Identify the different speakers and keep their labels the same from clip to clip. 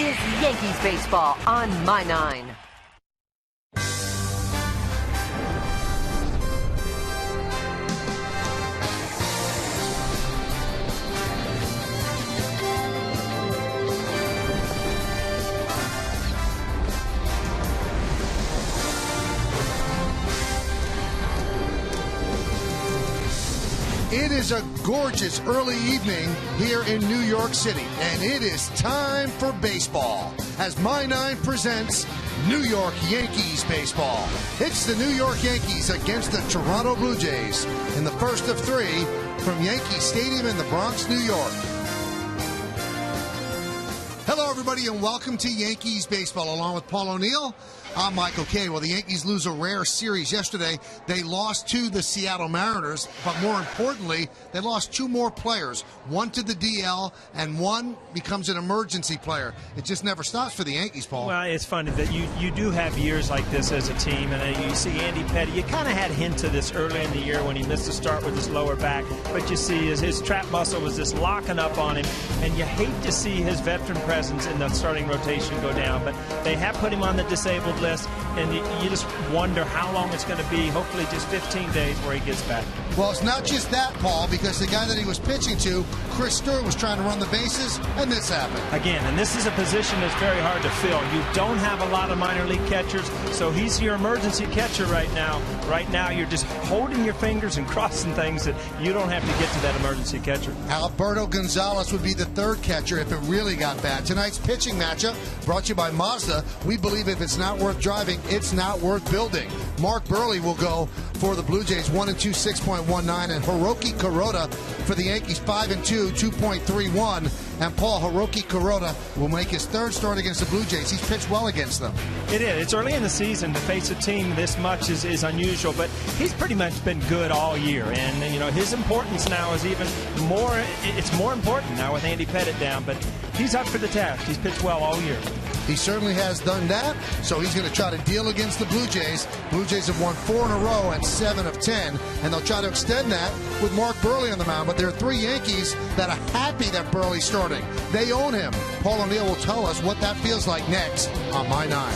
Speaker 1: is Yankees baseball on My 9.
Speaker 2: It is a gorgeous early evening here in New York City, and it is time for baseball as My 9 presents New York Yankees baseball. It's the New York Yankees against the Toronto Blue Jays in the first of three from Yankee Stadium in the Bronx, New York. Hello, everybody, and welcome to Yankees baseball. Along with Paul O'Neill, I'm Michael Kay. Well, the Yankees lose a rare series yesterday. They lost to the Seattle Mariners, but more importantly, they lost two more players. One to the DL, and one becomes an emergency player. It just never stops for the Yankees, Paul.
Speaker 3: Well, it's funny that you do have years like this as a team, and you see Andy Petty. You kind of had hints of this early in the year when he missed the start with his lower back, but you see his trap muscle was just locking up on him, and you hate to see his veteran presence in the starting rotation go down, but they have put him on the disabled list, and you just wonder how long it's going to be. Hopefully just 15 days where he gets back.
Speaker 2: Well, it's not just that, Paul, because the guy that he was pitching to, Chris Stewart, was trying to run the bases, and this happened.
Speaker 3: Again, and this is a position that's very hard to fill. You don't have a lot of minor league catchers, so he's your emergency catcher right now. Right now, you're just holding your fingers and crossing things that you don't have to get to that emergency catcher.
Speaker 2: Alberto Gonzalez would be the third catcher if it really got bad. Tonight's pitching matchup brought to you by Mazda. We believe if it's not worth driving, it's not worth building. Mark Burley will go for the Blue Jays 1-2, 6.19, and Hiroki Kuroda for the Yankees 5-2, 2.31. And Paul, Hiroki Kuroda will make his third start against the Blue Jays. He's pitched well against them.
Speaker 3: It is. It's early in the season to face a team this much is unusual, but he's pretty much been good all year. And, you know, his importance now is even more, it's more important now with Andy Pettit down, but he's up for the task. He's pitched well all year.
Speaker 2: He certainly has done that, so he's going to try to deal against the Blue Jays. Blue Jays have won 4 in a row at 7 of 10, and they'll try to extend that with Mark Burley on the mound. But there are three Yankees that are happy that Burley's starting. They own him. Paul O'Neill will tell us what that feels like next on My 9.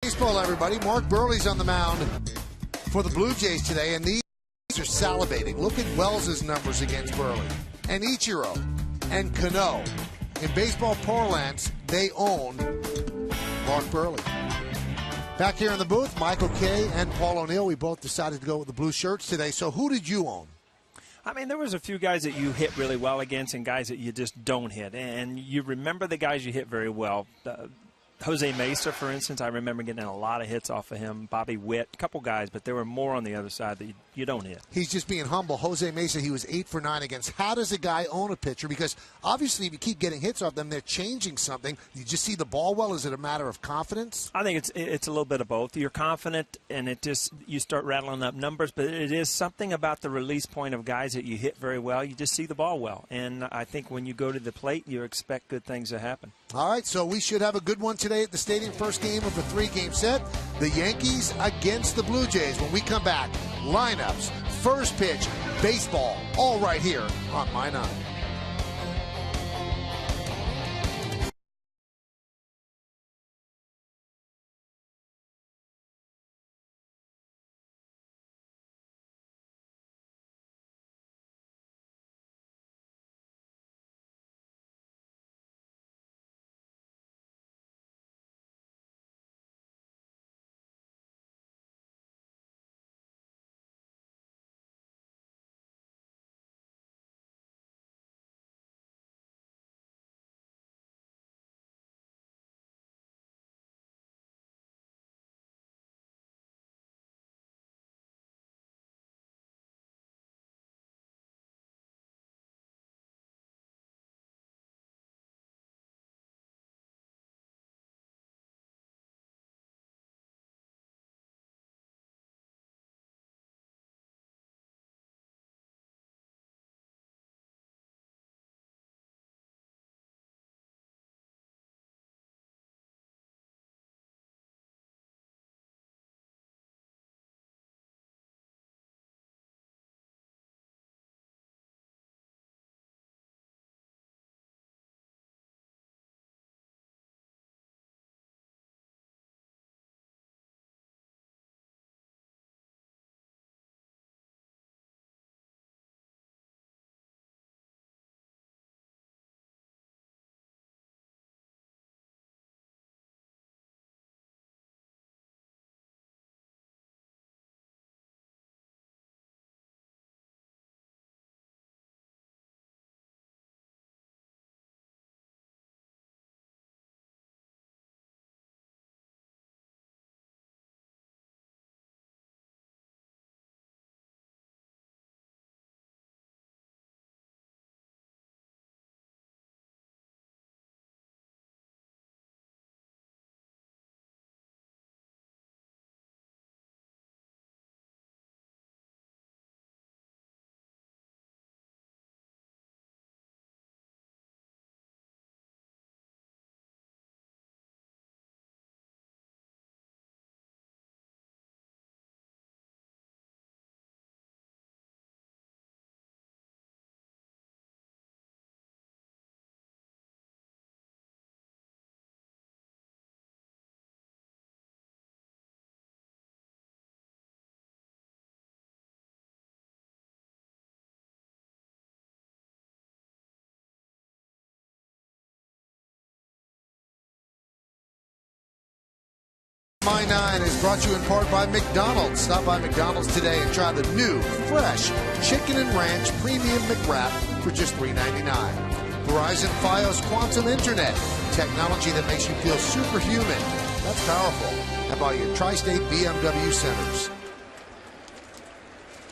Speaker 2: Baseball, everybody. Mark Burley's on the mound for the Blue Jays today, and these are salivating. Look at Wells' numbers against Burley, and Ichiro, and Cano. In baseball parlance, they own Mark Burley. Back here in the booth, Michael Kay and Paul O'Neill. We both decided to go with the blue shirts today. So who did you own?
Speaker 3: I mean, there was a few guys that you hit really well against and guys that you just don't hit. And you remember the guys you hit very well. Jose Mesa, for instance, I remember getting a lot of hits off of him. Bobby Witt, a couple guys, but there were more on the other side that you don't hit.
Speaker 2: He's just being humble. Jose Mesa, he was 8 for 9 against. How does a guy own a pitcher? Because obviously if you keep getting hits off them, they're changing something. You just see the ball well. Is it a matter of confidence?
Speaker 3: I think it's a little bit of both. You're confident, and you start rattling up numbers, but it is something about the release point of guys that you hit very well. You just see the ball well. And I think when you go to the plate, you expect good things to happen.
Speaker 2: All right, so we should have a good one today at the stadium. First game of the 3-game set, the Yankees against the Blue Jays. When we come back, lineups, first pitch, baseball, all right here on My 9. My 9 is brought to you in part by McDonald's. Stop by McDonald's today and try the new, fresh Chicken and Ranch Premium McWrap for just $3.99. Verizon Fios Quantum Internet, technology that makes you feel superhuman. That's powerful. How about your Tri-State BMW centers?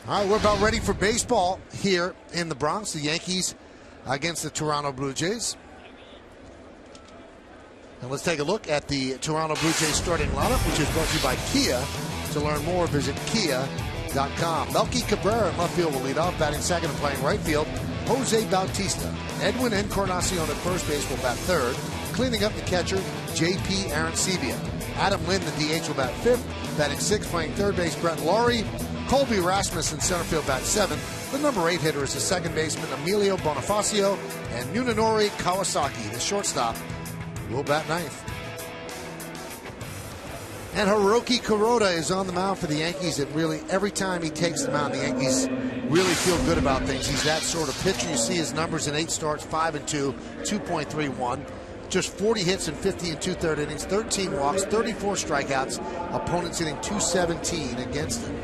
Speaker 2: All right, we're about ready for baseball here in the Bronx. The Yankees against the Toronto Blue Jays. And let's take a look at the Toronto Blue Jays starting lineup, which is brought to you by Kia. To learn more, visit kia.com. Melky Cabrera in left field will lead off, batting second and playing right field. Jose Bautista. Edwin Encarnacion at first base will bat third. Cleaning up the catcher, J.P. Arancibia. Adam Lynn, the DH, will bat fifth. Batting sixth, playing third base, Brent Laurie. Colby Rasmussen, center field, bat seventh. The number 8 hitter is the second baseman, Emilio Bonifacio. And Nunenori Kawasaki, the shortstop, will bat ninth. And Hiroki Kuroda is on the mound for the Yankees. And really, every time he takes the mound, the Yankees really feel good about things. He's that sort of pitcher. You see his numbers in 8 starts, 5-2, 2.31. Just 40 hits in 50 and 2/3 innings, 13 walks, 34 strikeouts. Opponents hitting .217 against him.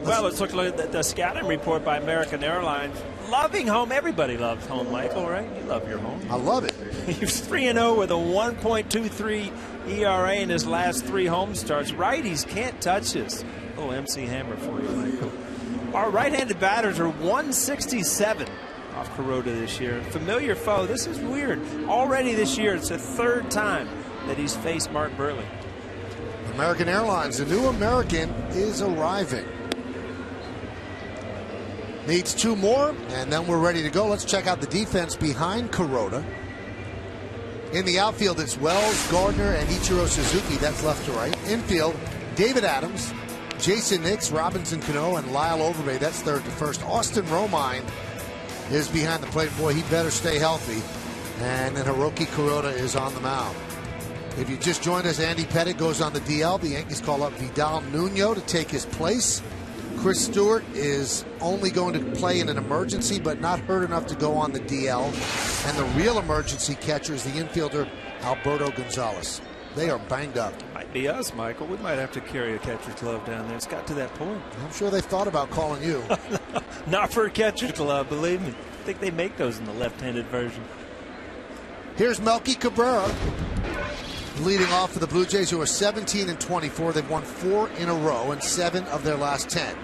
Speaker 3: Well, let's look at the scouting report by American Airlines. Loving home. Everybody loves home, Michael, right? You love your home.
Speaker 2: I love it.
Speaker 3: He's 3-0 with a 1.23 ERA in his last 3 home starts. Righties can't touch this. Oh, MC Hammer for you, Michael. Our right-handed batters are 167 off Kuroda this year. Familiar foe. This is weird. Already this year, it's the 3rd time that he's faced Mark Burley.
Speaker 2: American Airlines, the new American is arriving. Needs 2 more, and then we're ready to go. Let's check out the defense behind Kuroda. In the outfield, it's Wells, Gardner, and Ichiro Suzuki. That's left to right. Infield, David Adams, Jason Nix, Robinson Cano, and Lyle Overbay. That's 3rd to 1st. Austin Romine is behind the plate. Boy, he better stay healthy. And then Hiroki Kuroda is on the mound. If you just joined us, Andy Pettitte goes on the DL. The Yankees call up Vidal Nuno to take his place. Chris Stewart is only going to play in an emergency, but not hurt enough to go on the DL. And the real emergency catcher is the infielder, Alberto Gonzalez. They are banged up.
Speaker 3: Might be us, Michael. We might have to carry a catcher's glove down there. It's got to that point.
Speaker 2: I'm sure they've thought about calling you.
Speaker 3: Not for a catcher's glove, believe me. I think they make those in the left-handed version.
Speaker 2: Here's Melky Cabrera leading off for the Blue Jays, who are 17-24. They've won 4 in a row and 7 of their last 10.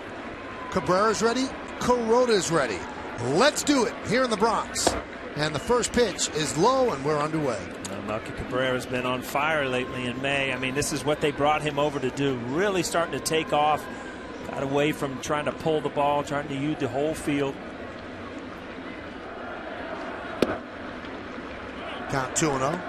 Speaker 2: Cabrera's ready. Kuroda's ready. Let's do it here in the Bronx. And the first pitch is low, and we're underway.
Speaker 3: Melky Cabrera's been on fire lately in May. I mean, this is what they brought him over to do. Really starting to take off. Got away from trying to pull the ball, trying to use the whole field.
Speaker 2: Count 2-0.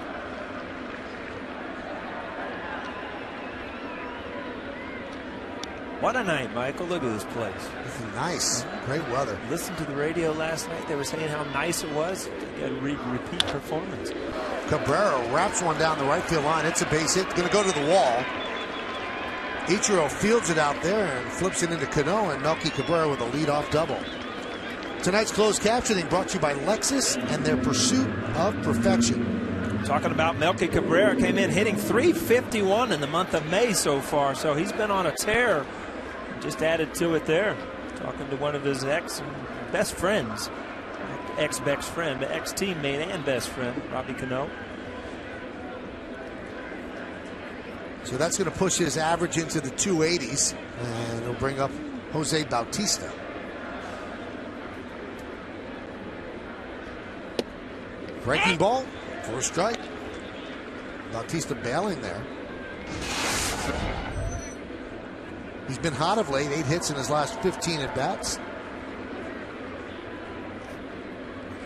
Speaker 3: What a night, Michael. Look at this place.
Speaker 2: This is nice. Great weather.
Speaker 3: Listened to the radio last night. They were saying how nice it was. A repeat performance.
Speaker 2: Cabrera wraps one down the right field line. It's a base hit. Going to go to the wall. Ichiro fields it out there and flips it into Cano, and Melky Cabrera with a leadoff double. Tonight's closed captioning brought to you by Lexus and their pursuit of perfection.
Speaker 3: Talking about Melky Cabrera, came in hitting .351 in the month of May so far, so he's been on a tear. Just added to it there. Talking to one of his ex-best friends, ex-best friend, but ex-teammate and best friend, Robbie Cano.
Speaker 2: So that's going to push his average into the 280s, and it'll bring up Jose Bautista. Breaking ball for a strike. Bautista bailing there. He's been hot of late, 8 hits in his last 15 at-bats.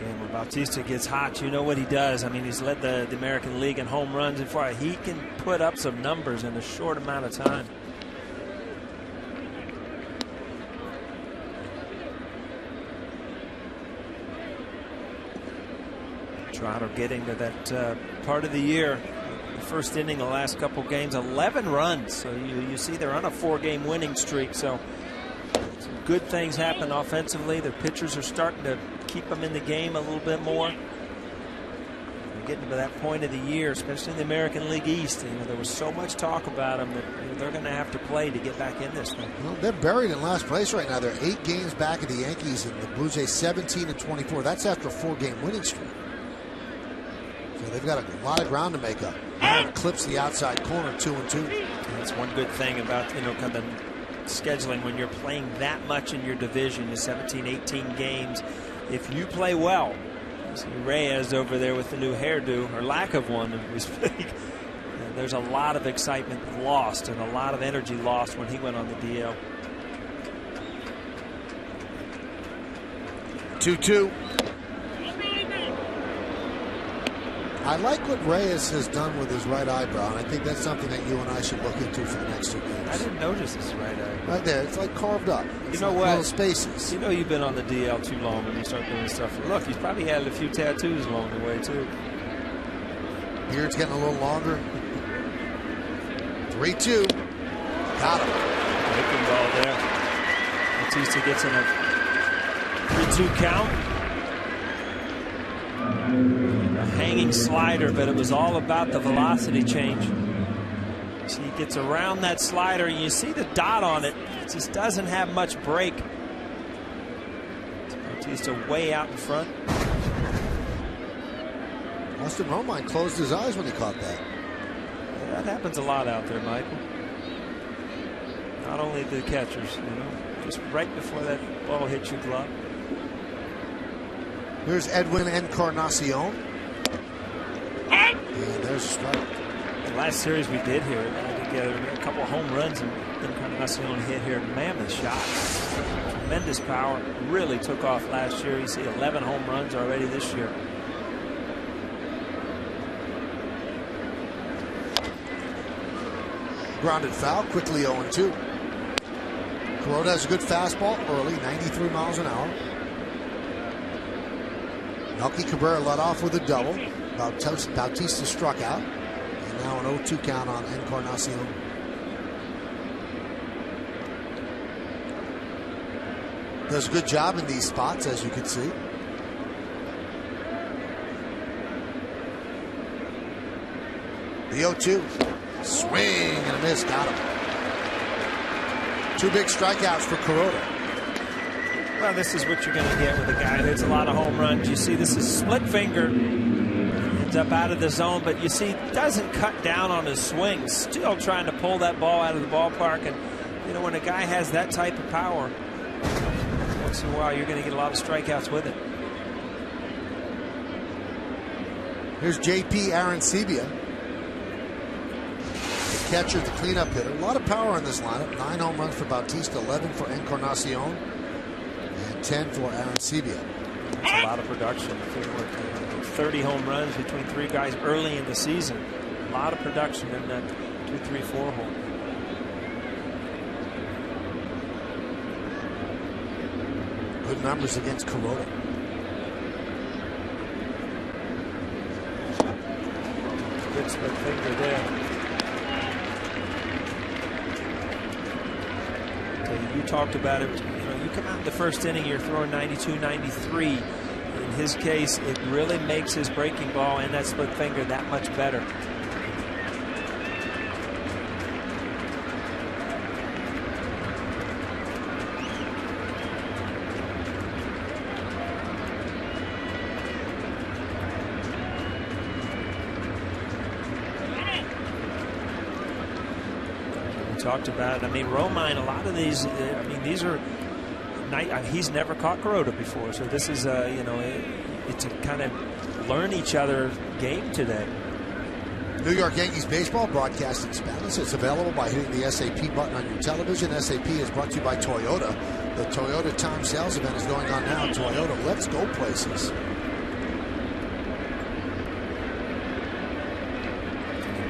Speaker 3: And when Bautista gets hot, you know what he does. I mean, he's led the American League in home runs before. He can put up some numbers in a short amount of time. Toronto getting to that part of the year. The first inning, the last couple games, 11 runs. So you see they're on a 4-game winning streak. So some good things happen offensively. Their pitchers are starting to keep them in the game a little bit more. We're getting to that point of the year, especially in the American League East. You know, there was so much talk about them that they're going to have to play to get back in this thing.
Speaker 2: Well, they're buried in last place right now. They're 8 games back of the Yankees, and the Blue Jays 17-24. That's after a 4-game winning streak. So they've got a lot of ground to make up. Clips the outside corner, 2-2.
Speaker 3: That's one good thing about, you know, kind of scheduling when you're playing that much in your division, is 17, 18 games. If you play well, see Reyes over there with the new hairdo, or lack of one, as we speak. There's a lot of excitement lost and a lot of energy lost when he went on the DL.
Speaker 2: 2-2. I like what Reyes has done with his right eyebrow, and I think that's something that you and I should look into for the next 2 games.
Speaker 3: I didn't notice his right eyebrow.
Speaker 2: Right there, it's like carved up. It's
Speaker 3: you know
Speaker 2: like
Speaker 3: what?
Speaker 2: Little spaces.
Speaker 3: You know you've been on the DL too long when you start doing stuff. Look, he's probably had a few tattoos along the way too.
Speaker 2: Beard's getting a little longer. 3-2. Got him.
Speaker 3: Breaking ball there. Bautista gets in a 3-2 count. A hanging slider, but it was all about the velocity change. So he gets around that slider, and you see the dot on it. It just doesn't have much break. Bautista way out in front.
Speaker 2: Austin Romine closed his eyes when he caught that.
Speaker 3: Yeah, that happens a lot out there, Michael. Not only the catchers, just right before that ball hits your glove.
Speaker 2: Here's Edwin Encarnacion. And there's a strike.
Speaker 3: The last series we did here together, a couple of home runs, and Encarnacion hit here. Mammoth shots. Tremendous power. Really took off last year. You see 11 home runs already this year.
Speaker 2: Grounded foul, quickly 0-2. Kuroda has a good fastball early, 93 miles an hour. Melky Cabrera led off with a double. Bautista struck out. And now an 0-2 count on Encarnacion. Does a good job in these spots, as you can see. The 0-2. Swing and a miss. Got him. 2 big strikeouts for Kuroda.
Speaker 3: Well, this is what you're going to get with a guy who hits a lot of home runs. You see, this is split finger. Ends up out of the zone, but you see, doesn't cut down on his swing. Still trying to pull that ball out of the ballpark. And, when a guy has that type of power, once in a while, you're going to get a lot of strikeouts with it.
Speaker 2: Here's J.P. Arancibia. Catcher, the cleanup hitter. A lot of power in this lineup. 9 home runs for Bautista, 11 for Encarnacion, and 10 for Arancibia.
Speaker 3: That's a lot of production. 30 home runs between 3 guys early in the season. A lot of production in that 2-3-4 hole.
Speaker 2: Good numbers against Kuroda.
Speaker 3: Good split finger there. You talked about it. You come out in the first inning, you're throwing 92, 93. In his case, it really makes his breaking ball and that split finger that much better. Talked about it. Romine, a lot of these, these are, he's never caught Kuroda before, so this is, it's a kind of learn each other game today.
Speaker 2: New York Yankees baseball broadcast in Spanish. It's available by hitting the SAP button on your television. SAP is brought to you by Toyota. The Toyota Time Sales event is going on now. Toyota, let's go places.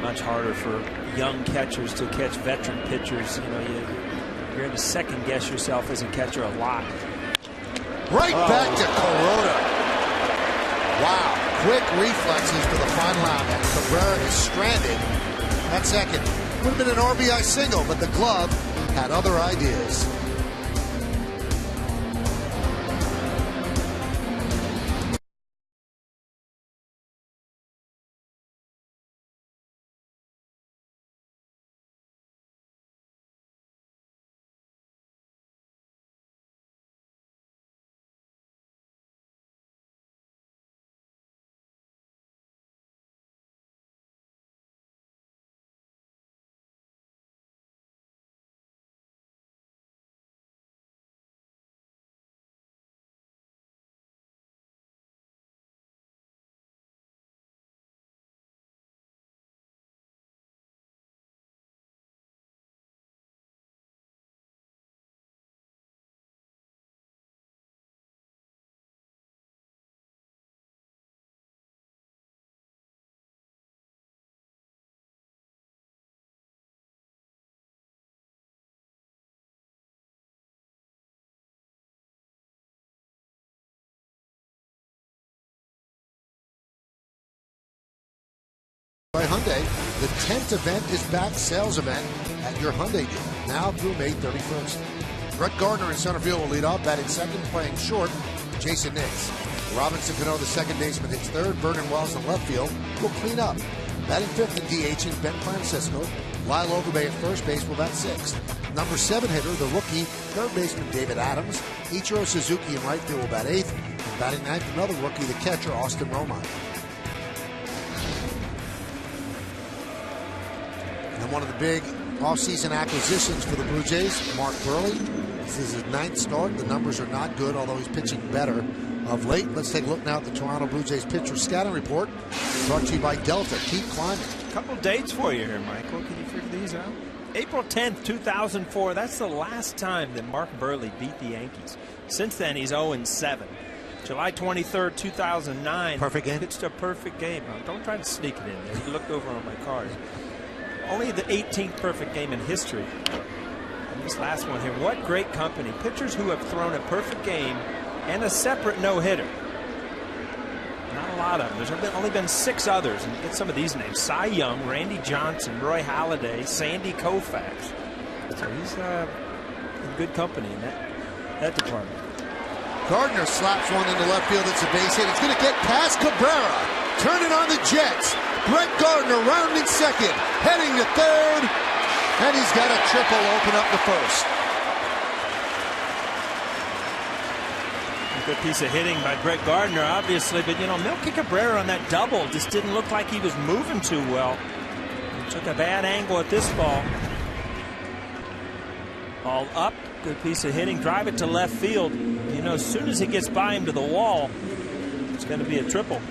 Speaker 3: Much harder for young catchers to catch veteran pitchers. You're going to second guess yourself as a catcher a lot.
Speaker 2: Back to Kuroda. Wow, quick reflexes for the final out, and Cabrera is stranded at second. Would have been an RBI single, but the glove had other ideas. By Hyundai, the 10th event is back, sales event at your Hyundai dealer, now through May 31st. Brett Gardner in center field will lead off, batting second, playing short, Jason Nix. Robinson Cano, the second baseman, hits third. Vernon Wells in left field will clean up. Batting fifth and DHing Ben Francisco. Lyle Overbay at first base will bat sixth. Number 7 hitter, the rookie, third baseman David Adams. Ichiro Suzuki in right field will bat eighth. And batting ninth, another rookie, the catcher Austin Romine. one of the big offseason acquisitions for the Blue Jays, Mark Burley. This is his 9th start. The numbers are not good, although he's pitching better of late. Let's take a look now at the Toronto Blue Jays pitcher scouting report, brought to you by Delta. Keep climbing.
Speaker 3: A couple dates for you here, Michael. Can you figure these out? April 10th, 2004. That's the last time that Mark Burley beat the Yankees. Since then, he's 0-7. July 23rd, 2009.
Speaker 2: Perfect game.
Speaker 3: Pitched a perfect game. Don't try to sneak it in there. He looked over on my card. Only the 18th perfect game in history. And this last one here. What great company. Pitchers who have thrown a perfect game and a separate no-hitter. Not a lot of them. There's only been 6 others. And get some of these names. Cy Young, Randy Johnson, Roy Halladay, Sandy Koufax. So he's in good company in that department.
Speaker 2: Gardner slaps one into left field. It's a base hit. It's going to get past Cabrera. Turning on the Jets. Brett Gardner rounding second. Heading to third. And he's got a triple open up the first.
Speaker 3: A good piece of hitting by Brett Gardner, obviously. But, you know, Melky Cabrera on that double just didn't look like he was moving too well. He took a bad angle at this ball. Ball up. Good piece of hitting. Drive it to left field. You know, as soon as he gets by him to the wall, it's going to be a triple.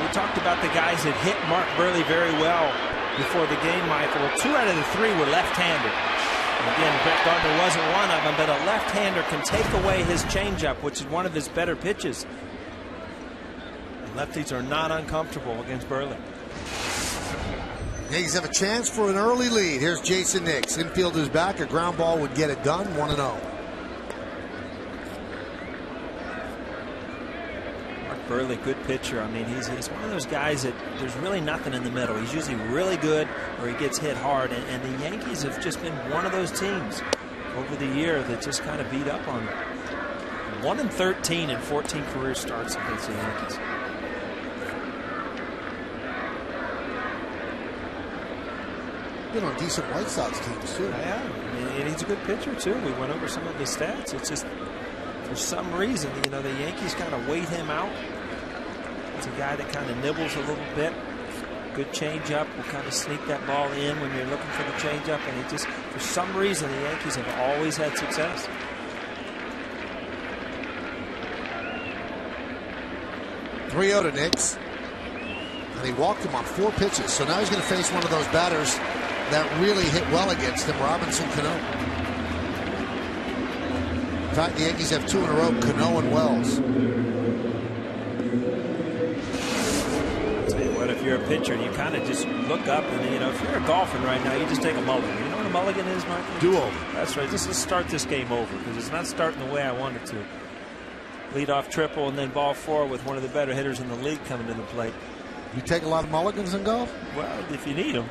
Speaker 3: We talked about the guys that hit Mark Burley very well before the game, Michael. Well, 2 out of the 3 were left-handed. Again, Brett Gardner wasn't one of them, but a left-hander can take away his changeup, which is one of his better pitches. And lefties are not uncomfortable against Burley.
Speaker 2: Yankees have a chance for an early lead. Here's Jason Nix. Infielder's back. A ground ball would get it done. 1-0.
Speaker 3: Mark Burley, good pitcher. I mean, he's one of those guys that there's really nothing in the middle. He's usually really good or he gets hit hard. And the Yankees have just been one of those teams over the year that just kind of beat up on them. 1-13 in 14 career starts against the Yankees.
Speaker 2: Been on decent White Sox teams too.
Speaker 3: Yeah, and he's a good pitcher too. We went over some of his stats. It's just for some reason, you know, the Yankees kind of wait him out. It's a guy that kind of nibbles a little bit. Good changeup. Will kind of sneak that ball in when you're looking for the changeup, and it just, for some reason, the Yankees have always had success.
Speaker 2: To Nix. And he walked him on 4 pitches. So now he's going to face one of those batters that really hit well against him, Robinson Cano. In fact, the Yankees have 2 in a row, Cano and Wells.
Speaker 3: I'll tell you what, if you're a pitcher, you kind of just look up and, you know, if you're golfing right now, you just take a mulligan. You know what a mulligan is, Michael?
Speaker 2: Do-over.
Speaker 3: That's right. Just to start this game over because it's not starting the way I want it to. Lead off triple and then ball 4 with one of the better hitters in the league coming to the plate.
Speaker 2: You take a lot of mulligans in golf?
Speaker 3: Well, if you need them,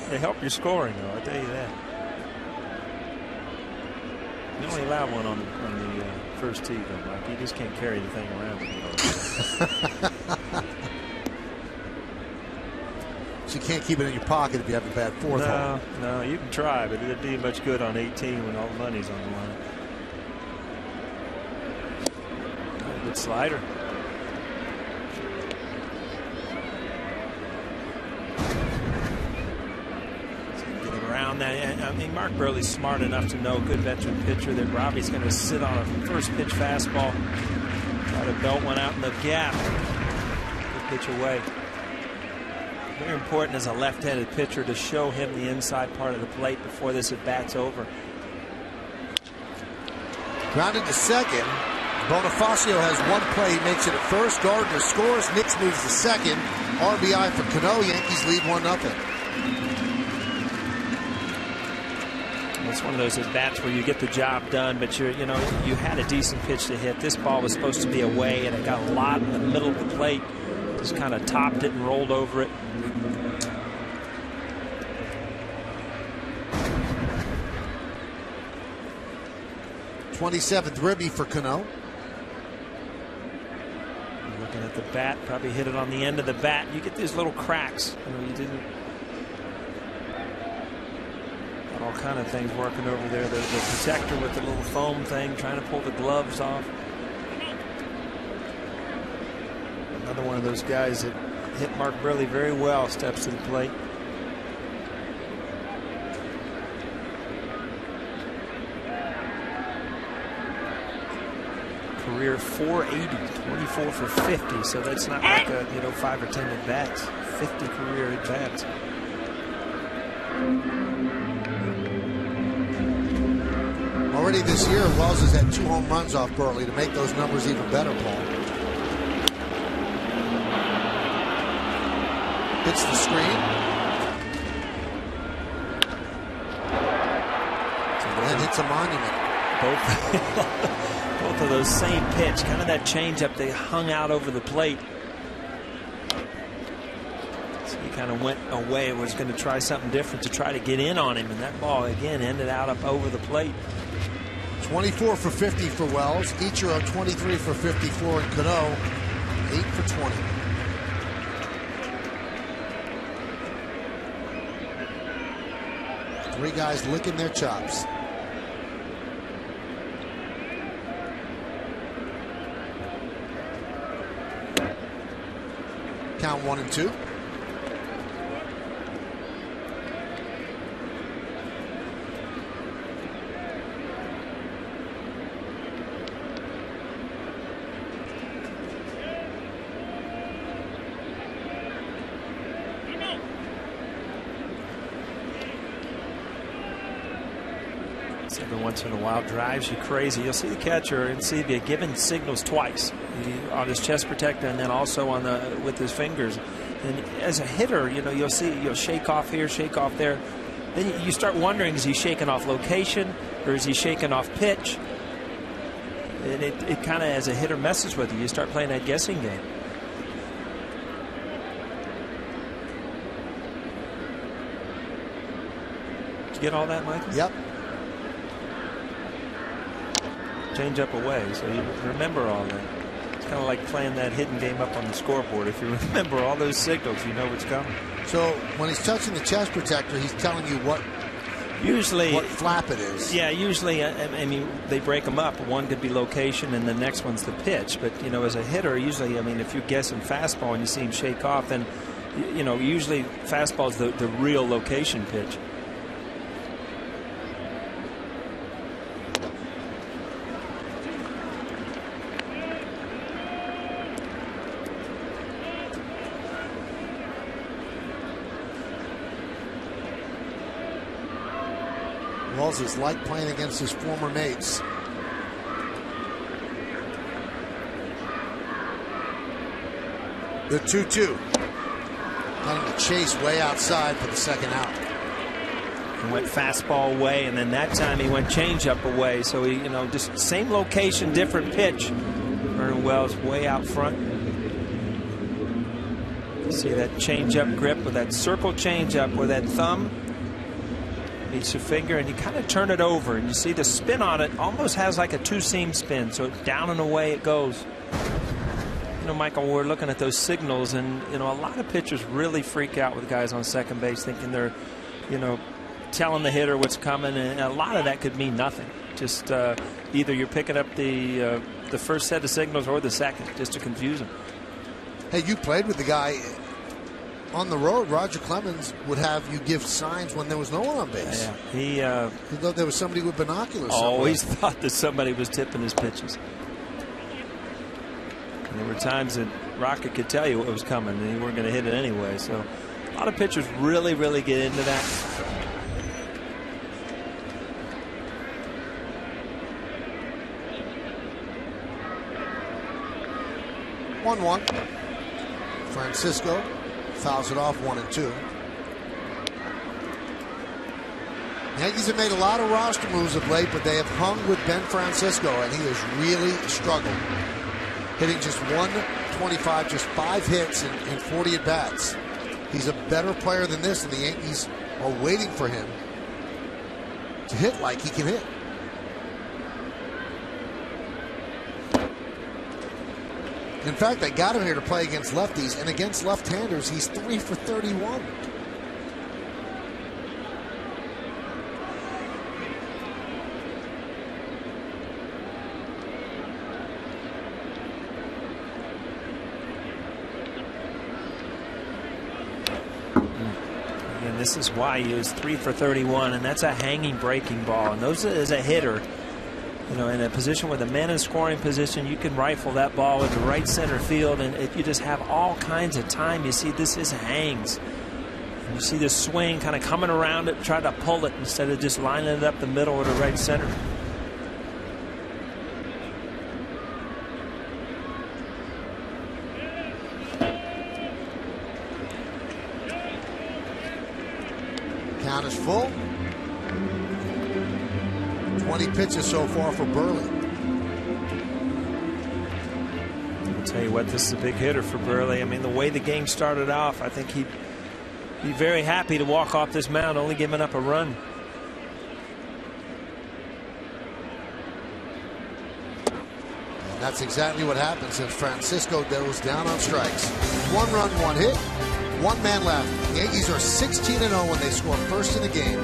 Speaker 3: they help your scoring, though. I'll tell you that. You only allow one on the first tee, though, Mike. You just can't carry the thing around with you.
Speaker 2: So you can't keep it in your pocket if you have a bad 4th hole.
Speaker 3: No, you can try, but it'd do much good on 18 when all the money's on the line. Good slider. Around that, I mean, Mark Burley's smart enough to know, good veteran pitcher, that Robbie's going to sit on a first pitch fastball, try to belt one out in the gap. Good pitch away. Very important as a left-handed pitcher to show him the inside part of the plate before this at bat's over.
Speaker 2: Grounded to second. Bonifacio has 1 play. He makes it at first. Gardner scores. Nix moves to second. RBI for Cano. Yankees lead 1-0.
Speaker 3: It's one of those at bats where you get the job done, but you had a decent pitch to hit. This ball was supposed to be away, and it got a lot in the middle of the plate. Just kind of topped it and rolled over it.
Speaker 2: '27th ribby for Cano.
Speaker 3: Looking at the bat, probably hit it on the end of the bat. You get these little cracks. You didn't. All kind of things working over there. The protector with the little foam thing, trying to pull the gloves off. Another one of those guys that hit Mark Burley very well. Steps to the plate. Career 480, 24 for 50. So that's not like a 5 or 10 at bats. 50 career at bats.
Speaker 2: Already this year, Wells has had 2 home runs off Burley to make those numbers even better, Paul. Hits the screen. And hits a monument.
Speaker 3: Both of those same pitch, kind of that changeup they hung out over the plate. So he kind of went away, was going to try something different to try to get in on him, and that ball again ended out up over the plate.
Speaker 2: 24 for 50 for Wells. Ichiro 23 for 54, and Cano 8 for 20. Three guys licking their chops. Count 1 and 2.
Speaker 3: Every once in a while drives you crazy. You'll see the catcher and see the given signals twice on his chest protector and then also on with his fingers. And as a hitter, you'll see you'll shake off here, shake off there. Then you start wondering, is he shaking off location or is he shaking off pitch? And it kind of, as a hitter, messes with you. You start playing that guessing game. Did you get all that, Michael?
Speaker 2: Yep.
Speaker 3: Change up away, so you remember all that. It's kind of like playing that hidden game up on the scoreboard. If you remember all those signals, you know what's coming.
Speaker 2: So when he's touching the chest protector, he's telling you what flap it is.
Speaker 3: Yeah, usually, I mean, they break them up. One could be location, and the next one's the pitch. But as a hitter, usually, I mean, if you're guessing fastball and you see him shake off, then usually fastball is the real location pitch.
Speaker 2: Wells is like playing against his former mates. The 2-2. Letting the chase way outside for the second out.
Speaker 3: He went fastball away, and then that time he went changeup away. So he, just same location, different pitch. Vernon Wells way out front. You see that changeup grip with that circle changeup with that thumb. Meets your finger, and you kind of turn it over, and you see the spin on it almost has like a two-seam spin, so down and away it goes. Michael, we're looking at those signals, and a lot of pitchers really freak out with guys on second base, thinking they're, telling the hitter what's coming, and a lot of that could mean nothing. Just either you're picking up the first set of signals or the second, just to confuse them.
Speaker 2: Hey, you played with the guy. On the road, Roger Clemens would have you give signs when there was no one on base.
Speaker 3: Yeah,
Speaker 2: he thought there was somebody with binoculars.
Speaker 3: Always thought that somebody was tipping his pitches. And there were times that Rocket could tell you what was coming, and he weren't going to hit it anyway. So a lot of pitchers really, really get into that.
Speaker 2: One. Francisco fouls it off 1 and 2. Yankees have made a lot of roster moves of late, but they have hung with Ben Francisco, and he has really struggled. Hitting just 125, just 5 hits and 40 at bats. He's a better player than this, and the Yankees are waiting for him to hit like he can hit. In fact, they got him here to play against lefties, and against left-handers, he's 3 for 31.
Speaker 3: this is why he was 3 for 31, and that's a hanging breaking ball. And those as a hitter, you know, in a position with a man in scoring position, you can rifle that ball into right center field, and if you just have all kinds of time, you see this is hangs. And you see this swing kind of coming around it, try to pull it instead of just lining it up the middle or the right center.
Speaker 2: Count is full. 20 pitches so far for Burley.
Speaker 3: I'll tell you what, this is a big hitter for Burley. I mean, the way the game started off, I think he'd be very happy to walk off this mound, only giving up a run.
Speaker 2: And that's exactly what happened since Francisco goes down on strikes. 1 run, 1 hit, 1 man left. The Yankees are 16-0 when they score first in the game.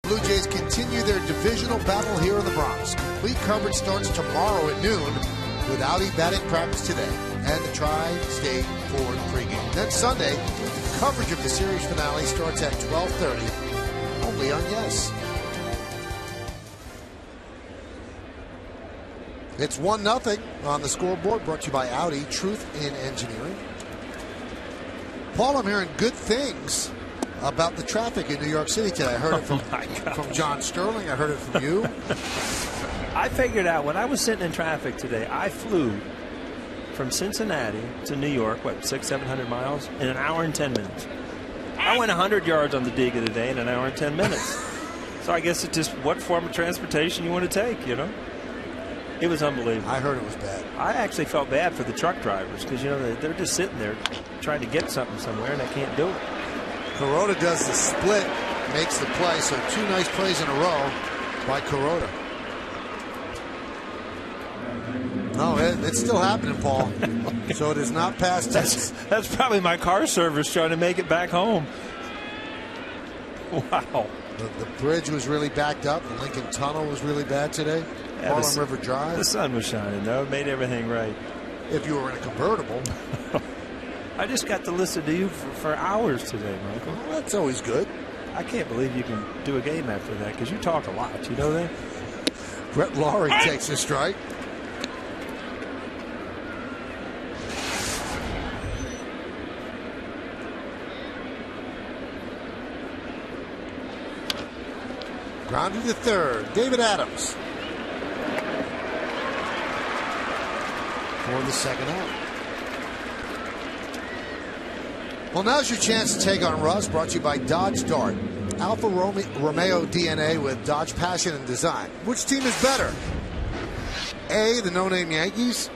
Speaker 2: Blue Jays continue their divisional battle here in the Bronx. Complete coverage starts tomorrow at noon with Audi batting practice today and the Tri-State Ford pregame. Then Sunday, coverage of the series finale starts at 12:30 only on Yes. It's 1-0 on the scoreboard, brought to you by Audi, Truth in Engineering. Paul, I'm hearing good things about the traffic in New York City today. I heard it from John Sterling. I heard it from you.
Speaker 3: I figured out when I was sitting in traffic today, I flew from Cincinnati to New York, what, 600-700 miles in an hour and 10 minutes. I went 100 yards on the dig of the day in an hour and 10 minutes. So I guess it's just what form of transportation you want to take, you know. It was unbelievable.
Speaker 2: I heard it was bad.
Speaker 3: I actually felt bad for the truck drivers because, you know, they're just sitting there trying to get something somewhere and they can't do it.
Speaker 2: Kuroda does the split, makes the play, so 2 nice plays in a row by Kuroda. No, it's still happening, Paul. So it is not past tense.
Speaker 3: That's probably my car service trying to make it back home. Wow.
Speaker 2: The bridge was really backed up. The Lincoln Tunnel was really bad today.
Speaker 3: Yeah,
Speaker 2: Harlem River Drive.
Speaker 3: The sun was shining, though. It made everything right.
Speaker 2: If you were in a convertible.
Speaker 3: I just got to listen to you for hours today, Michael.
Speaker 2: Well, that's always good.
Speaker 3: I can't believe you can do a game after that because you talk a lot. You know that?
Speaker 2: Brett Laurie takes a strike. Grounded to third. David Adams for the second out. Well, now's your chance to take on Russ, brought to you by Dodge Dart. Alfa Romeo DNA with Dodge passion and design. Which team is better? A, the no-name Yankees,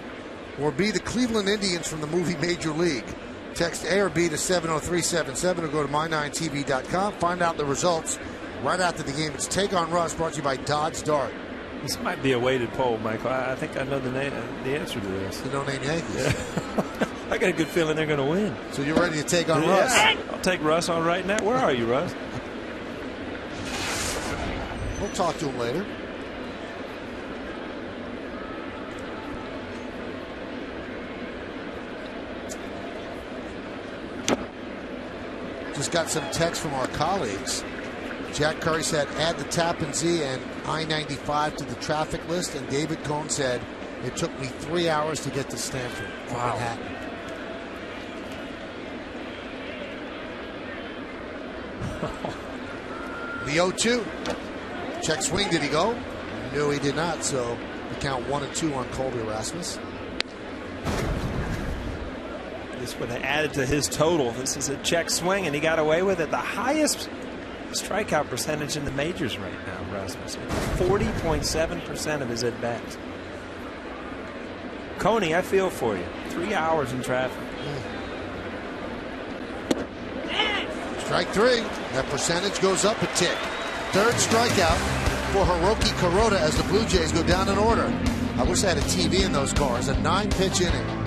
Speaker 2: or B, the Cleveland Indians from the movie Major League? Text A or B to 70377 or go to my9tv.com. Find out the results right after the game. It's Take on Russ, brought to you by Dodge Dart.
Speaker 3: This might be a weighted poll, Michael. I think I know the answer to this.
Speaker 2: The no-name Yankees.
Speaker 3: Yeah. I got a good feeling they're going to win.
Speaker 2: So you're ready to take on Russ?
Speaker 3: I'll take Russ on right now. Where are you, Russ?
Speaker 2: We'll talk to him later. Just got some text from our colleagues. Jack Curry said, add the Tappan Zee and I-95 to the traffic list. And David Cohn said, it took me 3 hours to get to Stanford from Manhattan. The 0-2. Check swing. Did he go? No, he did not. So we count 1-2 on Colby Rasmus.
Speaker 3: This would have added to his total. This is a check swing, and he got away with it. The highest strikeout percentage in the majors right now, Rasmus. 40.7% of his at-bats. Coney, I feel for you. 3 hours in traffic.
Speaker 2: Strike three. That percentage goes up a tick. Third strikeout for Hiroki Kuroda as the Blue Jays go down in order. I wish I had a TV in those cars. A 9-pitch inning.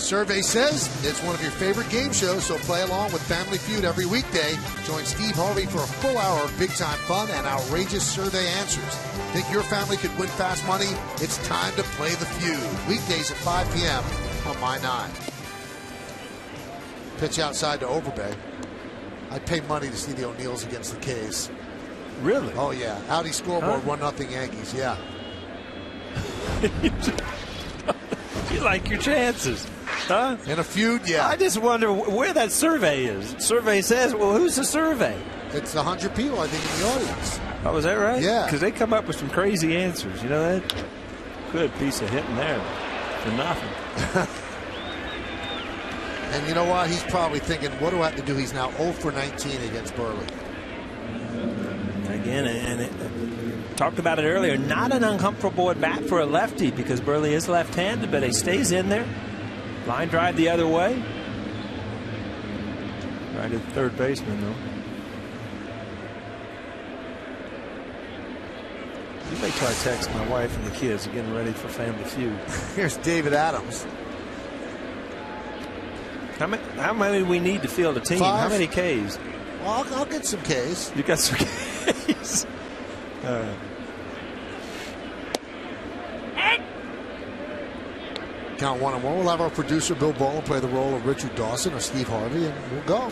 Speaker 2: Survey says it's one of your favorite game shows, so play along with Family Feud every weekday. Join Steve Harvey for a full hour of big-time fun and outrageous survey answers. Think your family could win fast money? It's time to play the Feud. Weekdays at 5 p.m. on My 9. Pitch outside to Overbay. I'd pay money to see the O'Neills against the K's.
Speaker 3: Really?
Speaker 2: Oh, yeah. Audi scoreboard, 1-0 Yankees, yeah.
Speaker 3: You like your chances, huh?
Speaker 2: In a feud, yeah.
Speaker 3: I just wonder where that survey is. Survey says, well, who's the survey?
Speaker 2: It's 100 people, I think, in the audience.
Speaker 3: Oh, is that right?
Speaker 2: Yeah.
Speaker 3: Because they come up with some crazy answers. You know that? Good piece of hitting there for nothing.
Speaker 2: And you know what? He's probably thinking, what do I have to do? He's now 0 for 19 against Burley.
Speaker 3: Again, and talked about it earlier, not an uncomfortable at bat for a lefty because Burley is left-handed, but he stays in there. Line drive the other way. Right at the third baseman, though. You wait till I text my wife and the kids are getting ready for Family Feud.
Speaker 2: Here's David Adams.
Speaker 3: How many do we need to field a team?
Speaker 2: 5.
Speaker 3: How many Ks?
Speaker 2: Well, I'll get some Ks.
Speaker 3: You got some Ks.
Speaker 2: Count 1-1. We'll have our producer Bill Baldwin play the role of Richard Dawson or Steve Harvey, and we'll go.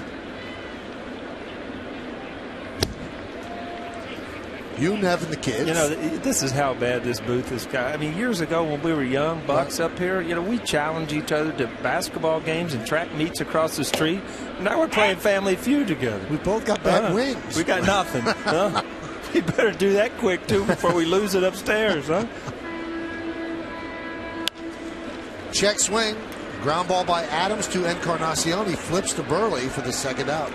Speaker 2: You, Nev, and the kids.
Speaker 3: You know, this is how bad this booth has got. I mean, years ago when we were young bucks up here, you know, we challenged each other to basketball games and track meets across the street. Now we're playing Family Feud together.
Speaker 2: We both got bad wings.
Speaker 3: We got nothing. You better do that quick, too, before we lose it upstairs, huh?
Speaker 2: Check swing. Ground ball by Adams to Encarnacion. He flips to Burley for the second out.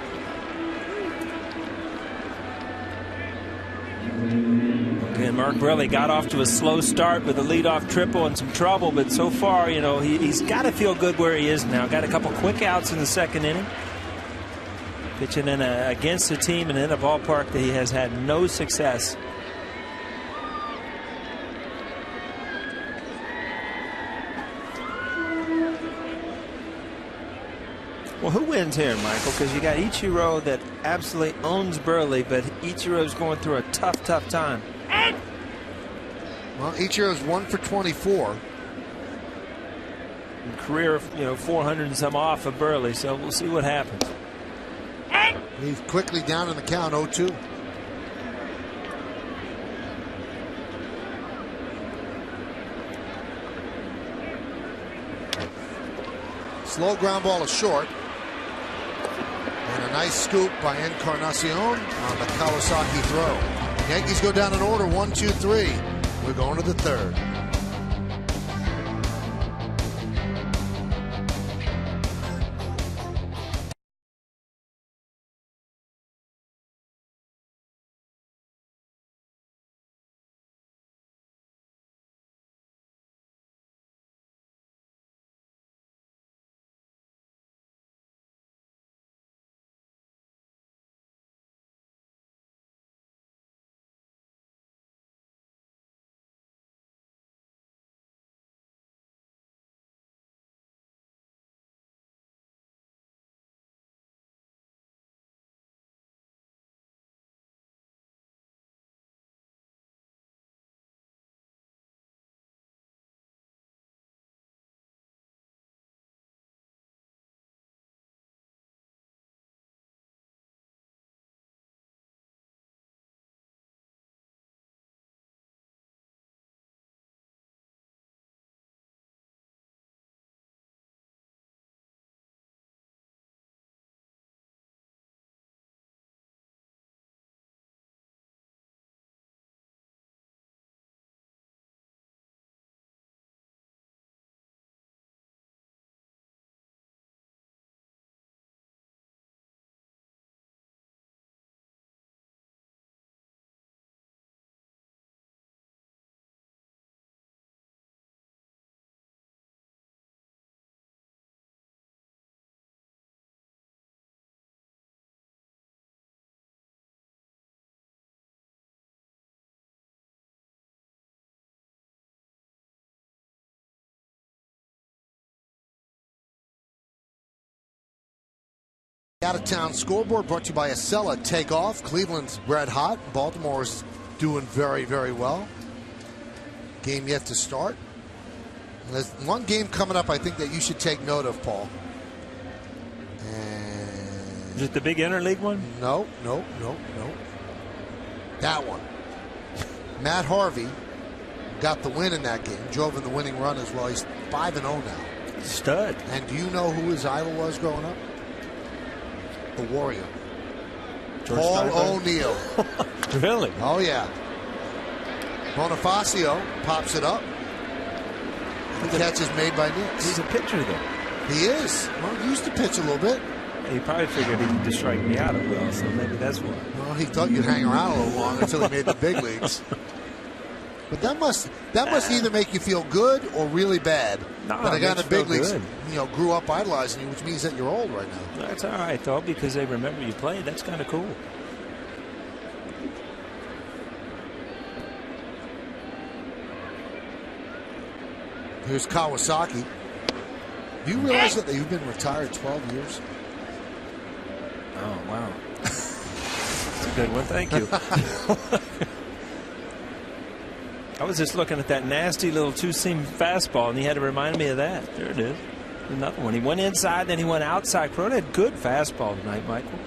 Speaker 3: And Mark Burley got off to a slow start with a leadoff triple and some trouble, but so far, you know, he's got to feel good where he is now. Got a couple quick outs in the second inning. Pitching in against a team and in a ballpark that he has had no success. Well, who wins here, Michael? Because you got Ichiro that absolutely owns Burley, but Ichiro's going through a tough time.
Speaker 2: Well, Ichiro's 1 for 24.
Speaker 3: And career, you know, 400 and some off of Burley, so we'll see what happens.
Speaker 2: He's quickly down in the count, 0-2. Slow ground ball is short. And a nice scoop by Encarnacion on the Kawasaki throw. Yankees go down in order, 1, 2, 3. We're going to the third. Out-of-town scoreboard brought to you by Acela Takeoff. Cleveland's red hot. Baltimore's doing very, very well. Game yet to start. There's one game coming up I think that you should take note of, Paul. And
Speaker 3: is it the big interleague one?
Speaker 2: No. That one. Matt Harvey got the win in that game. Drove in the winning run as well. He's 5-0 now.
Speaker 3: Stud.
Speaker 2: And do you know who his idol was growing up? The Warrior.
Speaker 3: George
Speaker 2: Paul
Speaker 3: Steinberg?
Speaker 2: O'Neill.
Speaker 3: Really?
Speaker 2: Oh, yeah. Bonifacio pops it up. The catch is made by Nix.
Speaker 3: He's a pitcher, though.
Speaker 2: He is. Well, he used to pitch a little bit.
Speaker 3: He probably figured he could just strike me out at will, so maybe that's why.
Speaker 2: Well, he thought you'd hang around a little longer until he made the big leagues. But that must either make you feel good or really bad.
Speaker 3: No,
Speaker 2: but a guy in the big leagues,
Speaker 3: good.
Speaker 2: you know, grew up idolizing you, which means that you're old right now.
Speaker 3: That's all right, though, because they remember you played. That's kind of cool.
Speaker 2: Here's Kawasaki. Do you realize that you've been retired 12 years?
Speaker 3: Oh, wow. That's a good one. Thank you. I was just looking at that nasty little two-seam fastball, and he had to remind me of that. There it is. Another one. He went inside, then he went outside. Crone had good fastball tonight, Michael.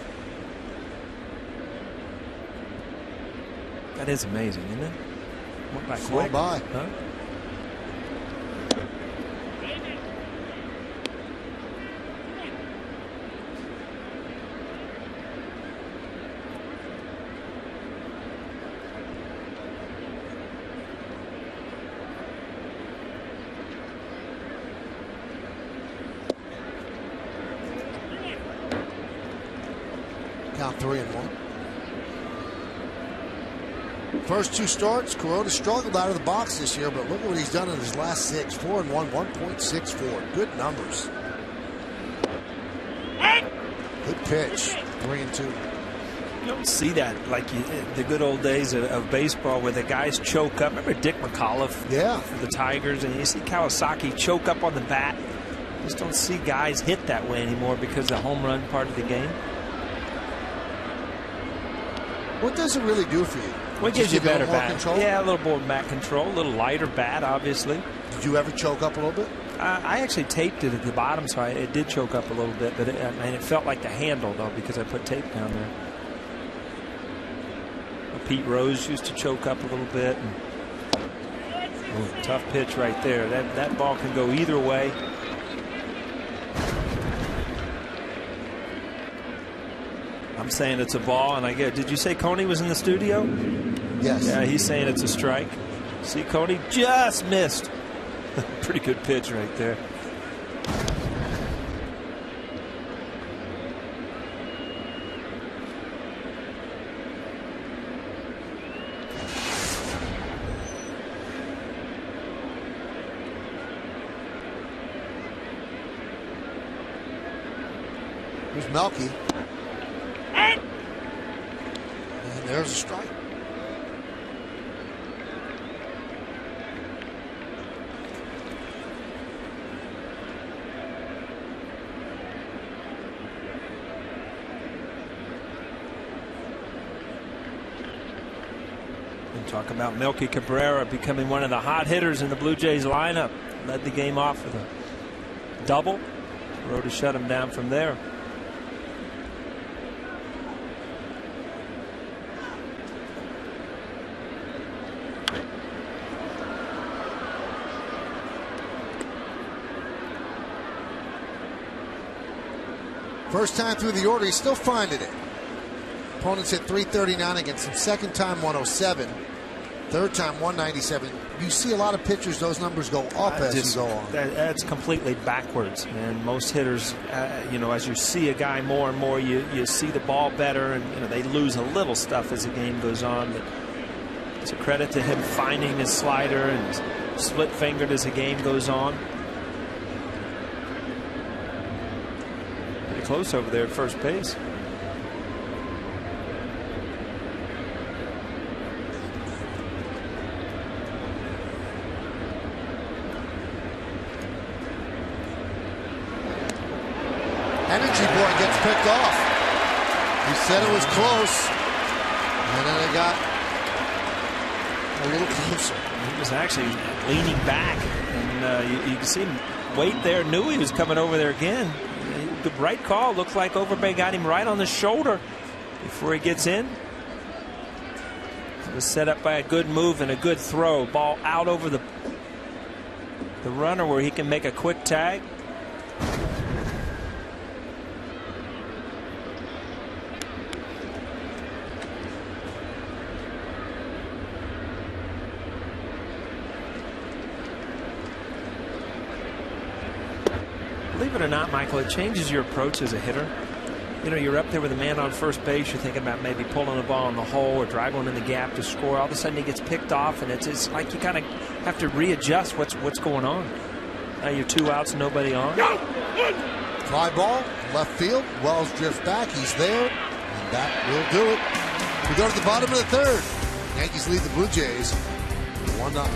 Speaker 3: That is amazing, isn't it? Went by
Speaker 2: Flew
Speaker 3: quick.
Speaker 2: by.
Speaker 3: Huh?
Speaker 2: Count 3-1. First 2 starts, Kuroda struggled out of the box this year, but look at what he's done in his last 6. 4-1, 1.64. Good numbers. Good pitch. 3-2.
Speaker 3: You don't see that like the good old days of baseball where the guys choke up. Remember Dick McAuliffe?
Speaker 2: Yeah.
Speaker 3: For the Tigers, and you see Kawasaki choke up on the bat. You just don't see guys hit that way anymore because of the home run part of the game.
Speaker 2: What does it really do for you?
Speaker 3: Well, it gives you better
Speaker 2: more
Speaker 3: bat
Speaker 2: control?
Speaker 3: Yeah, a little more bat control, a little lighter bat, obviously.
Speaker 2: Did you ever choke up a little bit?
Speaker 3: I actually taped it at the bottom, so it did choke up a little bit, but it felt like the handle, though, because I put tape down there. Pete Rose used to choke up a little bit. And, tough pitch right there. That ball can go either way. I'm saying it's a ball, and I get. Did you say Coney was in the studio?
Speaker 2: Yes.
Speaker 3: Yeah, he's saying it's a strike. See, Coney just missed. Pretty good pitch right there.
Speaker 2: Here's Melky. And there's a strike.
Speaker 3: And talk about Melky Cabrera becoming one of the hot hitters in the Blue Jays lineup. Led the game off with a double. Rhoda shut him down from there.
Speaker 2: First time through the order, he's still finding it. Opponents hit 339 against him. Second time, 107. Third time, 197. You see a lot of pitchers, those numbers go up as you go on.
Speaker 3: That's completely backwards. And most hitters, you know, as you see a guy more and more, you see the ball better, and you know they lose a little stuff as the game goes on. But it's a credit to him finding his slider and split-fingered as the game goes on. Pretty close over there at first base.
Speaker 2: Energy boy gets picked off. He said it was close, and then it got a little closer.
Speaker 3: He was actually leaning back, and you can see him wait there. Knew he was coming over there again. The right call. Looked like Overbay got him right on the shoulder before he gets in. It was set up by a good move and a good throw. Ball out over the runner where he can make a quick tag. Believe it or not, Michael, it changes your approach as a hitter. You know, you're up there with a man on first base. You're thinking about maybe pulling a ball in the hole or driving one in the gap to score. All of a sudden, he gets picked off, and it's like you kind of have to readjust what's going on. Now you're 2 outs, nobody on.
Speaker 2: Fly ball, left field. Wells drifts back. He's there, and that will do it. We go to the bottom of the third. Yankees lead the Blue Jays 1-0.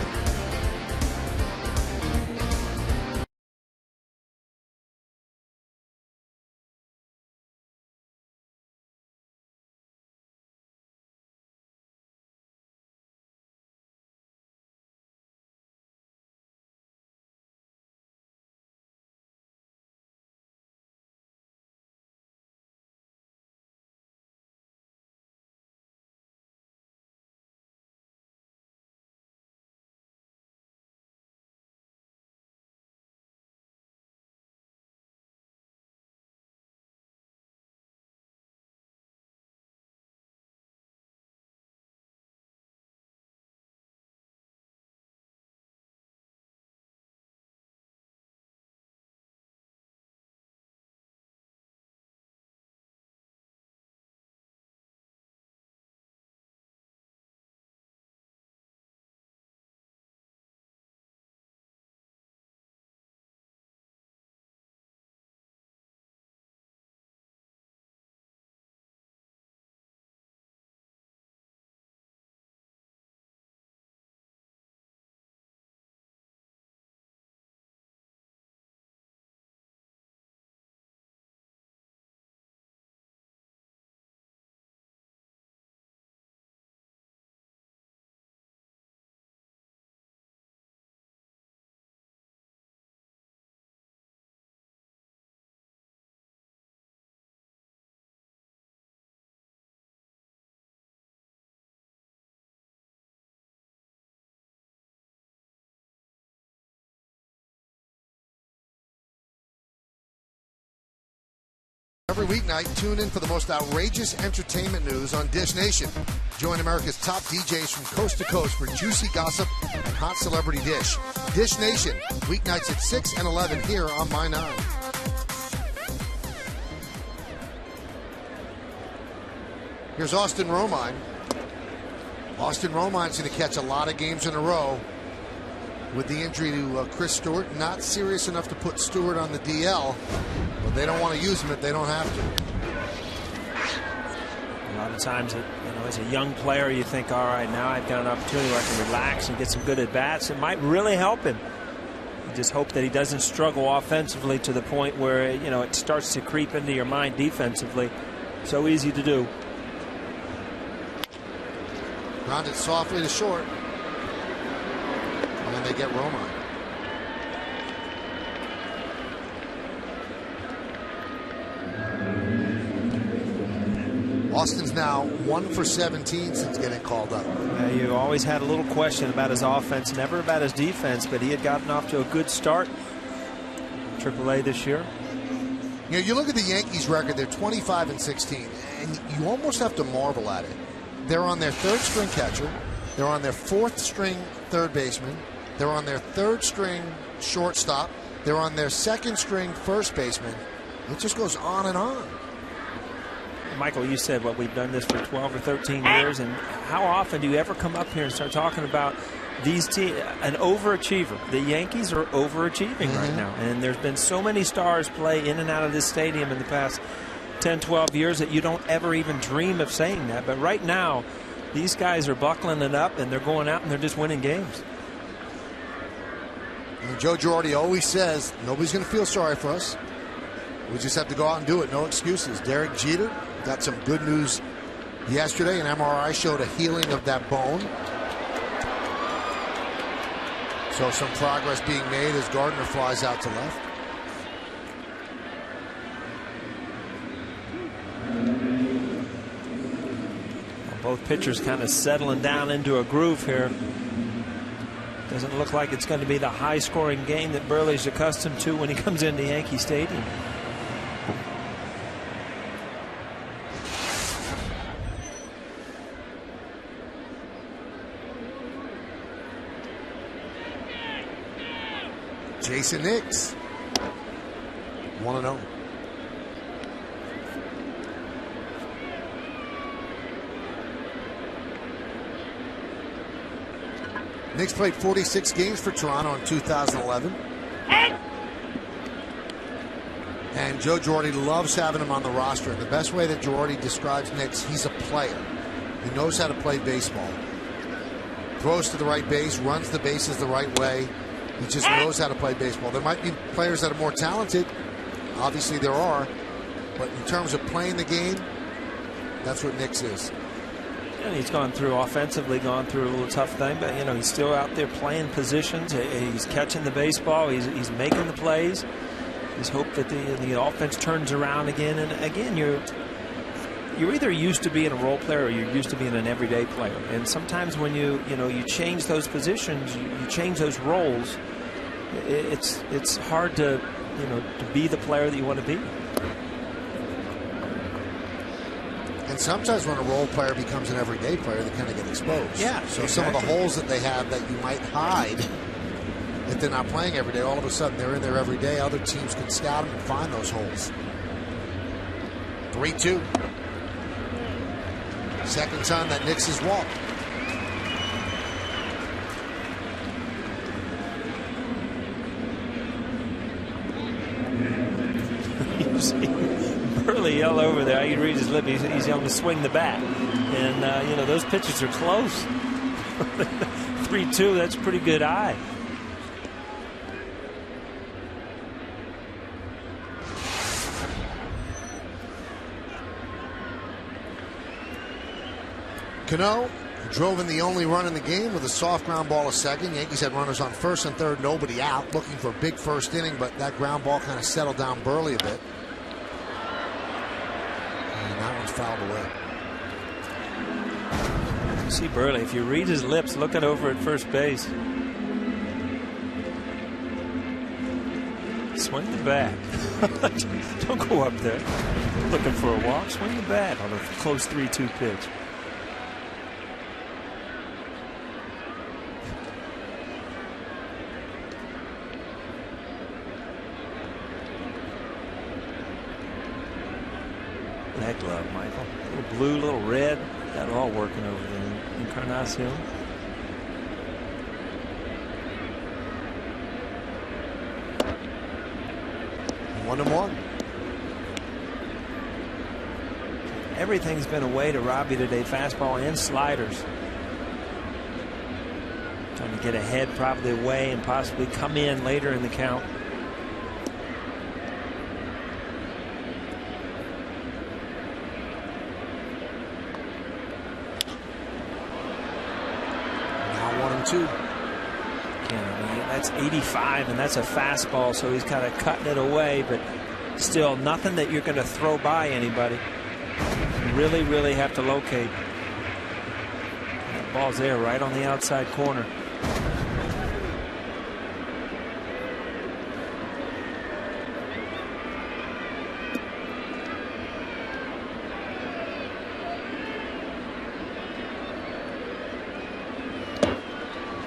Speaker 2: Every weeknight, tune in for the most outrageous entertainment news on Dish Nation. Join America's top DJs from coast to coast for juicy gossip and hot celebrity dish. Dish Nation, weeknights at 6 and 11 here on My 9. Here's Austin Romine. Austin Romine's going to catch a lot of games in a row with the injury to Chris Stewart. Not serious enough to put Stewart on the DL, but they don't want to use him if they don't have to.
Speaker 3: A lot of times, as a young player, you think, all right, now I've got an opportunity where I can relax and get some good at-bats. It might really help him. You just hope that he doesn't struggle offensively to the point where, it starts to creep into your mind defensively. So easy to do.
Speaker 2: Grounded softly to short. And then they get Romine. Austin's now 1 for 17 since getting called up.
Speaker 3: Yeah, you always had a little question about his offense, never about his defense, but he had gotten off to a good start in AAA this year.
Speaker 2: You look at the Yankees record, they're 25 and 16, and you almost have to marvel at it. They're on their third string catcher. They're on their fourth string third baseman. They're on their third string shortstop. They're on their second string first baseman. It just goes on and on.
Speaker 3: Michael, you said, we've done this for 12 or 13 years, and how often do you ever come up here and start talking about these teams, an overachiever? The Yankees are overachieving right now, and there's been so many stars play in and out of this stadium in the past 10, 12 years that you don't ever even dream of saying that. But right now, these guys are buckling it up, and they're going out and they're just winning games.
Speaker 2: And Joe Girardi always says, nobody's going to feel sorry for us. We just have to go out and do it. No excuses. Derek Jeter got some good news yesterday. An MRI showed a healing of that bone. So some progress being made as Gardner flies out to left.
Speaker 3: Both pitchers kind of settling down into a groove here. Doesn't look like it's going to be the high-scoring game that Burley's accustomed to when he comes into Yankee Stadium.
Speaker 2: Jason Nix, 1-0. Nix played 46 games for Toronto in 2011. And Joe Girardi loves having him on the roster. And the best way that Girardi describes Nix, he's a player. He knows how to play baseball. Throws to the right base, runs the bases the right way. He just knows how to play baseball. There might be players that are more talented. Obviously there are. But in terms of playing the game, that's what Nix is.
Speaker 3: And he's gone through offensively, gone through a little tough thing, but he's still out there playing positions. He's catching the baseball. He's making the plays. He's hoped that the offense turns around again. And again, you're either used to being a role player or you're used to being an everyday player. And sometimes when you change those positions, you change those roles, it's hard to be the player that you want to be.
Speaker 2: And sometimes when a role player becomes an everyday player, they kind of get exposed.
Speaker 3: Yeah.
Speaker 2: So
Speaker 3: exactly.
Speaker 2: Some of the holes that they have that you might hide if they're not playing every day, all of a sudden they're in there every day. Other teams can scout them and find those holes. 3-2. Second time that Nix has walked.
Speaker 3: You see Burley yell over there. You can read his lip. He's going to swing the bat. And, those pitches are close. 3-2, that's a pretty good eye.
Speaker 2: Cano drove in the only run in the game with a soft ground ball a second. Yankees had runners on first and third, nobody out, looking for a big first inning, but that ground ball kind of settled down Burley a bit. And that one's fouled away.
Speaker 3: You see Burley, if you read his lips, looking over at first base. Swing the bat. Don't go up there looking for a walk. Swing the bat on a close 3-2 pitch. That glove, Michael. A little blue, a little red. Got it all working over there in Encarnacion.
Speaker 2: 1-1.
Speaker 3: Everything's been away to Robbie today. Fastball and sliders. Trying to get ahead, probably away, and possibly come in later in the count.
Speaker 2: Now 1-2.
Speaker 3: That's 85, and that's a fastball, so he's kind of cutting it away, but still nothing that you're going to throw by anybody. Really, really have to locate. That ball's there right on the outside corner.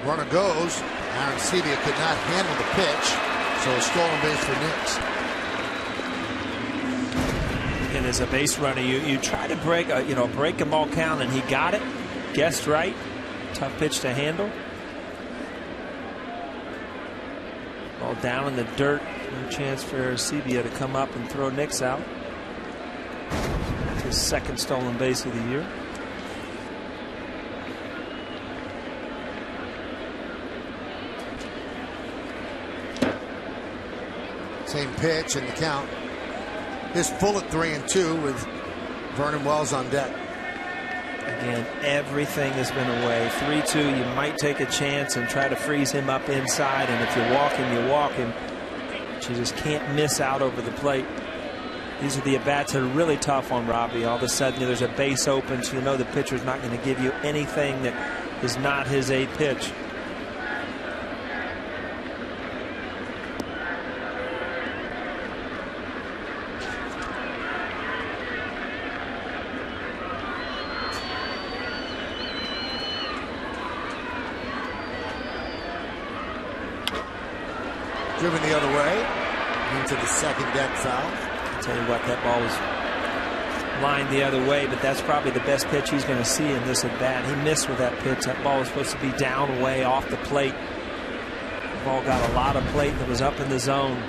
Speaker 2: Runner goes. Aaron Sebia could not handle the pitch, so a stolen base for Knicks.
Speaker 3: And as a base runner, you try to break a ball count, and he got it, guessed right. Tough pitch to handle. Ball down in the dirt. No chance for Sebia to come up and throw Knicks out. His second stolen base of the year.
Speaker 2: Same pitch and the count is full at 3-2 with Vernon Wells on deck.
Speaker 3: Again, everything has been away. 3-2, you might take a chance and try to freeze him up inside, and if you walk him, you walk him. But you just can't miss out over the plate. These are the at-bats that are really tough on Robbie. All of a sudden, there's a base open, so you know the pitcher's not going to give you anything that is not his A pitch.
Speaker 2: Driven the other way into the second deck foul.
Speaker 3: I'll tell you what, that ball was lined the other way, but that's probably the best pitch he's going to see in this at bat. He missed with that pitch. That ball was supposed to be down away off the plate. The ball got a lot of plate that was up in the zone.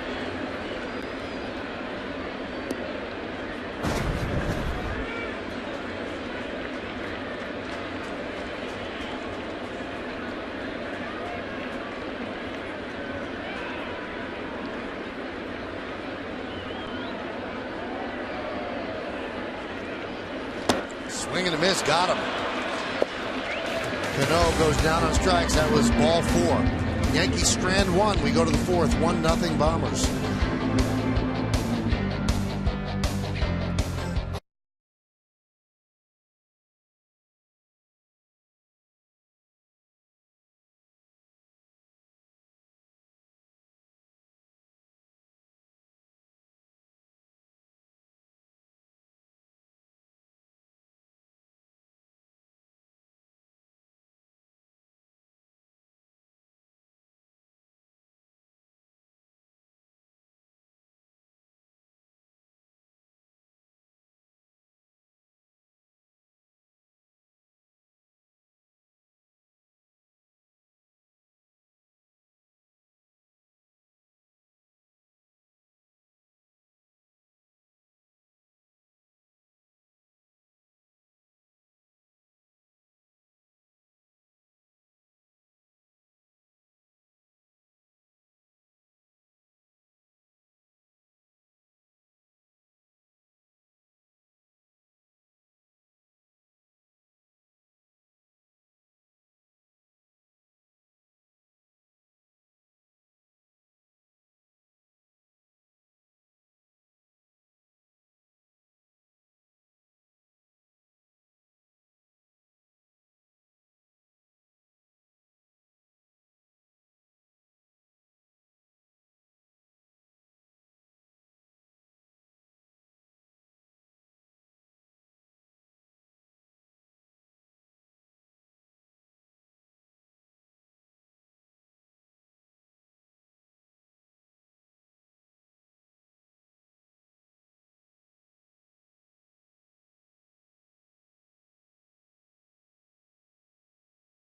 Speaker 2: Swing and a miss, got him. Cano goes down on strikes. That was ball 4. Yankees strand 1. We go to the 4th. 1-0 Bombers.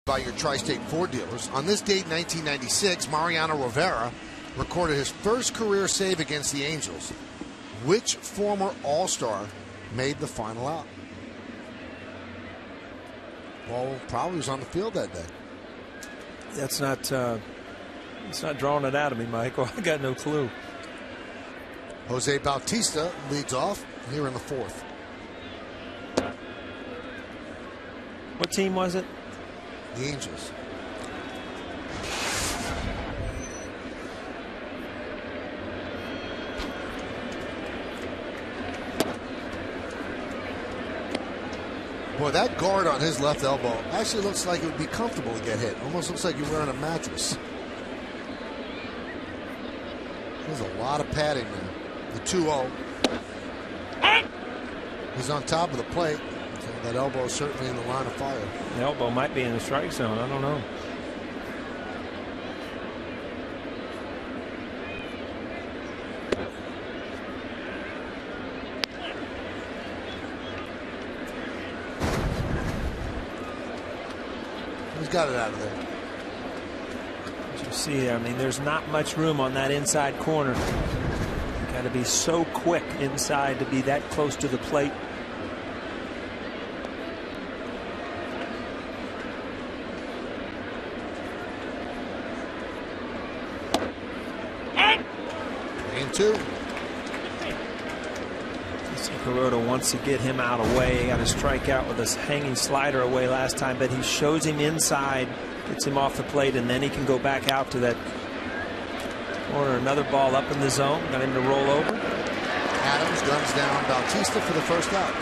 Speaker 2: by your Tri-State Ford dealers. On this date in 1996, Mariano Rivera recorded his first career save against the Angels. Which former All-Star made the final out? Well, probably was on the field that day.
Speaker 3: That's not. It's not drawing it out of me, Michael. I got no clue.
Speaker 2: Jose Bautista leads off here in the fourth.
Speaker 3: What team was it?
Speaker 2: The Angels. Boy, that guard on his left elbow actually looks like it would be comfortable to get hit. Almost looks like you're wearing a mattress. There's a lot of padding there. The 2-0. He's on top of the plate. So that elbow is certainly in the line of fire.
Speaker 3: The elbow might be in the strike zone. I don't know.
Speaker 2: He's got it out of there.
Speaker 3: As you see, I mean, there's not much room on that inside corner. Got to be so quick inside to be that close to the plate.
Speaker 2: And 2.
Speaker 3: Kuroda wants to get him out away. He got a strikeout with a hanging slider away last time, but he shows him inside, gets him off the plate, and then he can go back out to that corner. Another ball up in the zone, got him to roll over.
Speaker 2: Adams guns down Bautista for the first out.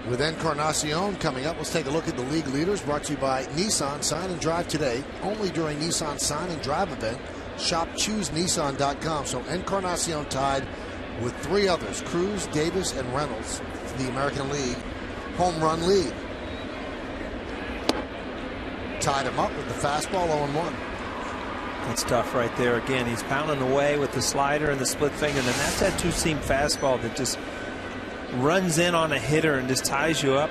Speaker 2: With Encarnacion coming up, let's take a look at the league leaders, brought to you by Nissan. Sign and drive today, only during Nissan's sign and drive event. Shop ChooseNissan.com. So Encarnacion tied with 3 others, Cruz, Davis, and Reynolds, for the American League home run lead. Tied him up with the fastball 0-1.
Speaker 3: That's tough right there. Again, he's pounding away with the slider and the split finger, and then that's that two-seam fastball that just runs in on a hitter and just ties you up.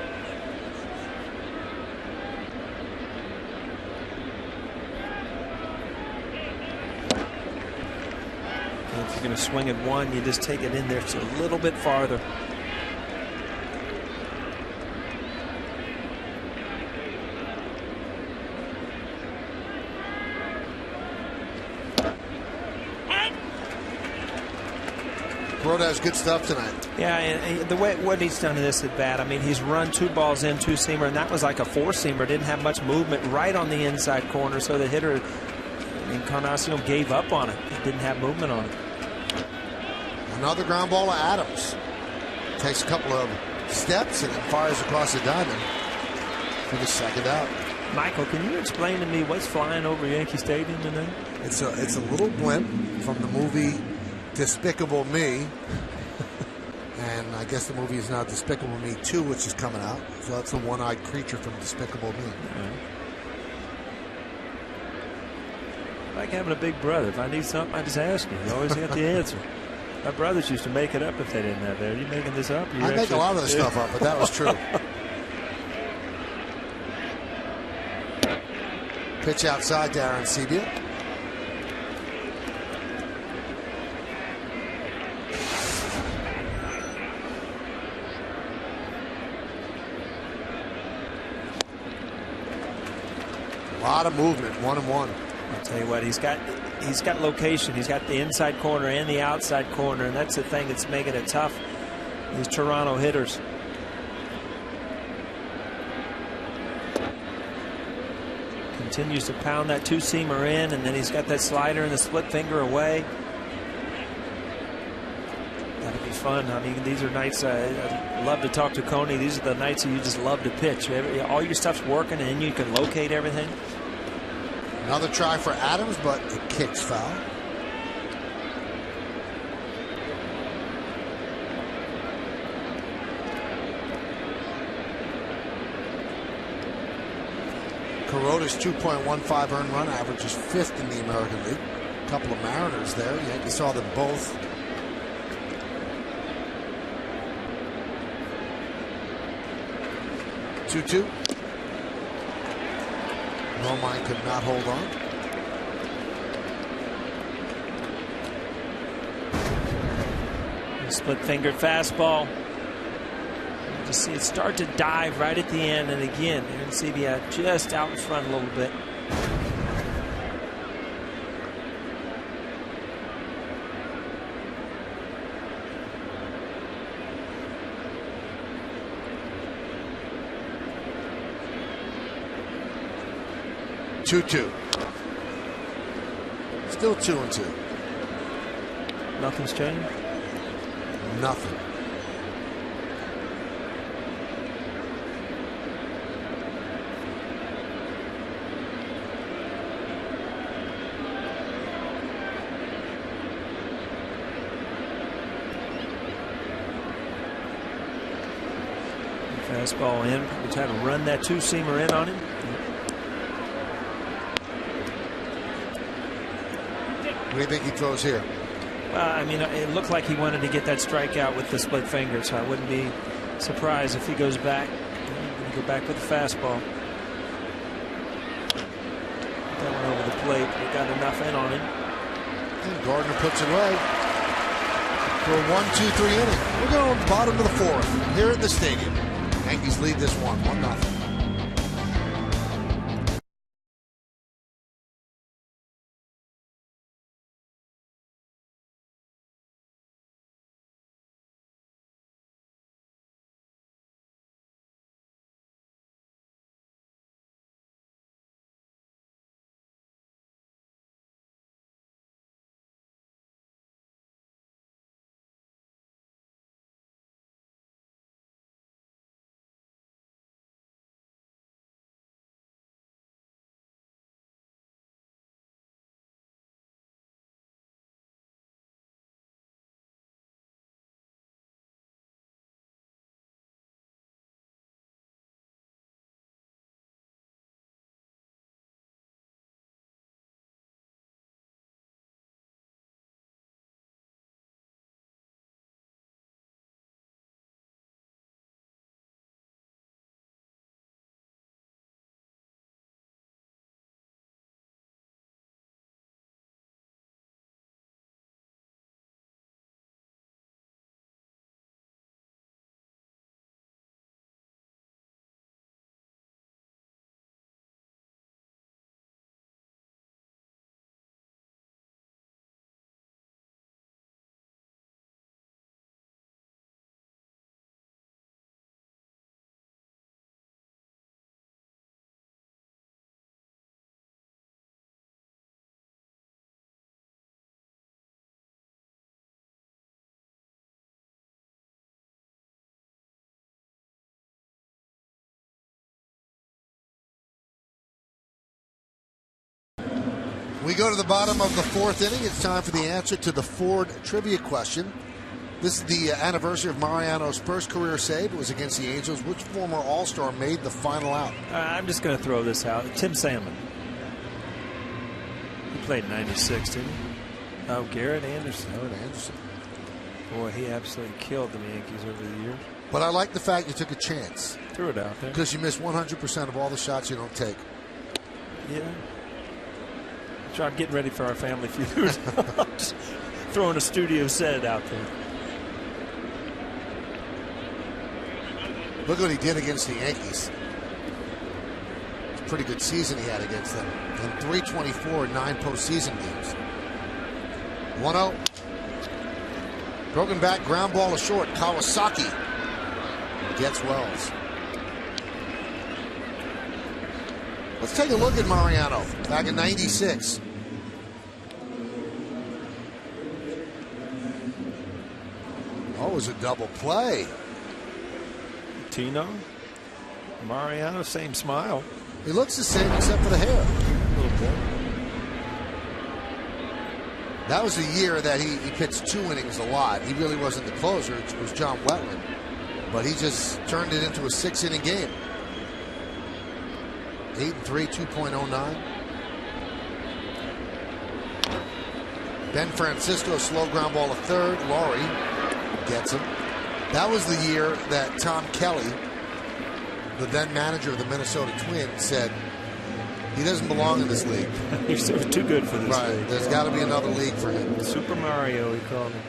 Speaker 3: And if you're going to swing at one, you just take it in there just a little bit farther.
Speaker 2: Kuroda has good stuff tonight.
Speaker 3: Yeah, and the way what he's done in this at bat, I mean, he's run 2 balls in, 2-seamer, and that was like a 4-seamer. Didn't have much movement right on the inside corner, so the hitter, Encarnacion, gave up on it. He didn't have movement on it.
Speaker 2: Another ground ball to Adams. Takes a couple of steps and then fires across the diamond for the second out.
Speaker 3: Michael, can you explain to me what's flying over Yankee Stadium tonight?
Speaker 2: It's a little blimp from the movie Despicable Me. And I guess the movie is now Despicable Me 2, which is coming out. So that's the one-eyed creature from Despicable Me.
Speaker 3: I like having a big brother. If I need something, I just ask you. You always get the answer. My brothers used to make it up if they didn't have that. Are you making this up?
Speaker 2: I make a lot of the stuff up, but that was true. Pitch outside to Aaron Sebia. A lot of movement, 1-1.
Speaker 3: I'll tell you what, he's got location. He's got the inside corner and the outside corner, and that's the thing that's making it tough. These Toronto hitters. Continues to pound that 2-seamer in, and then he's got that slider and the split finger away. That'll be fun. I mean, these are nights I love to talk to Coney. These are the nights that you just love to pitch. All your stuff's working, and then you can locate everything.
Speaker 2: Another try for Adams, but it kicks foul. Kuroda's 2.15 earned run average is 5th in the American League. A couple of Mariners there. Yankees saw them both 2-2. Normine could not hold on.
Speaker 3: Split-fingered fastball. You just see it start to dive right at the end, and again, you can see the just out in front a little bit.
Speaker 2: Two. Still 2-2.
Speaker 3: Nothing's changed.
Speaker 2: Nothing.
Speaker 3: Fastball in. Probably trying to run that two-seamer in on him.
Speaker 2: What do you think he throws here?
Speaker 3: I mean, it looked like he wanted to get that strikeout with the split finger, so I wouldn't be surprised if he goes back. Go back with the fastball. That one over the plate. We got enough in on him.
Speaker 2: And Gardner puts it away for a 1-2-3 inning. We're going to the bottom of the fourth here at the stadium. Yankees lead this one 1-0. We go to the bottom of the fourth inning. It's time for the answer to the Ford trivia question. This is the anniversary of Mariano's first career save. It was against the Angels. Which former All-Star made the final out?
Speaker 3: I'm just going to throw this out. Tim Salmon. He played in '96, didn't he? Oh, Garrett Anderson. Boy, he absolutely killed the Yankees over the years.
Speaker 2: But I like the fact you took a chance.
Speaker 3: Threw it out there.
Speaker 2: Because you miss 100% of all the shots you don't take.
Speaker 3: Yeah. I'm getting ready for our family feud. Throwing a studio set out there.
Speaker 2: Look what he did against the Yankees. It's a pretty good season he had against them. And 324 in 9 postseason games. 1-0. Broken back, ground ball to short. Kawasaki gets Wells. Let's take a look at Mariano back in '96. Oh, it was a double play.
Speaker 3: Tino, Mariano, same smile.
Speaker 2: He looks the same except for the hair. A little bit. That was the year that he pitched 2 innings a lot. He really wasn't the closer. It was John Wetland. But he just turned it into a 6-inning game. 8-3, 2.09. Ben Francisco, slow ground ball to third. Laurie gets him. That was the year that Tom Kelly the then manager of the Minnesota Twins, said he doesn't belong in this league.
Speaker 3: He's too good for this league.
Speaker 2: There's got to be another league for him.
Speaker 3: Super Mario, he called him.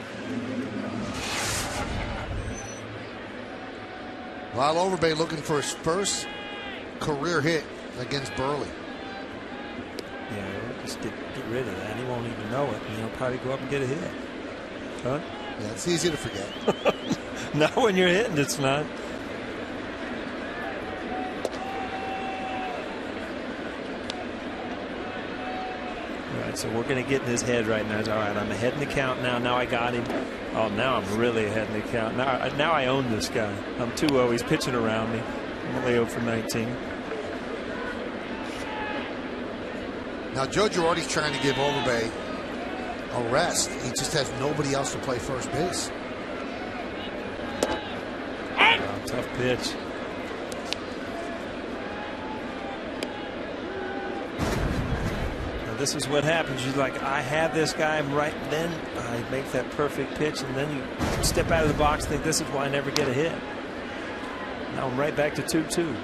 Speaker 2: Lyle Overbay looking for his first career hit against Burley.
Speaker 3: Yeah, just get rid of that. He won't even know it. And he'll probably go up and get a hit. Huh?
Speaker 2: Yeah, it's easy to forget.
Speaker 3: Not when you're hitting, it's not. All right, so we're going to get in his head right now. All right, I'm ahead in the count now. Now I got him. Oh, now I'm really ahead in the count. Now I own this guy. I'm 2-0. He's pitching around me. I'm only 0 for 19.
Speaker 2: Now, Joe Girardi's trying to give Overbay a rest. He just has nobody else to play first base.
Speaker 3: Oh, tough pitch. Now, this is what happens. You're like, I have this guy right. Then I make that perfect pitch, and then you step out of the box and think, this is why I never get a hit. Now I'm right back to 2-2.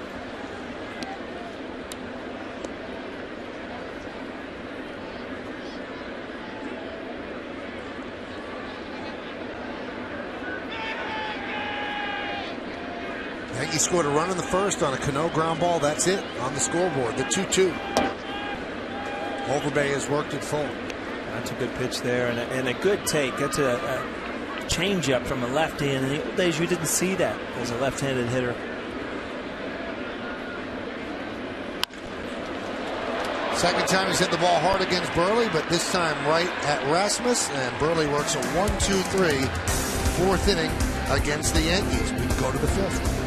Speaker 2: He scored a run in the first on a Cano ground ball. That's it on the scoreboard. The 2-2. Overbay has worked it full.
Speaker 3: That's a good pitch there and a good take. That's a changeup from a left hand. In the old days, you didn't see that as a left-handed hitter.
Speaker 2: Second time he's hit the ball hard against Burley, but this time right at Rasmus. And Burley works a 1-2-3 fourth inning against the Yankees. We go to the fifth.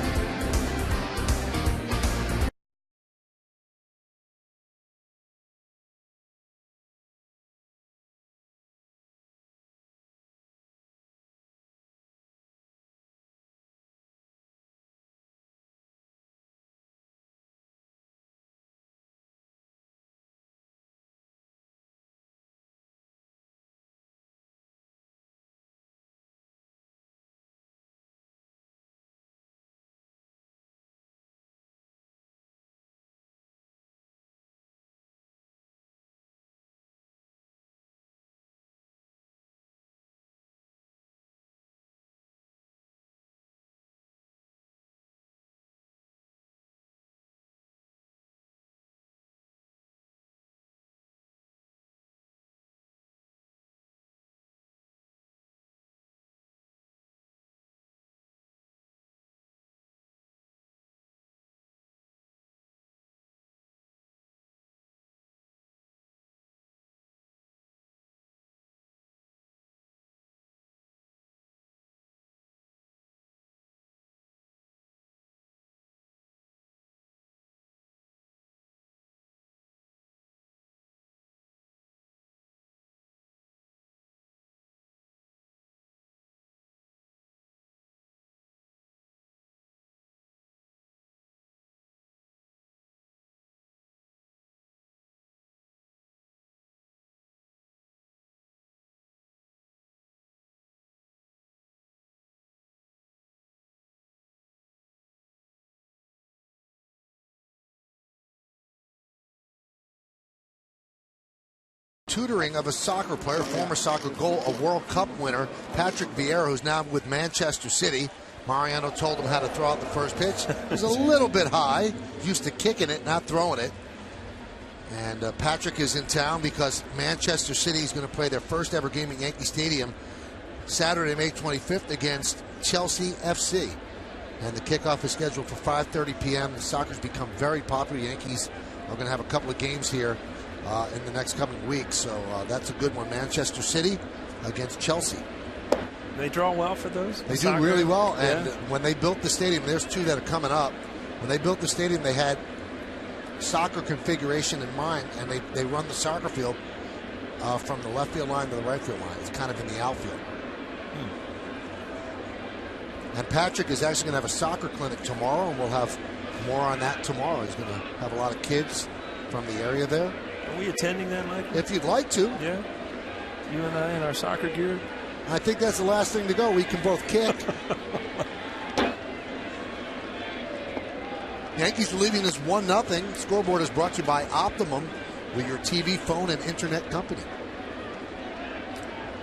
Speaker 2: Tutoring of a soccer player, former soccer goal, a World Cup winner, Patrick Vieira, who's now with Manchester City. Mariano told him how to throw out the first pitch. It was a little bit high. Used to kicking it, not throwing it. And Patrick is in town because Manchester City is going to play their first ever game at Yankee Stadium Saturday, May 25th against Chelsea FC. And the kickoff is scheduled for 5:30 p.m. The soccer's become very popular. Yankees are going to have a couple of games here in the next coming weeks. So that's a good one. Manchester City against Chelsea.
Speaker 3: They draw well for those?
Speaker 2: They do really well. And when they built the stadium, there's two that are coming up. When they built the stadium, they had soccer configuration in mind, and they run the soccer field from the left field line to the right field line. It's kind of in the outfield. And Patrick is actually going to have a soccer clinic tomorrow, and we'll have more on that tomorrow. He's going to have a lot of kids from the area there.
Speaker 3: Are we attending that, Mike?
Speaker 2: If you'd like to.
Speaker 3: Yeah. You and I in our soccer gear?
Speaker 2: I think that's the last thing to go. We can both kick. Yankees are leading this 1-0. Scoreboard is brought to you by Optimum, with your TV, phone, and internet company.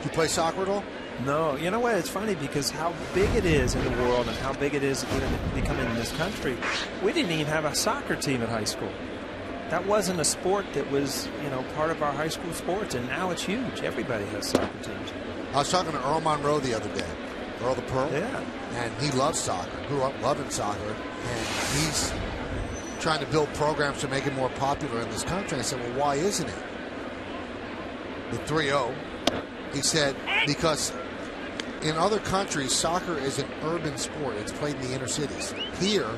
Speaker 2: Do you play soccer at all?
Speaker 3: No. You know what? It's funny because how big it is in the world and how big it is becoming in this country. We didn't even have a soccer team at high school. That wasn't a sport that was, part of our high school sports, and now it's huge. Everybody has soccer teams.
Speaker 2: I was talking to Earl Monroe the other day, Earl the Pearl,
Speaker 3: yeah,
Speaker 2: and he loves soccer, grew up loving soccer, and he's trying to build programs to make it more popular in this country. I said, well, why isn't it? The 3-0, he said, because in other countries, soccer is an urban sport. It's played in the inner cities. Here,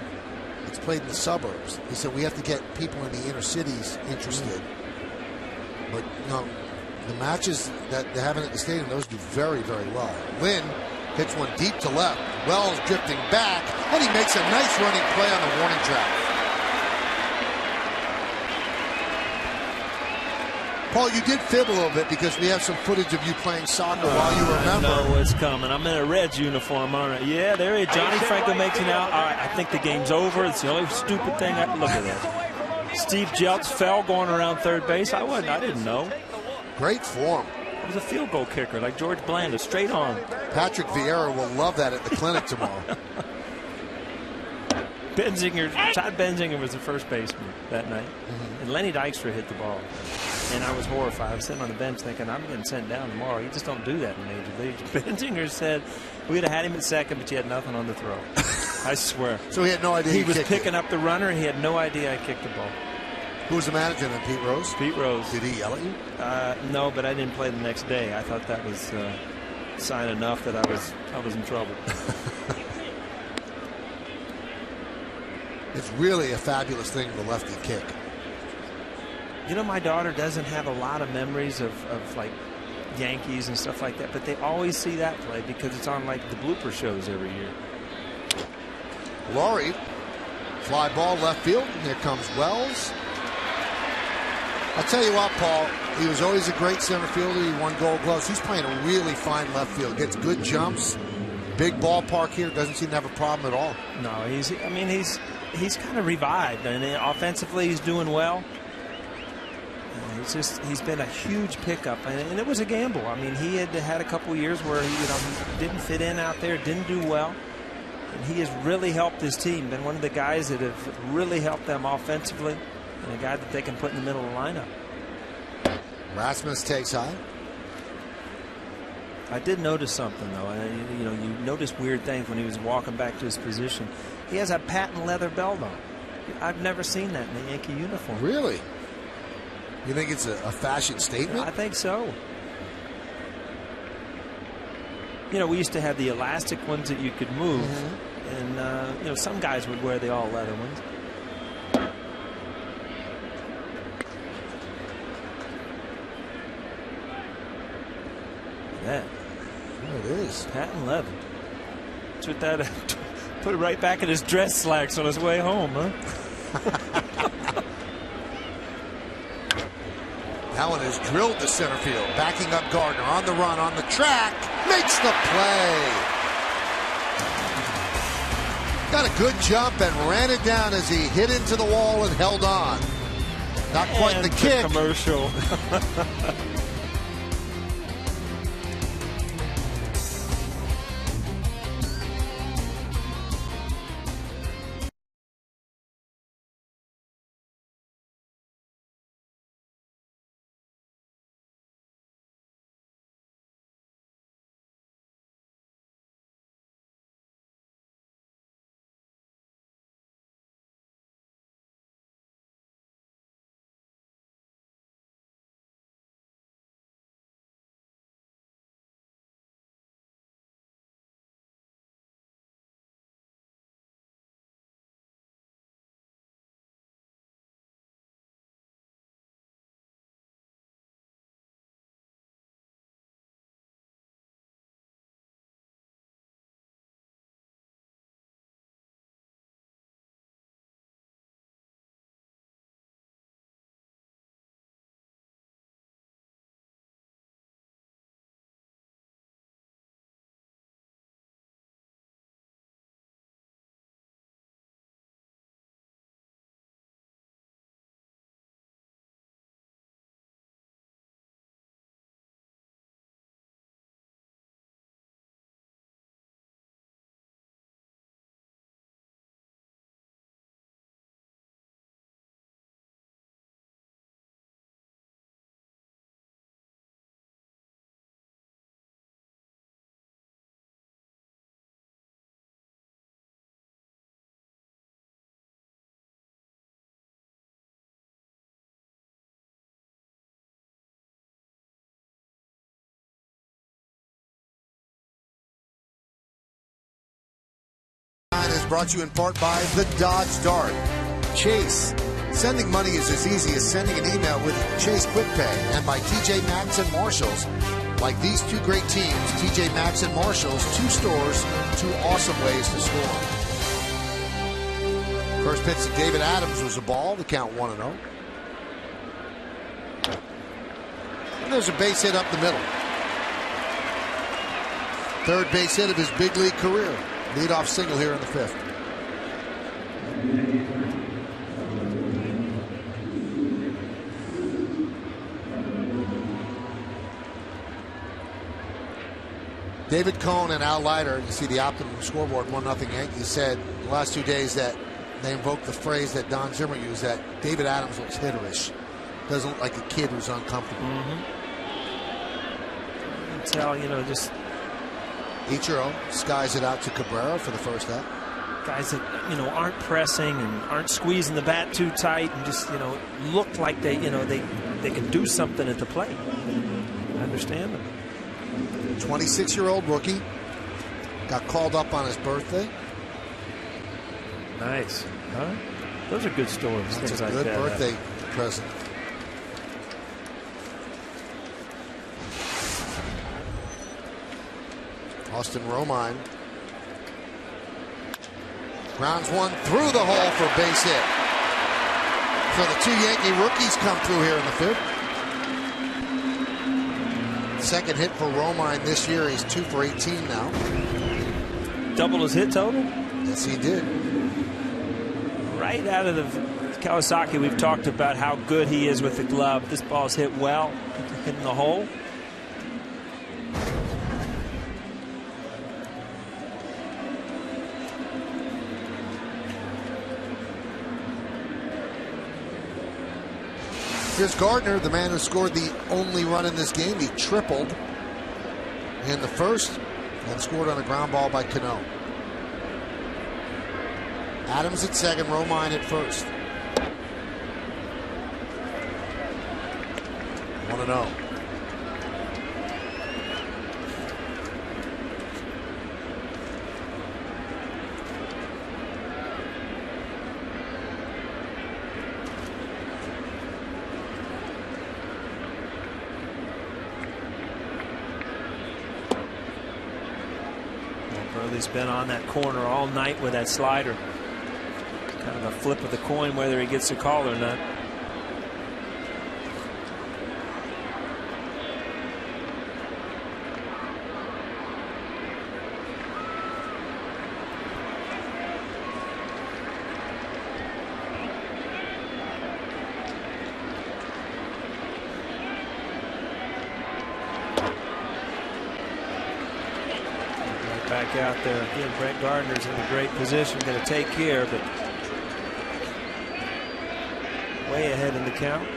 Speaker 2: it's played in the suburbs. He said we have to get people in the inner cities interested. But the matches that they're having at the stadium, those do very, very well. Lynn hits one deep to left. Wells drifting back, and he makes a nice running play on the warning track. Paul, you did fib a little bit because we have some footage of you playing soccer while you remember.
Speaker 3: I know what's coming. I'm in a Reds uniform, aren't I? Yeah, there he is. Johnny Franco makes it out. All right, I think the game's over. It's the only stupid thing. Look at that. Steve Jeltz fell going around third base. I didn't know.
Speaker 2: Great form.
Speaker 3: He was a field goal kicker like George Blanda, straight on.
Speaker 2: Patrick Vieira will love that at the clinic tomorrow.
Speaker 3: Todd Benzinger was the first baseman that night. And Lenny Dykstra hit the ball. And I was horrified. I was sitting on the bench thinking, I'm getting sent down tomorrow. You just don't do that in Major Leagues. Benzinger said, we'd have had him at second, but you had nothing on the throw. I swear.
Speaker 2: So he had no idea
Speaker 3: he was picking up the runner. He had no idea I kicked the ball.
Speaker 2: Who was the manager then, Pete Rose?
Speaker 3: Pete Rose.
Speaker 2: Did he yell at you?
Speaker 3: No, but I didn't play the next day. I thought that was sign enough that I was in trouble.
Speaker 2: It's really a fabulous thing, the lefty kick.
Speaker 3: My daughter doesn't have a lot of memories of like Yankees and stuff like that, but they always see that play because it's on like the blooper shows every year.
Speaker 2: Laurie, fly ball left field. Here comes Wells. I'll tell you what, Paul, he was always a great center fielder. He won Gold Gloves. He's playing a really fine left field. Gets good jumps. Big ballpark here. Doesn't seem to have a problem at all.
Speaker 3: No, he's kind of revived, and offensively he's doing well. He's been a huge pickup, and it was a gamble. I mean, he had a couple years where he didn't fit in out there, didn't do well, and he has really helped his team. Been one of the guys that have really helped them offensively, and a guy that they can put in the middle of the lineup.
Speaker 2: Rasmus takes high.
Speaker 3: I did notice something though. You notice weird things when he was walking back to his position. He has a patent leather belt on. I've never seen that in a Yankee uniform.
Speaker 2: Really? You think it's a fashion statement?
Speaker 3: I think so. We used to have the elastic ones that you could move, and some guys would wear the all leather ones. That.
Speaker 2: Oh, it is.
Speaker 3: Patent leather. That's what put it right back in his dress slacks on his way home, huh?
Speaker 2: That one is drilled to center field. Backing up Gardner on the run, on the track. Makes the play. Got a good jump and ran it down as he hit into the wall and held on. Not quite the kick.
Speaker 3: Commercial.
Speaker 2: brought to you in part by the Dodge Dart. Chase. Sending money is as easy as sending an email with Chase Quick Pay. And by TJ Maxx and Marshalls. Like these two great teams, TJ Maxx and Marshalls, 2 stores, 2 awesome ways to score. First pitch to David Adams was a ball. The count 1-0. And there's a base hit up the middle. Third base hit of his big league career. Leadoff single here in the 5th. David Cohn and Al Leiter, you see the Optimum scoreboard, 1-0 Yankees, said the last 2 days that they invoked the phrase that Don Zimmer used, that David Adams looks hitterish. Doesn't look like a kid who's uncomfortable.
Speaker 3: You can tell, just
Speaker 2: Ichiro skies it out to Cabrera for the first out.
Speaker 3: Guys that, aren't pressing and aren't squeezing the bat too tight and just, look like they can do something at the plate. I understand them.
Speaker 2: 26-year-old rookie. Got called up on his birthday.
Speaker 3: Nice. Huh? Those are good stories.
Speaker 2: That's a good birthday present. Austin Romine grounds one through the hole for a base hit. So the 2 Yankee rookies come through here in the 5th. Second hit for Romine this year. He's 2 for 18 now.
Speaker 3: Doubled his hit total?
Speaker 2: Yes, he did.
Speaker 3: Right out of the Kawasaki, we've talked about how good he is with the glove. This ball's hit well, hitting the hole.
Speaker 2: Here's Gardner, the man who scored the only run in this game. He tripled in the 1st and scored on a ground ball by Cano. Adams at 2nd, Romine at 1st. 1-0.
Speaker 3: Burley's been on that corner all night with that slider. Kind of a flip of the coin whether he gets a call or not. Back out there again. Brett Gardner's in a great position, going to take care, but way ahead in the count.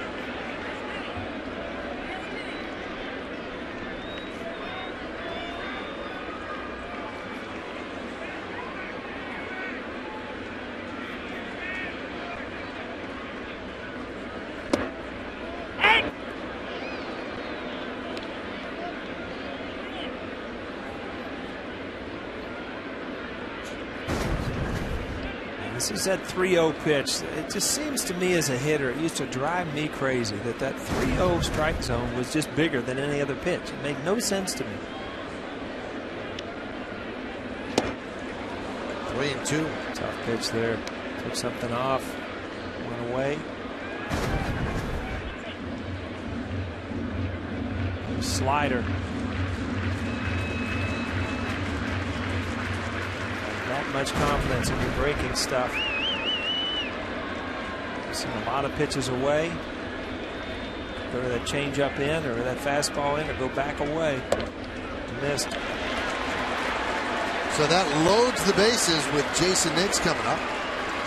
Speaker 3: This is that 3-0 pitch. It just seems to me as a hitter, it used to drive me crazy that 3-0 strike zone was just bigger than any other pitch. It made no sense to me.
Speaker 2: 3-2.
Speaker 3: Tough pitch there. Took something off. Went away. Slider. That much confidence in your breaking stuff. Seen a lot of pitches away. Go to that changeup in or that fastball in or go back away. Missed.
Speaker 2: So that loads the bases with Jason Nix coming up.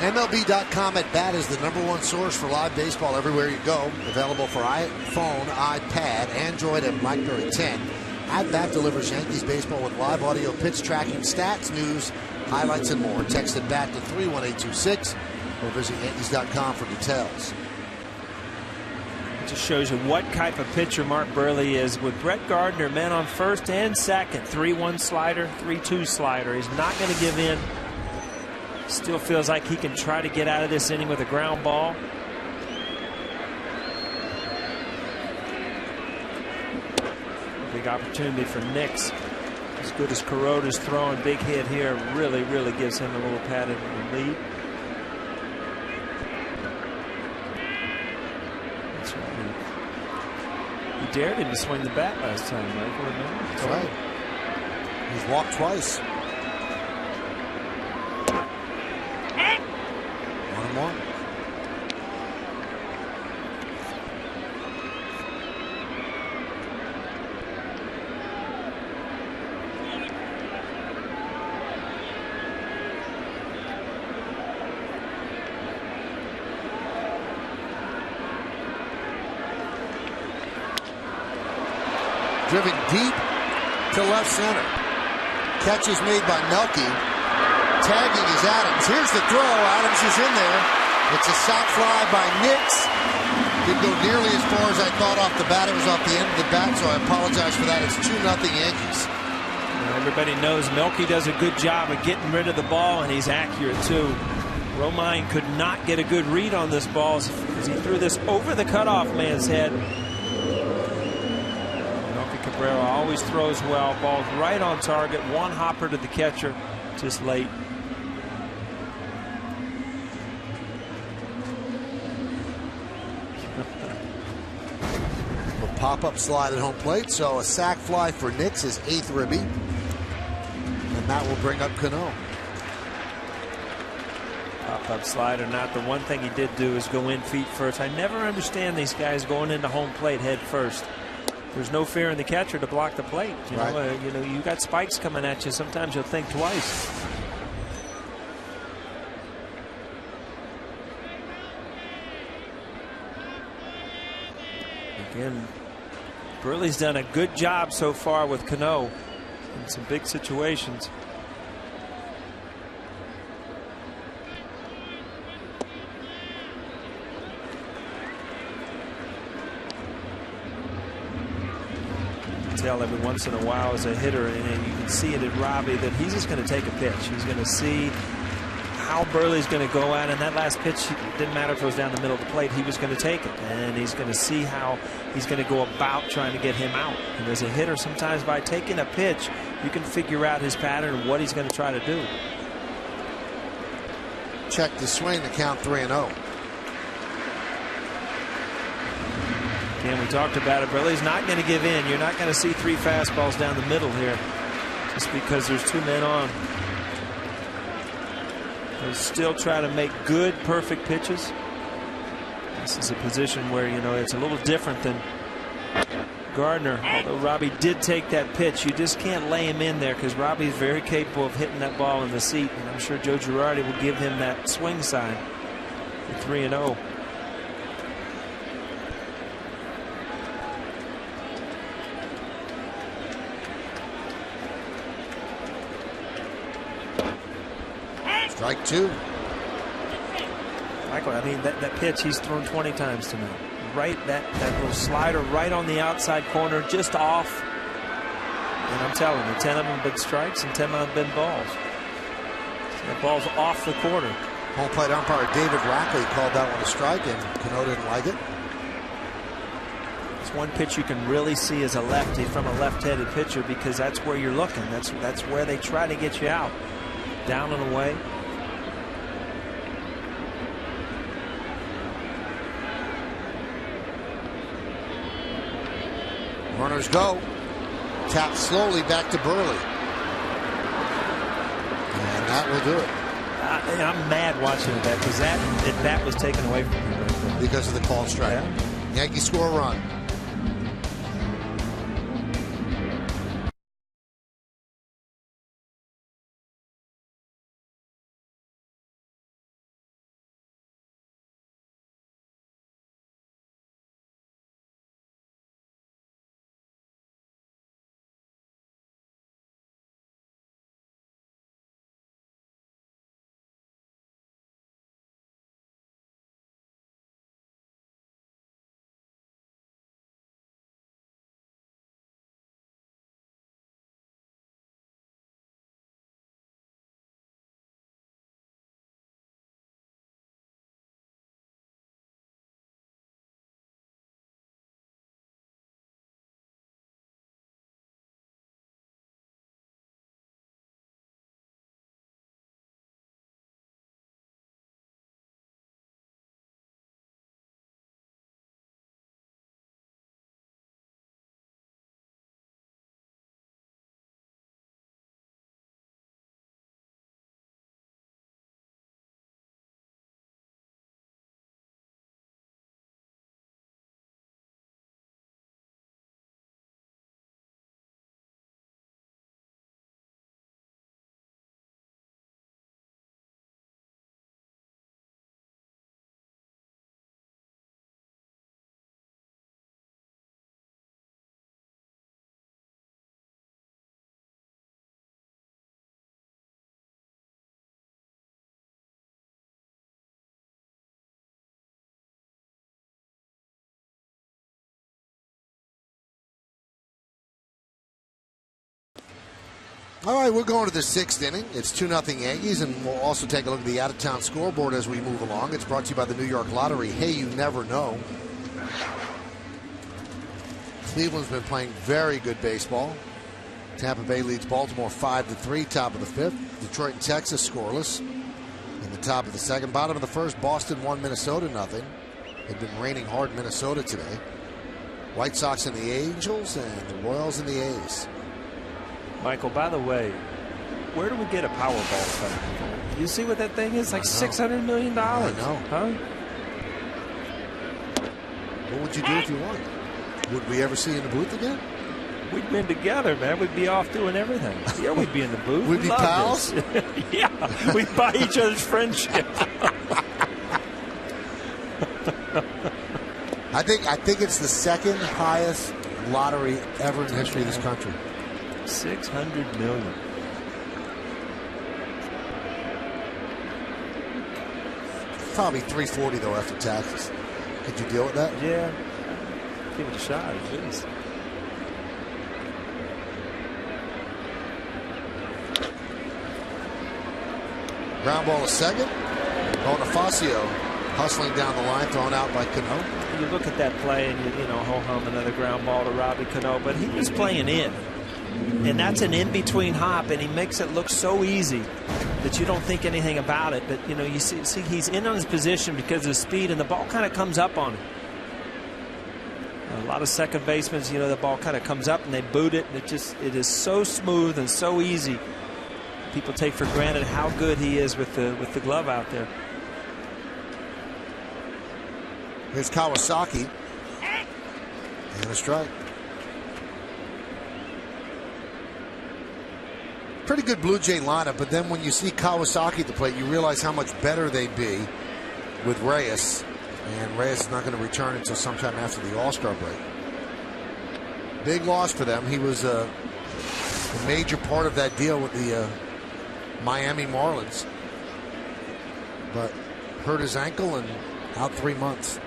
Speaker 2: MLB.com at bat is the #1 source for live baseball everywhere you go. Available for iPhone, iPad, Android, and BlackBerry 10. At Bat delivers Yankees baseball with live audio, pitch tracking, stats, news, highlights, and more. Text at BAT to 31826 or visit Yankees.com for details.
Speaker 3: It just shows you what type of pitcher Mark Buehrle is. With Brett Gardner, men on first and second, 3-1 slider, 3-2 slider. He's not going to give in Still feels like he can try to get out of this inning with a ground ball. Big opportunity for Nix. As good as Kuroda's throwing, big hit here really gives him a little padded lead. That's right. He dared him to swing the bat last time, right? Remember?
Speaker 2: That's right. He's walked twice. 1-1. Driven deep to left center. Catch is made by Melky. Tagging is Adams. Here's the throw. Adams is in there. It's a sac fly by Nix. Didn't go nearly as far as I thought off the bat. It was off the end of the bat, so I apologize for that. It's 2-0 Yankees.
Speaker 3: Everybody knows Melky does a good job of getting rid of the ball, and he's accurate too. Romine could not get a good read on this ball as he threw this over the cutoff man's head. Cabrera always throws well. Ball's right on target. One hopper to the catcher. Just late.
Speaker 2: A pop-up slide at home plate. So a sac fly for Nix, his 8th ribby. And that will bring up Cano.
Speaker 3: Pop-up slide or not, the one thing he did do is go in feet first. I never understand these guys going into home plate head first. There's no fear in the catcher to block the plate. You know, you got spikes coming at you. Sometimes you'll think twice. Again, Burley's done a good job so far with Cano in some big situations. Tell every once in a while as a hitter, and you can see it at Robbie that he's just going to take a pitch. He's going to see how Burley's going to go at, and that last pitch, it didn't matter if it was down the middle of the plate, he was going to take it, and he's going to see how he's going to go about trying to get him out. And as a hitter, sometimes by taking a pitch, you can figure out his pattern and what he's going to try to do.
Speaker 2: Check the swing, the count 3-0.
Speaker 3: Again, we talked about it. Burley's not going to give in. You're not going to see 3 fastballs down the middle here just because there's 2 men on. He'll still try to make good, perfect pitches. This is a position where, you know, it's a little different than Gardner. Although Robbie did take that pitch, you just can't lay him in there because Robbie's very capable of hitting that ball in the seat. And I'm sure Joe Girardi will give him that swing sign for 3-0.
Speaker 2: Strike 2.
Speaker 3: Michael, I mean, that pitch he's thrown 20 times tonight. Right, that little slider right on the outside corner, just off. And I'm telling you, 10 of them have been strikes and 10 of them have been balls. So that ball's off the corner.
Speaker 2: Home plate umpire David Rackley called that one a strike, and Cano didn't like it.
Speaker 3: It's one pitch you can really see as a lefty from a left-handed pitcher because that's where you're looking. That's where they try to get you out. Down and away.
Speaker 2: Runners go. Tap slowly back to Burley. And that will do it.
Speaker 3: I'm mad watching that because that was taken away from me right there.
Speaker 2: Because of the called strike. Yeah. Yankees score a run. All right, we're going to the 6th inning. It's 2-0 Yankees, and we'll also take a look at the out-of-town scoreboard as we move along. It's brought to you by the New York Lottery. Hey, you never know. Cleveland's been playing very good baseball. Tampa Bay leads Baltimore 5-3, top of the 5th. Detroit and Texas scoreless in the top of the 2nd. Bottom of the 1st, Boston 1, Minnesota 0. It's been raining hard in Minnesota today. White Sox and the Angels, and the Royals and the A's.
Speaker 3: Michael, by the way, where do we get a Powerball from? You see what that thing is? Like $600 million.
Speaker 2: I know.
Speaker 3: Huh?
Speaker 2: What would you do if you won? Would we ever see you in the booth again?
Speaker 3: We'd been together, man. We'd be off doing everything. Yeah, we'd be in the booth.
Speaker 2: We'd be pals?
Speaker 3: Yeah, we'd buy each other's friendship.
Speaker 2: I think it's the 2nd highest lottery ever in the history of this country.
Speaker 3: $600 million.
Speaker 2: Probably $340 though after taxes. Could you deal with that?
Speaker 3: Yeah. Give it a shot at least.
Speaker 2: Ground ball to 2nd. Bonifacio hustling down the line, thrown out by Cano.
Speaker 3: You look at that play and you know, ho-hum, another ground ball to Robbie Cano, but he was playing in. And that's an in-between hop, and he makes it look so easy that you don't think anything about it. But, you know, you see he's in on his position because of his speed, and the ball kind of comes up on him. A lot of second basemen, you know, the ball kind of comes up and they boot it, and it is so smooth and so easy. People take for granted how good he is with the glove out there.
Speaker 2: Here's Kawasaki. And a strike. Pretty good Blue Jay lineup, but then when you see Kawasaki at the plate, you realize how much better they'd be with Reyes. And Reyes is not going to return until sometime after the All-Star break. Big loss for them. He was a major part of that deal with the Miami Marlins. But hurt his ankle and out 3 months.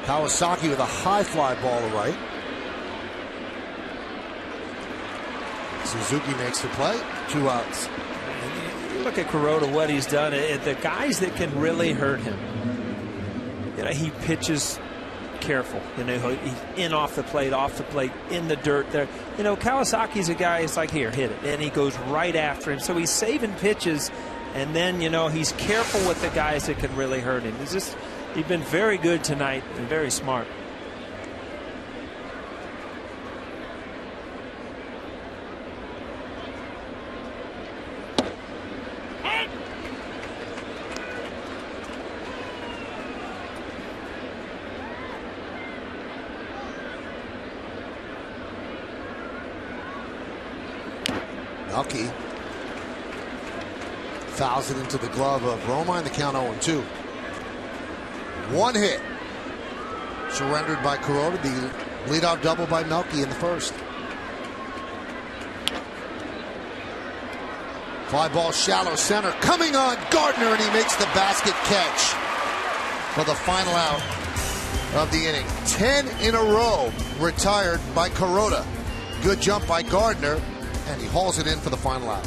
Speaker 2: Kawasaki with a high fly ball to right. Suzuki makes the play. 2 outs.
Speaker 3: You look at Kuroda, what he's done. The guys that can really hurt him, you know, he pitches careful. You know, he's in off the plate, in the dirt there. You know, Kawasaki's a guy, it's like, here, hit it. And he goes right after him. So he's saving pitches, and then, you know, he's careful with the guys that can really hurt him. He's been very good tonight and very smart.
Speaker 2: Melky fouls it into the glove of Romine. The count 0-2. 1 hit surrendered by Kuroda. The leadoff double by Melky in the 1st. Fly ball shallow center. Coming on Gardner, and he makes the basket catch for the final out of the inning. 10 in a row retired by Kuroda. Good jump by Gardner, and he hauls it in for the final out.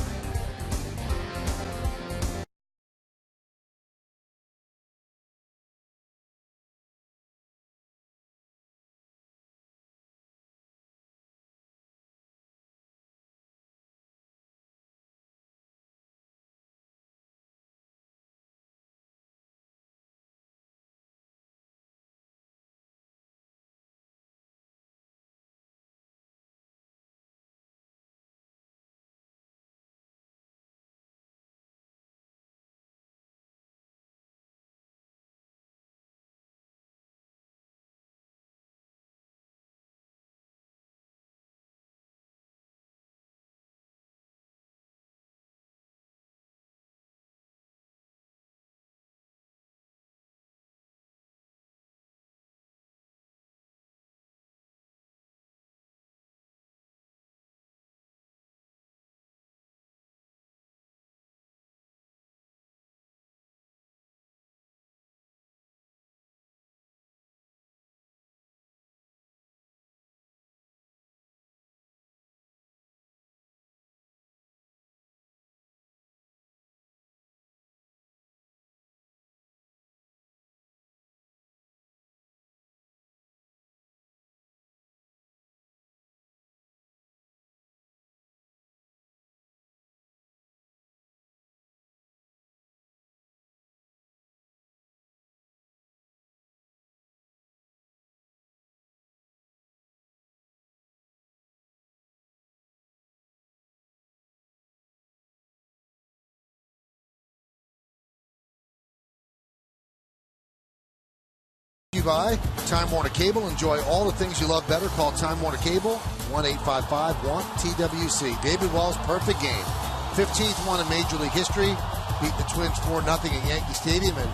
Speaker 2: you by Time Warner Cable. Enjoy all the things you love better. Call Time Warner Cable, 1-855-1-TWC. David Wells, perfect game. 15th one in Major League history. Beat the Twins 4-0 at Yankee Stadium, and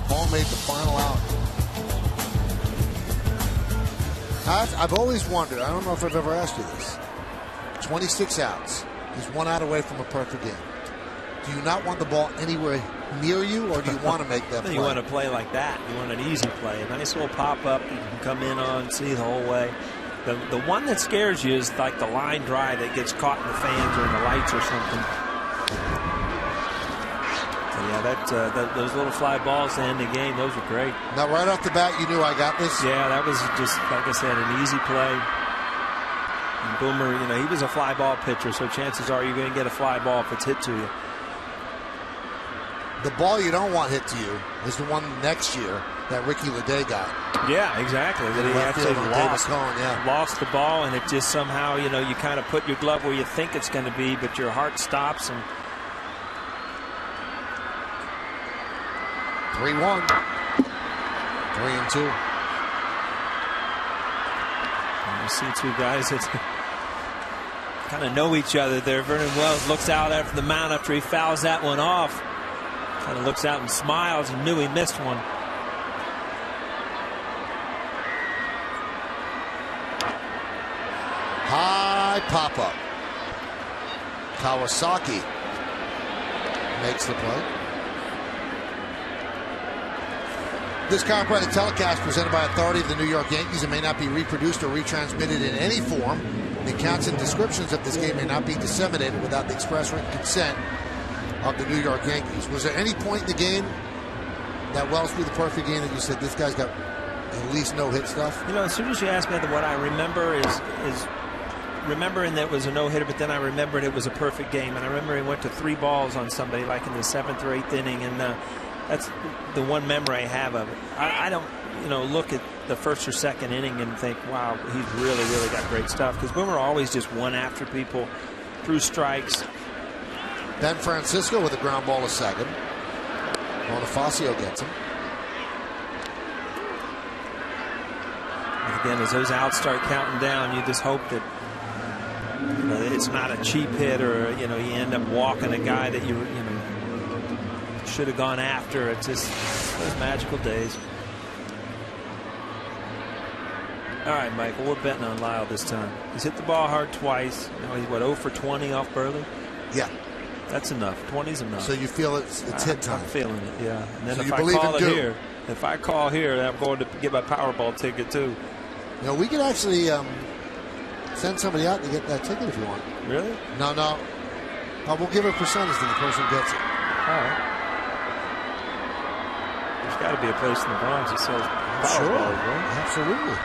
Speaker 2: Paul made the final out. I've always wondered, I don't know if I've ever asked you this. 26 outs. He's 1 out away from a perfect game. Do you not want the ball anywhere near you, or do you want to make that play?
Speaker 3: You want to play like that. You want an easy play. A nice little pop-up you can come in on, see the whole way. The one that scares you is like the line drive that gets caught in the fans or in the lights or something. So yeah, those little fly balls to end the game, those were great.
Speaker 2: Now, right off the bat, you knew I got this?
Speaker 3: Yeah, that was just, like I said, an easy play. And Boomer, he was a fly ball pitcher, so chances are you're going to get a fly ball if it's hit to you.
Speaker 2: The ball you don't want hit to you is the one next year that Ricky Leday got.
Speaker 3: Yeah, exactly. That he actually lost the ball, and it just somehow, you kind of put your glove where you think it's going to be, but your heart stops. And
Speaker 2: 3-1. 3-2.
Speaker 3: And you see two guys that kind of know each other there. Vernon Wells looks out after the mound after he fouls that one off. Kind of looks out and smiles and knew he missed one.
Speaker 2: High pop-up. Kawasaki makes the play. This chiropractic telecast presented by authority of the New York Yankees and may not be reproduced or retransmitted in any form. The accounts and descriptions of this game may not be disseminated without the express written consent of the New York Yankees. Was there any point in the game that Wells threw the perfect game that you said this guy's got at least no hit stuff?
Speaker 3: As soon as you ask me that, what I remember is remembering that it was a no-hitter, but then I remembered it was a perfect game, and I remember he went to 3 balls on somebody like in the 7th or 8th inning, and that's the one memory I have of it. I don't look at the 1st or 2nd inning and think, wow, he's really got great stuff, because Boomer always just won after people, threw strikes.
Speaker 2: Ben Francisco with a ground ball to second. Bonifacio gets him.
Speaker 3: And again, as those outs start counting down, you just hope that it's not a cheap hit, or you end up walking a guy that you should have gone after. It's just those magical days. All right, Michael, we're betting on Lyle this time. He's hit the ball hard twice. He's what, 0 for 20 off Burley?
Speaker 2: Yeah.
Speaker 3: That's enough. 20's enough.
Speaker 2: So you feel it's hit time?
Speaker 3: I'm feeling it, yeah. And then
Speaker 2: so
Speaker 3: if I call here, I'm going to get my Powerball ticket too.
Speaker 2: We could actually send somebody out to get that ticket if you want.
Speaker 3: Really?
Speaker 2: No. We'll give a percentage to the person who gets it.
Speaker 3: All right. There's got to be a place in the Bronx that sells Powerballs, right?
Speaker 2: Absolutely.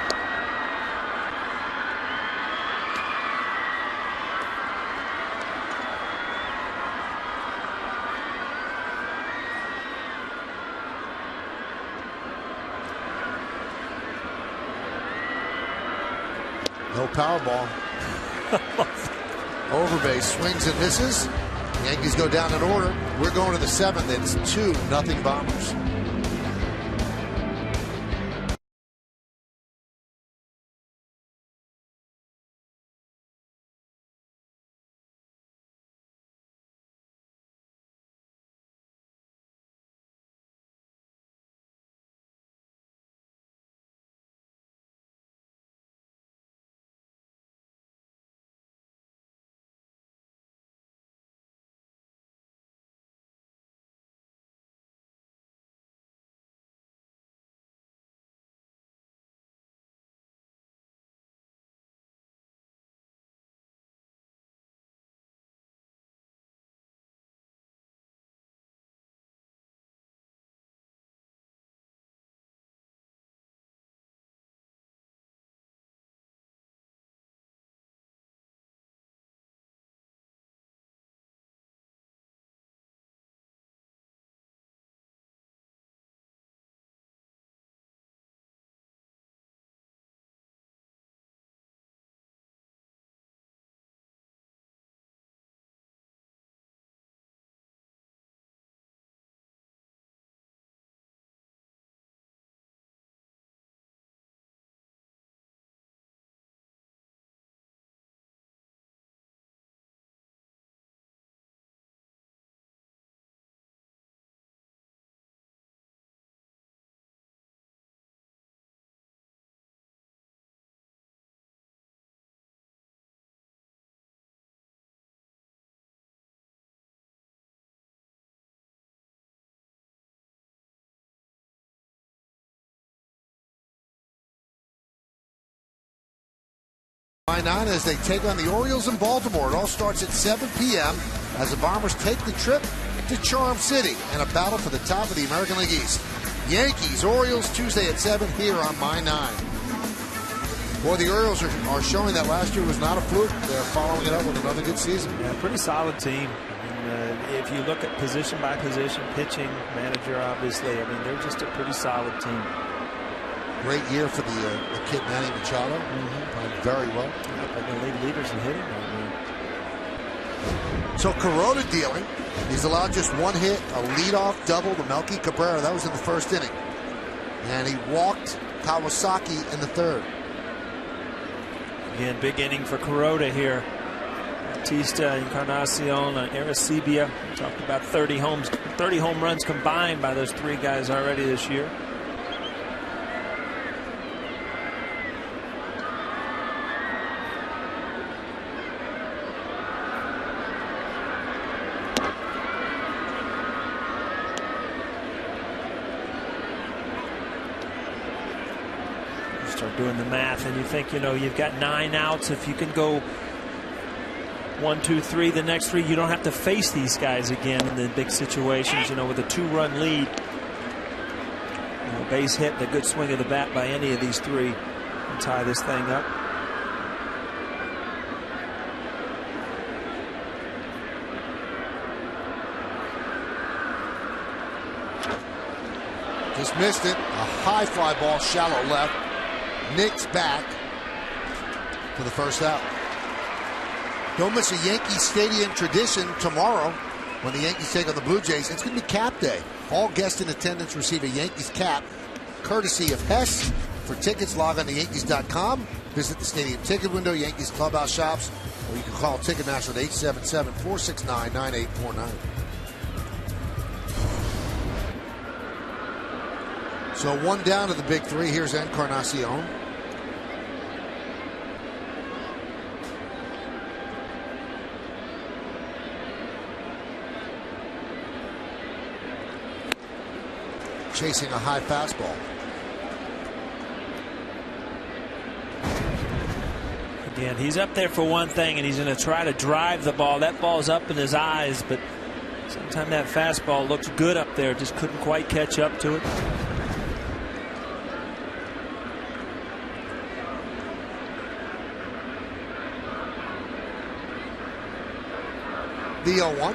Speaker 2: No Powerball. Overbase swings and misses. Yankees go down in order. We're going to the 7th. It's 2-0 Bombers. 9 as they take on the Orioles in Baltimore. It all starts at 7 p.m. as the Bombers take the trip to Charm City and a battle for the top of the American League East. Yankees, Orioles, Tuesday at 7 here on My 9. Boy, the Orioles are showing that last year was not a fluke. They're following it up with another good season.
Speaker 3: Yeah, pretty solid team. If you look at position by position, pitching, manager, obviously, I mean, they're just a pretty solid team.
Speaker 2: Great year for the kid Manny Machado. Playing very well.
Speaker 3: Yeah, they're the league leaders in hitting right now.
Speaker 2: So Kuroda dealing. He's allowed just one hit, a leadoff double to Melky Cabrera. That was in the first inning. And he walked Kawasaki in the third.
Speaker 3: Again, big inning for Kuroda here. Bautista, Encarnacion, Aracibia. We talked about 30 home runs combined by those three guys already this year. Start doing the math and you think, you've got 9 outs. If you can go 1, 2, 3 the next 3, you don't have to face these guys again in the big situations, with a 2-run lead. Base hit and a good swing of the bat by any of these 3 and tie this thing up.
Speaker 2: Just missed it. A high fly ball, shallow left. Nick's back for the first out. Don't miss a Yankee Stadium tradition tomorrow when the Yankees take on the Blue Jays. It's going to be cap day. All guests in attendance receive a Yankees cap courtesy of Hess. For tickets, log on to Yankees.com. Visit the stadium ticket window, Yankees clubhouse shops, or you can call Ticketmaster at 877-469-9849. So 1 down to the big 3. Here's Encarnacion. Chasing a high fastball.
Speaker 3: Again, he's up there for one thing, and he's going to try to drive the ball. That ball's up in his eyes, but sometimes that fastball looks good up there. Just couldn't quite catch up to it.
Speaker 2: The 0-1.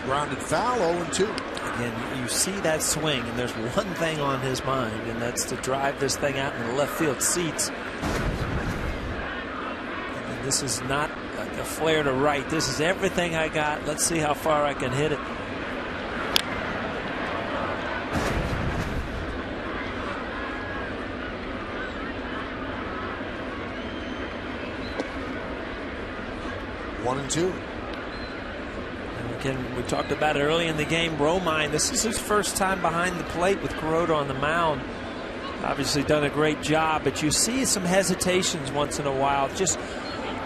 Speaker 2: Grounded foul, 0-2.
Speaker 3: Again, you see that swing, and there's one thing on his mind, and that's to drive this thing out in the left field seats. And this is not like a flare to right. This is everything I got. Let's see how far I can hit it.
Speaker 2: One and two.
Speaker 3: Again, we talked about it early in the game. Romine, this is his first time behind the plate with Kuroda on the mound. Obviously done a great job, but you see some hesitations once in a while. Just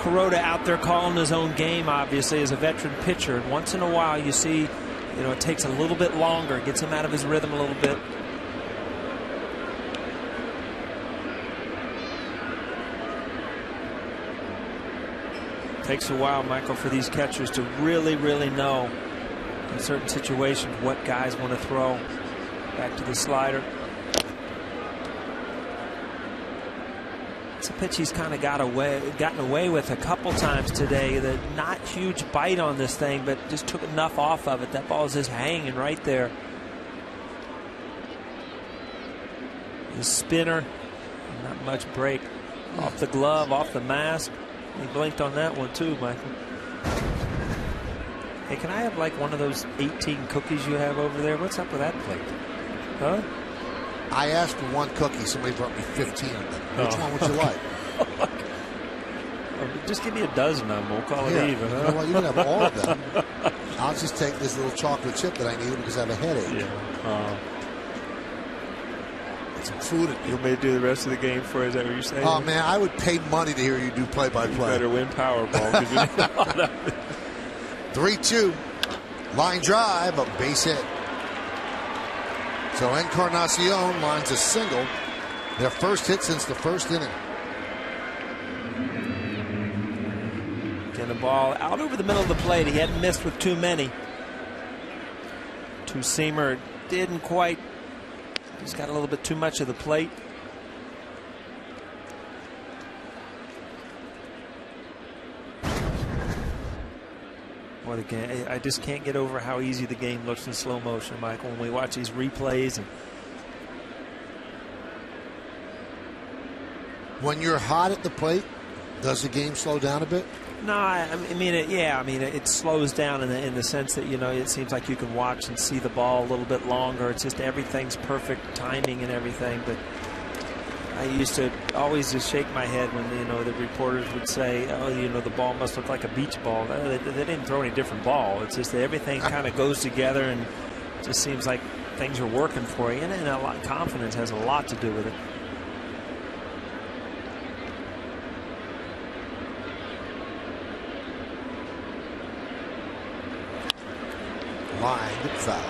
Speaker 3: Kuroda out there calling his own game, obviously, as a veteran pitcher. And once in a while you see, it takes a little bit longer. Gets him out of his rhythm a little bit. Takes a while, Michael, for these catchers to really, really know in certain situations what guys want to throw. Back to the slider. It's a pitch he's kind of gotten away with a couple times today. The not huge bite on this thing, but just took enough off of it. That ball is just hanging right there. The spinner, not much break. Off the glove, off the mask. He blinked on that one too, Michael. Hey, can I have like one of those 18 cookies you have over there? What's up with that plate? Huh?
Speaker 2: I asked for one cookie. Somebody brought me 15 of them. Which one would you like?
Speaker 3: Just give me a dozen of them. We'll call it even. Huh?
Speaker 2: You know what? You can have all of them. I'll just take this little chocolate chip that I need because I have a headache.
Speaker 3: Yeah.
Speaker 2: Some food.
Speaker 3: You may do the rest of the game for us. Is that what you're saying?
Speaker 2: Oh man, I would pay money to hear you do play-by-play.
Speaker 3: You better win Powerball.
Speaker 2: 3-2, line drive, a base hit. So Encarnacion lines a single, their first hit since the first inning.
Speaker 3: and a ball out over the middle of the plate. He hadn't missed with too many. Two-seamer didn't quite. He's got a little bit too much of the plate. Boy, the game, I just can't get over how easy the game looks in slow motion, Michael, when we watch these replays. And
Speaker 2: when you're hot at the plate, does the game slow down a bit?
Speaker 3: No, I mean, it slows down in the sense that, you know, it seems like you can watch and see the ball a little bit longer. It's just everything's perfect timing and everything. But I used to always just shake my head when, you know, the reporters would say, oh, you know, the ball must look like a beach ball. They didn't throw any different ball. It's just that everything kind of goes together, and it just seems like things are working for you. And a lot, confidence has a lot to do with it.
Speaker 2: Line foul.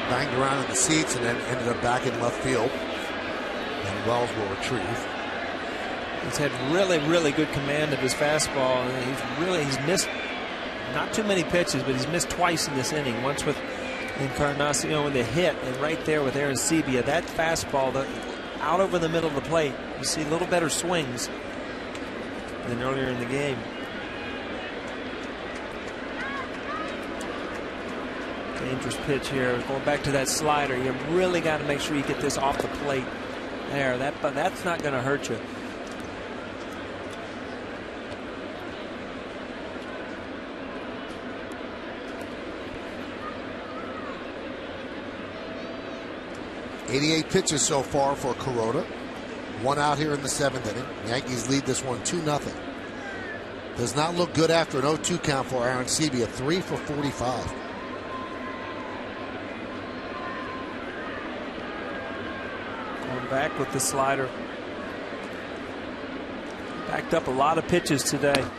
Speaker 2: Banged around in the seats and then ended up back in left field. And Wells will retrieve.
Speaker 3: He's had really good command of his fastball. He's missed not too many pitches, but he's missed twice in this inning. Once with Encarnacion with a hit, and right there with Arancibia. That fastball out over the middle of the plate. You see a little better swings than earlier in the game. Dangerous pitch here. Going back to that slider. You really got to make sure you get this off the plate. There, that's not going to hurt you.
Speaker 2: .88 pitches so far for Kuroda. One out here in the 7th inning. Yankees lead this one 2-0. Does not look good after an 0-2 count for Arancibia. 3 for 45.
Speaker 3: Back with the slider. Backed up a lot of pitches today. Again,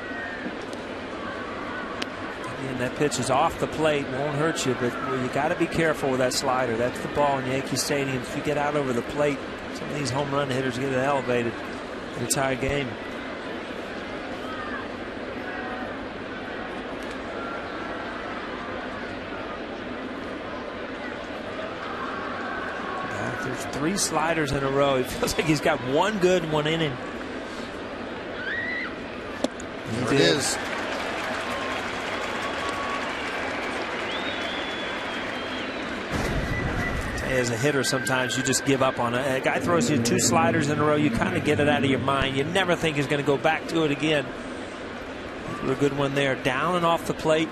Speaker 3: that pitch is off the plate. Won't hurt you, but you got to be careful with that slider. That's the ball in Yankee Stadium. If you get out over the plate, some of these home run hitters get it elevated. It's a tie game. There's 3 sliders in a row. It feels like he's got one good in one inning.
Speaker 2: There it is.
Speaker 3: As a hitter, sometimes you just give up on it. A guy throws you 2 sliders in a row, you kind of get it out of your mind. You never think he's going to go back to it again. A good one there. Down and off the plate.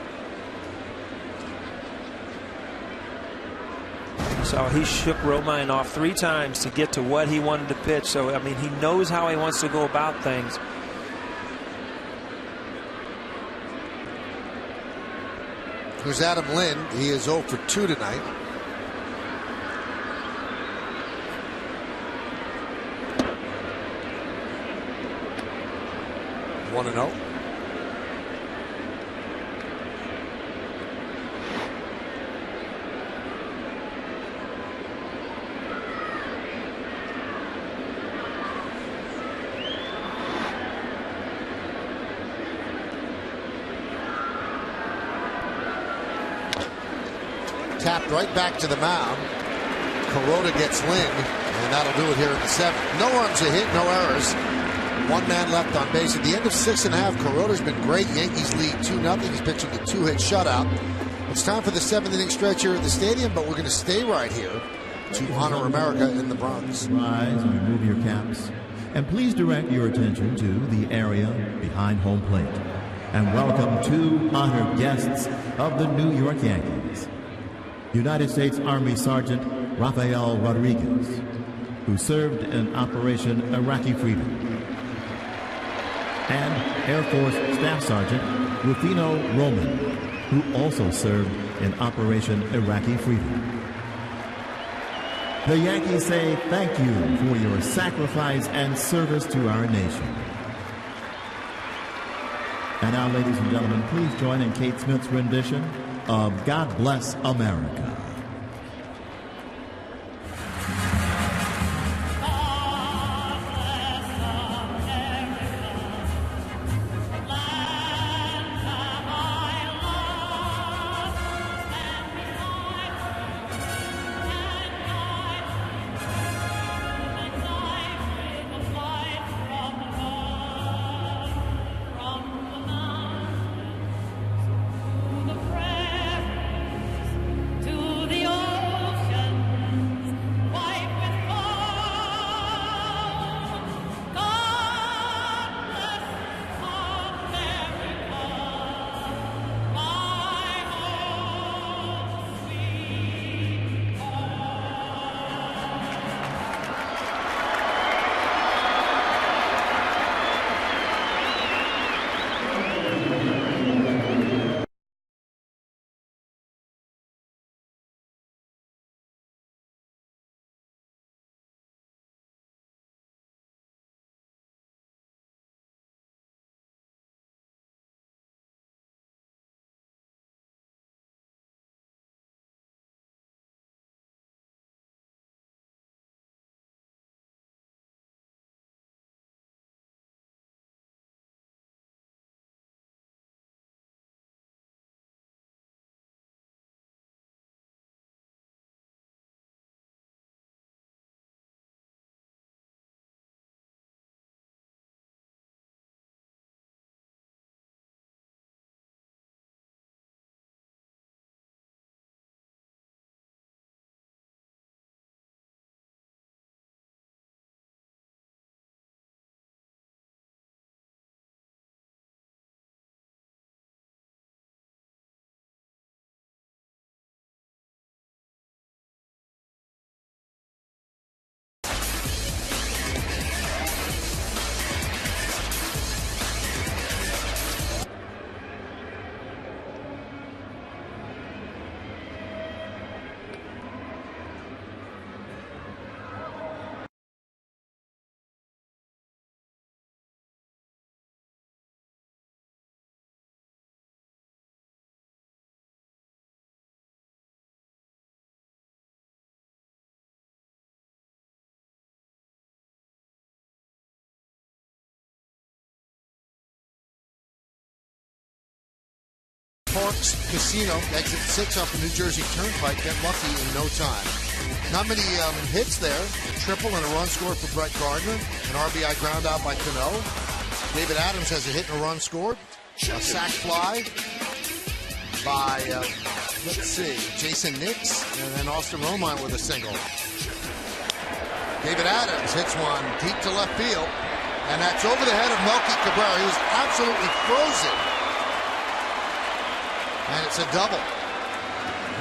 Speaker 3: So he shook Romine off 3 times to get to what he wanted to pitch. So, I mean, he knows how he wants to go about things.
Speaker 2: Here's Adam Lynn. He is 0 for 2 tonight. One and 0. Tapped right back to the mound. Kuroda gets Lynn, and that'll do it here in the 7th. No runs, a hit, no errors. 1 man left on base. At the end of 6 1/2, Kuroda's been great. Yankees lead 2-0. He's pitching a 2-hit shutout. It's time for the 7th inning stretch here at the stadium, but we're going to stay right here to honor America in the Bronx.
Speaker 4: Rise and remove your caps, and please direct your attention to the area behind home plate. And welcome 2 honored guests of the New York Yankees. United States Army Sergeant Rafael Rodriguez, who served in Operation Iraqi Freedom, and Air Force Staff Sergeant Rufino Roman, who also served in Operation Iraqi Freedom. The Yankees say thank you for your sacrifice and service to our nation. And now, ladies and gentlemen, please join in Kate Smith's rendition of God Bless America.
Speaker 2: Parks Casino, exit 6 off the New Jersey Turnpike. Get lucky in no time. Not many hits there. A triple and a run scored for Brett Gardner. An RBI ground out by Cano. David Adams has a hit and a run scored. A sac fly by, let's see, Jason Nix. And then Austin Romine with a single. David Adams hits one deep to left field. And that's over the head of Melky Cabrera. He was absolutely frozen. And it's a double.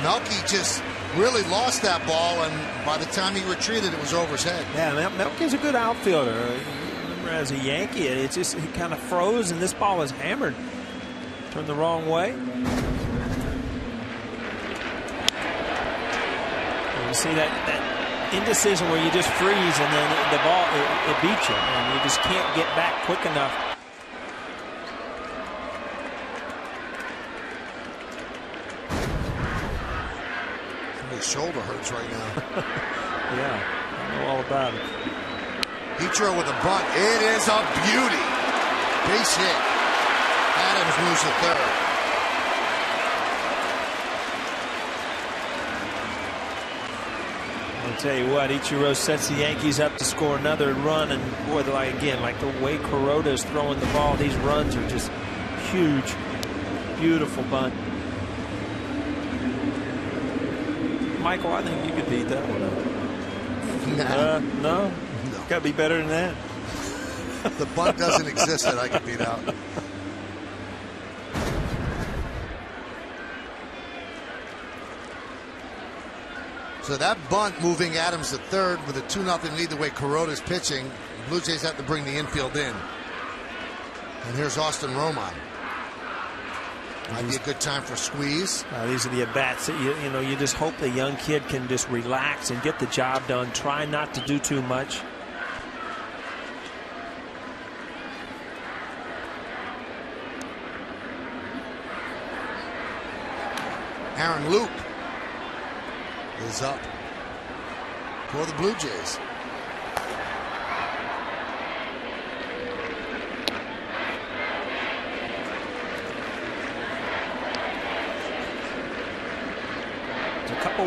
Speaker 2: Melky just really lost that ball, and by the time he retreated, it was over his head.
Speaker 3: Yeah, Melky's a good outfielder. Remember, as a Yankee, it's just he kind of froze, and this ball was hammered. Turned the wrong way. And you see that indecision where you just freeze, and then the ball, it beats you, and you just can't get back quick enough.
Speaker 2: His shoulder hurts right now.
Speaker 3: Yeah, I know all about it.
Speaker 2: Ichiro with a bunt. It is a beauty. Base hit. Adams moves to third.
Speaker 3: I'll tell you what, Ichiro sets the Yankees up to score another run, and boy, like the way Kuroda is throwing the ball, these runs are just huge. Beautiful bunt. Michael, I think you could beat that one up. No? Got to be better than that.
Speaker 2: The bunt doesn't exist that I can beat out. So that bunt moving Adams to third with a 2-0 lead the way Kuroda's pitching. The Blue Jays have to bring the infield in. And here's Austin Romine. Might be a good time for a squeeze.
Speaker 3: These are the at-bats that you know, you just hope the young kid can just relax and get the job done. Try not to do too much.
Speaker 2: Aaron Loup is up for the Blue Jays.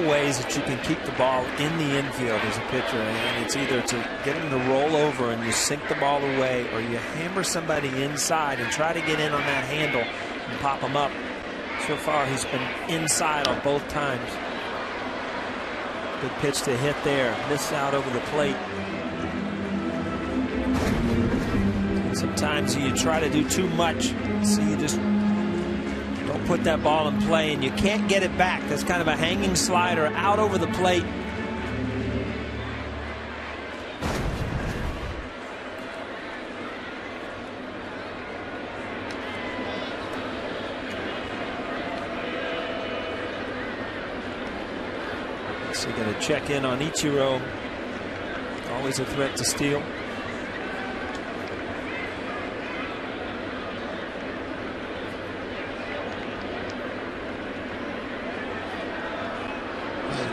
Speaker 3: Ways that you can keep the ball in the infield as a pitcher, and it's either to get him to roll over and you sink the ball away, or you hammer somebody inside and try to get in on that handle and pop him up. So far he's been inside on both times. Good pitch to hit there, missed out over the plate. And sometimes you try to do too much, so you just don't put that ball in play, and you can't get it back. That's kind of a hanging slider out over the plate. So going to check in on Ichiro. Always a threat to steal.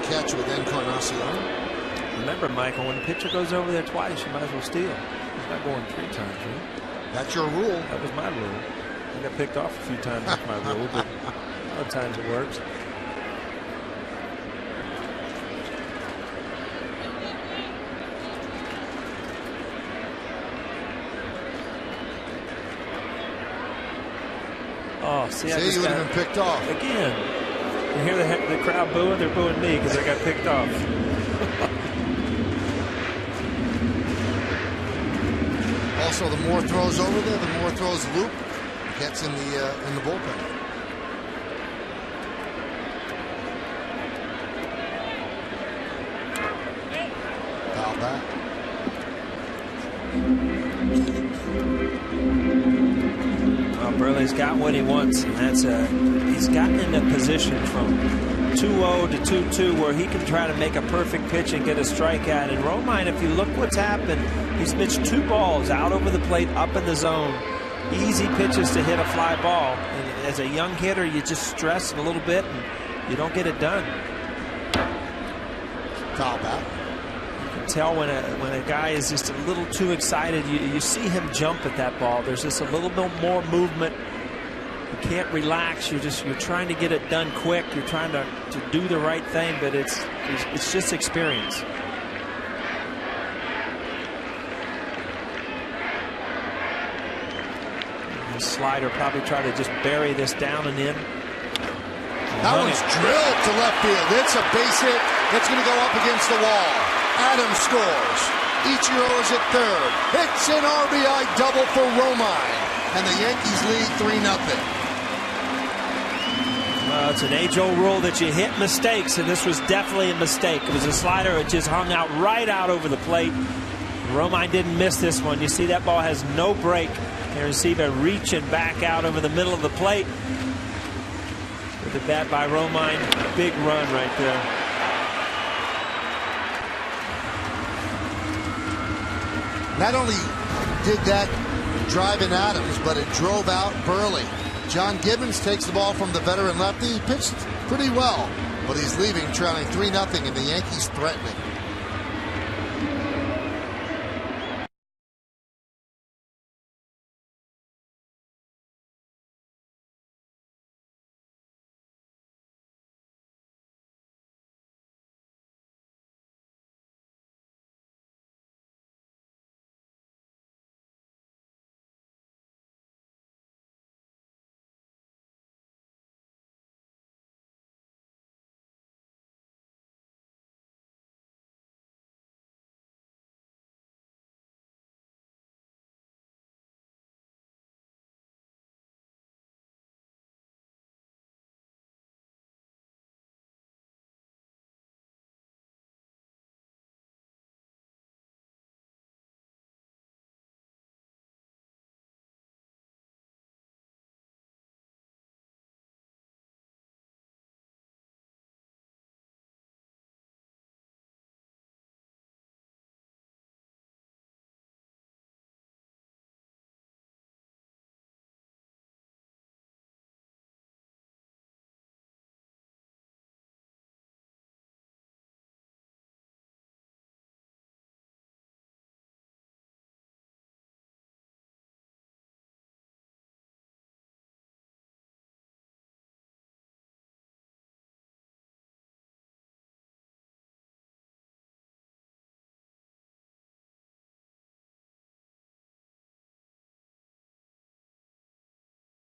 Speaker 2: Catch with Encarnacion.
Speaker 3: Remember, Michael, when the pitcher goes over there twice, you might as well steal. He's not going 3 times, right?
Speaker 2: That's your rule.
Speaker 3: That was my rule. I got picked off a few times with my rule, but other times it works. Oh, see,
Speaker 2: you would have been picked off.
Speaker 3: Again. You hear the crowd booing? They're booing me because I got picked off.
Speaker 2: Also, the more throws over there, the more throws Loup gets in the bullpen. Foul back.
Speaker 3: Well, Burley's got what he wants, and that's he's gotten in a position from 2-0 to 2-2 where he can try to make a perfect pitch and get a strikeout. And Romine, if you look what's happened, he's pitched 2 balls out over the plate, up in the zone. Easy pitches to hit a fly ball. And as a young hitter, you just stress a little bit and you don't get it done.
Speaker 2: Foul back.
Speaker 3: Tell when a guy is just a little too excited, you see him jump at that ball. There's just a little bit more movement. You can't relax. You're trying to get it done quick. You're trying to do the right thing, but it's just experience. The slider probably try to just bury this down and in.
Speaker 2: That one's drilled to left field. It's a base hit. It's going to go up against the wall. Adams scores. Ichiro is at third. It's an RBI double for Romine. And the Yankees lead 3-0.
Speaker 3: Well, it's an age-old rule that you hit mistakes, and this was definitely a mistake. It was a slider. It just hung out right out over the plate. Romine didn't miss this one. You see that ball has no break. And receiver reaching back out over the middle of the plate. With the bat by Romine. Big run right there.
Speaker 2: Not only did that drive in Adams, but it drove out Burley. John Gibbons takes the ball from the veteran lefty. He pitched pretty well, but he's leaving trailing 3-0, and the Yankees threatening.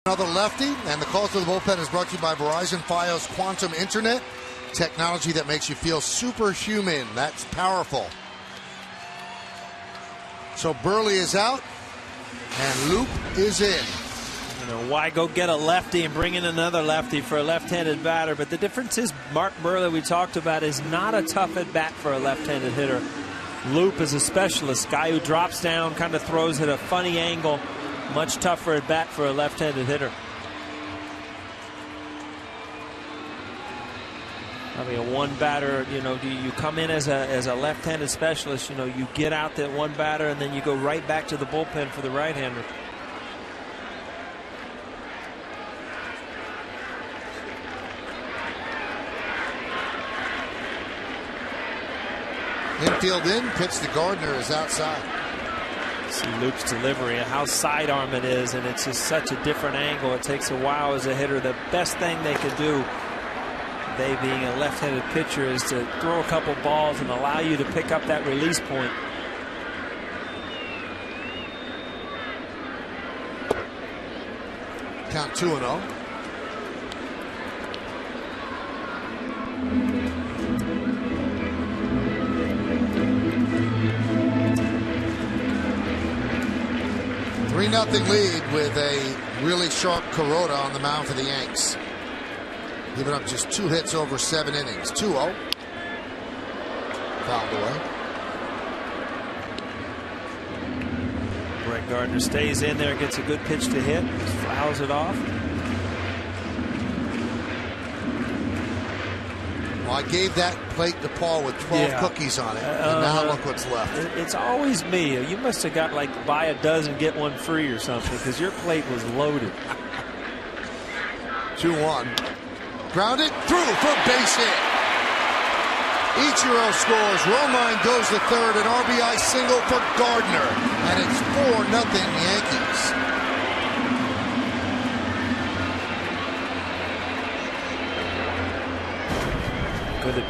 Speaker 2: Another lefty, and the call to the bullpen is brought to you by Verizon Fios Quantum Internet, technology that makes you feel superhuman. That's powerful. So Burley is out, and Loop is in.
Speaker 3: You know, why go get a lefty and bring in another lefty for a left-handed batter? But the difference is Mark Burley, we talked about, is not a tough at-bat for a left-handed hitter. Loop is a specialist, guy who drops down, kind of throws at a funny angle. Much tougher at bat for a left-handed hitter. I mean, a one batter, you know, you come in as a left-handed specialist, you know, you get out that one batter and then you go right back to the bullpen for the right-hander.
Speaker 2: Infield in, pitch to Gardner is outside.
Speaker 3: See Loop's delivery, how sidearm it is, and it's just such a different angle. It takes a while as a hitter. The best thing they could do, they being a left-handed pitcher, is to throw a couple balls and allow you to pick up that release point.
Speaker 2: Count 2-0. Nothing lead with a really sharp Kuroda on the mound for the Yanks. Giving up just 2 hits over 7 innings. 2-0. Fouled away.
Speaker 3: Brett Gardner stays in there, gets a good pitch to hit, fouls it off.
Speaker 2: Well, I gave that plate to Paul with 12 cookies on it, and now look what's left.
Speaker 3: It's always me. You must have got like buy a dozen, get one free or something, because your plate was loaded.
Speaker 2: 2-1. Grounded through for base hit. Ichiro scores. Romine goes to third. An RBI single for Gardner. And it's 4-0 Yankees.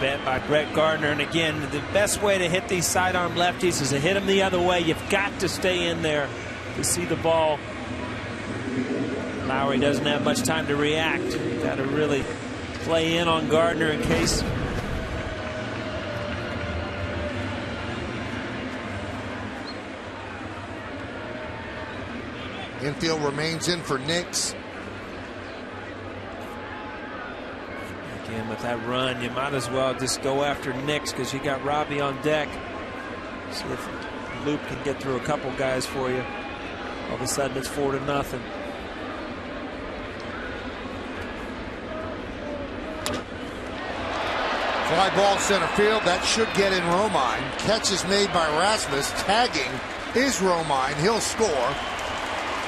Speaker 3: bet by Brett Gardner. And again, the best way to hit these sidearm lefties is to hit them the other way. You've got to stay in there to see the ball. Lowry doesn't have much time to react. You've got to really play in on Gardner in case.
Speaker 2: Infield remains in for Nix.
Speaker 3: Again, with that run, you might as well just go after Nix because you got Robbie on deck. See if Loop can get through a couple guys for you. All of a sudden, it's 4-0.
Speaker 2: Fly ball center field. That should get in Romine. Catch is made by Rasmus. Tagging is Romine. He'll score.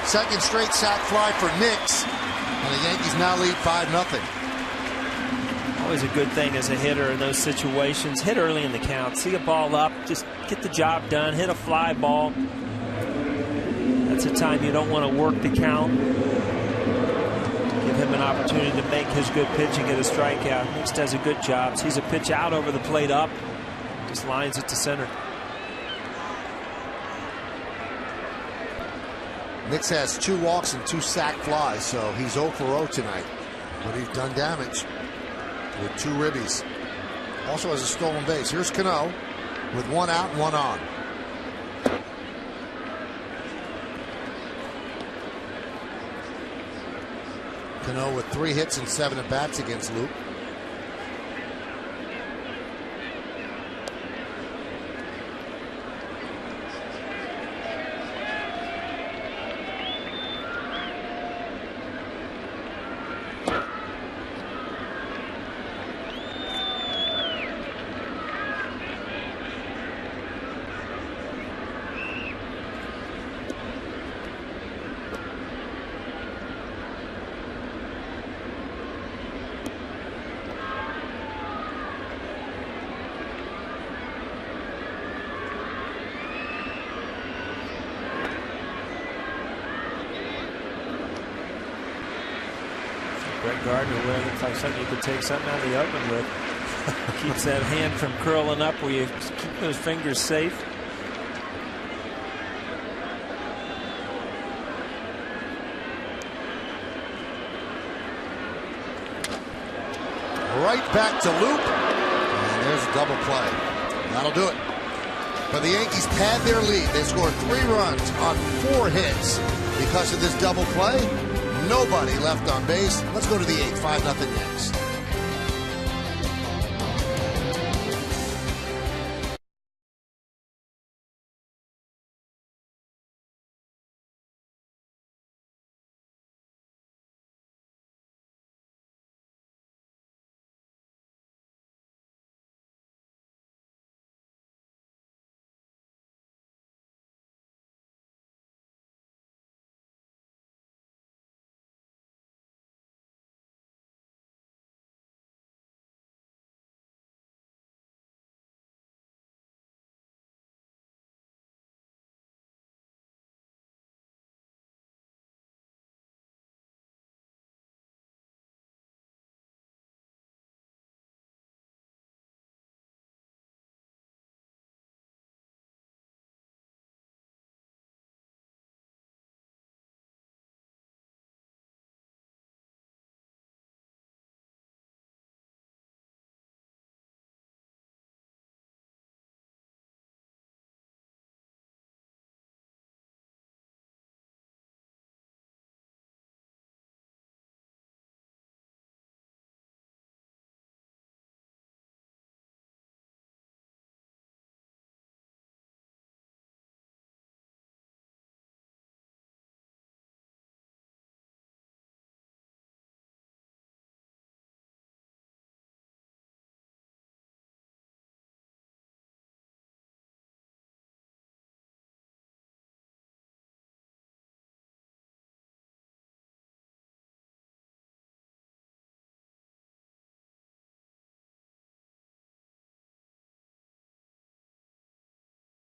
Speaker 2: Second straight sac fly for Nix. And the Yankees now lead 5-0.
Speaker 3: Always a good thing as a hitter in those situations. Hit early in the count. See a ball up. Just get the job done. Hit a fly ball. That's a time you don't want to work the count. Give him an opportunity to make his good pitch and get a strikeout. Nix does a good job. Sees a pitch out over the plate up. Just lines it to center.
Speaker 2: Nix has 2 walks and 2 sac flies, so he's 0 for 0 tonight. But he's done damage with 2 ribbies. Also has a stolen base. Here's Cano with 1 out and 1 on. Cano with 3 hits and 7 at-bats against Luke.
Speaker 3: Brett Gardner looks like something you could take something out of the oven with. Keeps that hand from curling up where you keep those fingers safe.
Speaker 2: Right back to Loop. And there's a double play. That'll do it. But the Yankees pad their lead. They scored 3 runs on 4 hits because of this double play. Nobody left on base. Let's go to the 8th. 5-0 Yanks.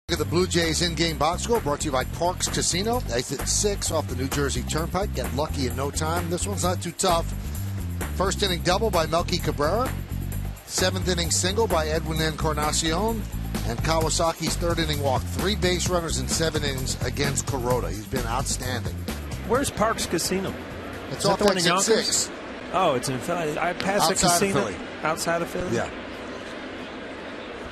Speaker 2: Look at the Blue Jays in-game box score brought to you by Parks Casino. Exit 6 off the New Jersey Turnpike. Get lucky in no time. This one's not too tough. First inning double by Melky Cabrera. 7th inning single by Edwin Encarnacion, and Kawasaki's 3rd inning walk. 3 base runners in 7 innings against Kuroda. He's been outstanding.
Speaker 3: Where's Parks Casino?
Speaker 2: It's off exit 6.
Speaker 3: Oh, it's in Philly. I passed the casino.
Speaker 2: Of Philly.
Speaker 3: Outside of Philly?
Speaker 2: Yeah.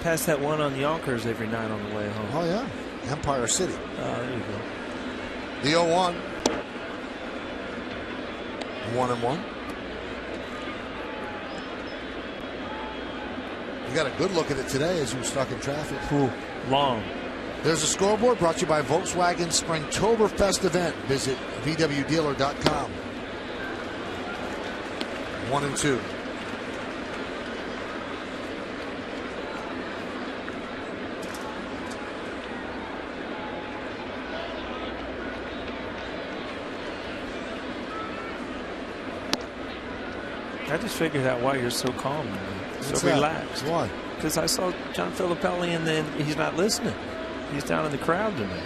Speaker 3: Pass that one on Yonkers every night on the way home.
Speaker 2: Oh, yeah. Empire City.
Speaker 3: Oh, there you go.
Speaker 2: The 0-1. 1-1. You got a good look at it today as you were stuck in traffic.
Speaker 3: Ooh, long.
Speaker 2: There's a scoreboard brought to you by Volkswagen Springtoberfest event. Visit VWDealer.com. 1-2.
Speaker 3: I just figured out why you're so calm,
Speaker 2: What's
Speaker 3: so
Speaker 2: that?
Speaker 3: relaxed.
Speaker 2: Why?
Speaker 3: Because I saw John Filippelli and then he's not listening. He's down in the crowd tonight.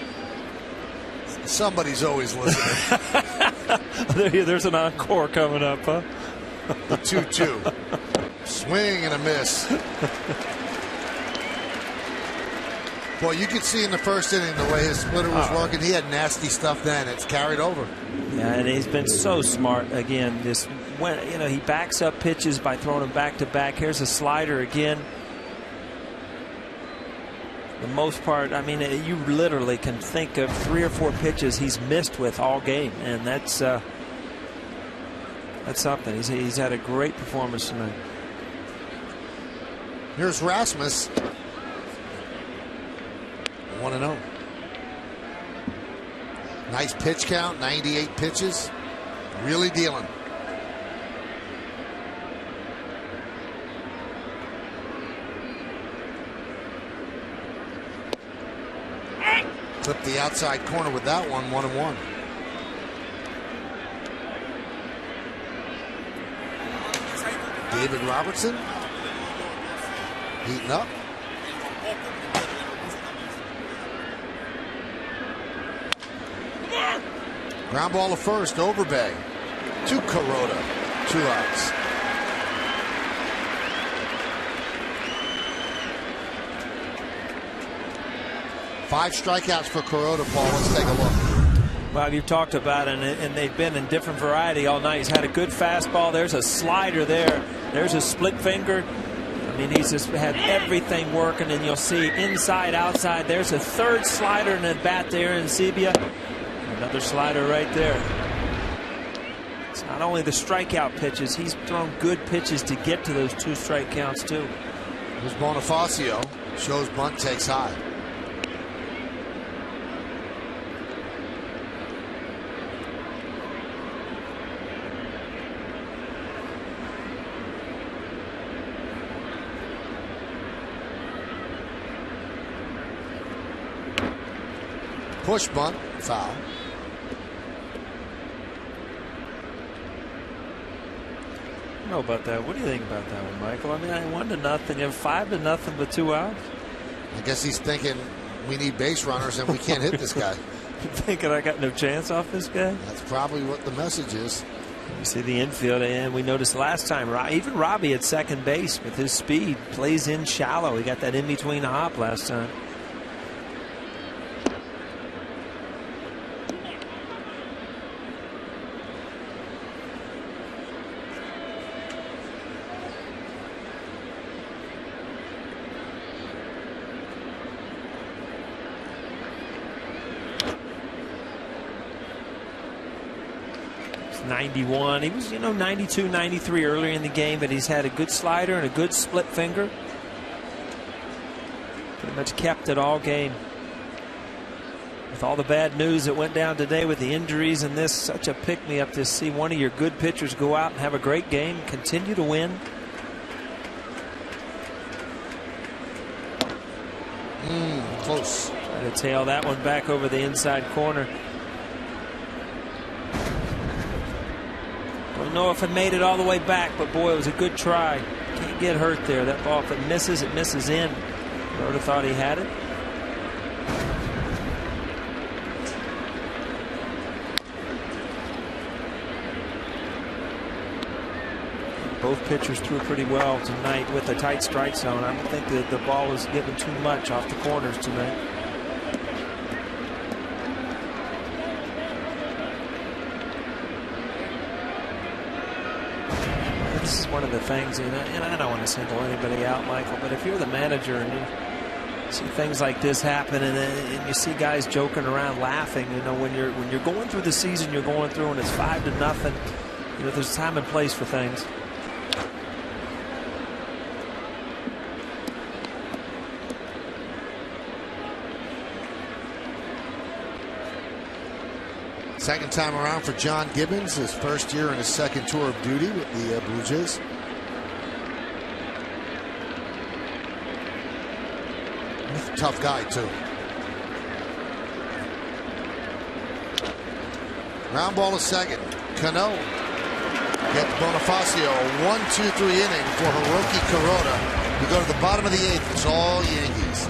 Speaker 2: Somebody's always listening.
Speaker 3: There's an encore coming up, huh?
Speaker 2: The 2-2. Swing and a miss. Boy, you could see in the first inning the way his splitter was working. He had nasty stuff then. It's carried over.
Speaker 3: Yeah, and he's been so smart again. This when he backs up pitches by throwing them back to back. Here's a slider again. The most part, I mean, you literally can think of 3 or 4 pitches he's missed with all game, and that's something. He's had a great performance tonight.
Speaker 2: Here's Rasmus. 1-0. Nice pitch count, 98 pitches. Really dealing. Clipped the outside corner with that one, 1-1. David Robertson heating up. Ground ball to first, Overbay to Kuroda. 2 outs. Five strikeouts for Kuroda, Paul. Let's take a look.
Speaker 3: Well, you've talked about it, and they've been in different variety all night. He's had a good fastball. There's a slider there. There's a split finger. I mean, he's just had everything working, and you'll see inside, outside. There's a 3rd slider and a bat there in Sebia. Another slider right there. It's not only the strikeout pitches, he's thrown good pitches to get to those 2 strike counts, too.
Speaker 2: Here's Bonifacio. Shows bunt, takes high. Push bunt, foul.
Speaker 3: I don't know about that. What do you think about that one, Michael? I mean, 1-0. You have 5-0, but 2 outs.
Speaker 2: I guess he's thinking we need base runners and we can't hit this guy.
Speaker 3: Thinking I got no chance off this guy?
Speaker 2: That's probably what the message is.
Speaker 3: You see the infield, and we noticed last time, even Robbie at second base with his speed plays in shallow. He got that in between hop last time. It's 91. He was, 92, 93 earlier in the game, but he's had a good slider and a good split finger. Pretty much kept it all game. With all the bad news that went down today with the injuries and this, such a pick-me-up to see one of your good pitchers go out and have a great game, continue to win.
Speaker 2: Close.
Speaker 3: Try to tail that one back over the inside corner. Don't know if it made it all the way back, but boy, it was a good try. Can't get hurt there. That ball, if it misses in. Rhoda thought he had it. Both pitchers threw pretty well tonight with a tight strike zone. I don't think that the ball is given too much off the corners tonight. This is one of the things, and I don't want to single anybody out, Michael, but if you're the manager and you see things like this happen, and you see guys joking around, laughing, when you're going through the season you're going through, and it's 5-0, there's time and place for things.
Speaker 2: Second time around for John Gibbons, his first year in his second tour of duty with the Blue Jays. Tough guy, too. Ground ball to second. Cano gets Bonifacio a 1-2-3 inning for Hiroki Kuroda. We go to the bottom of the 8th. It's all Yankees.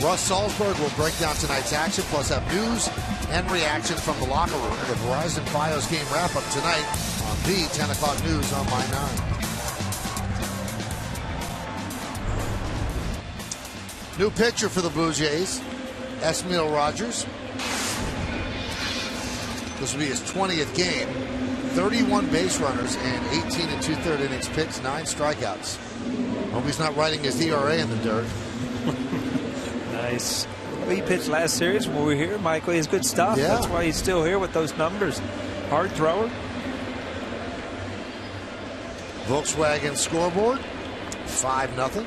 Speaker 2: Russ Salzberg will break down tonight's action, plus have news and reaction from the locker room. The Verizon Fios game wrap-up tonight on the 10 o'clock news on My 9. New pitcher for the Blue Jays, Esmil Rogers. This will be his 20th game. 31 base runners and 18 2/3 innings pitched, 9 strikeouts. Hope he's not writing his ERA in the dirt.
Speaker 3: Nice. Well, he pitched last series when we were here, Michael. He's good stuff.
Speaker 2: Yeah.
Speaker 3: That's why he's still here with those numbers. Hard thrower.
Speaker 2: Volkswagen scoreboard, 5-0.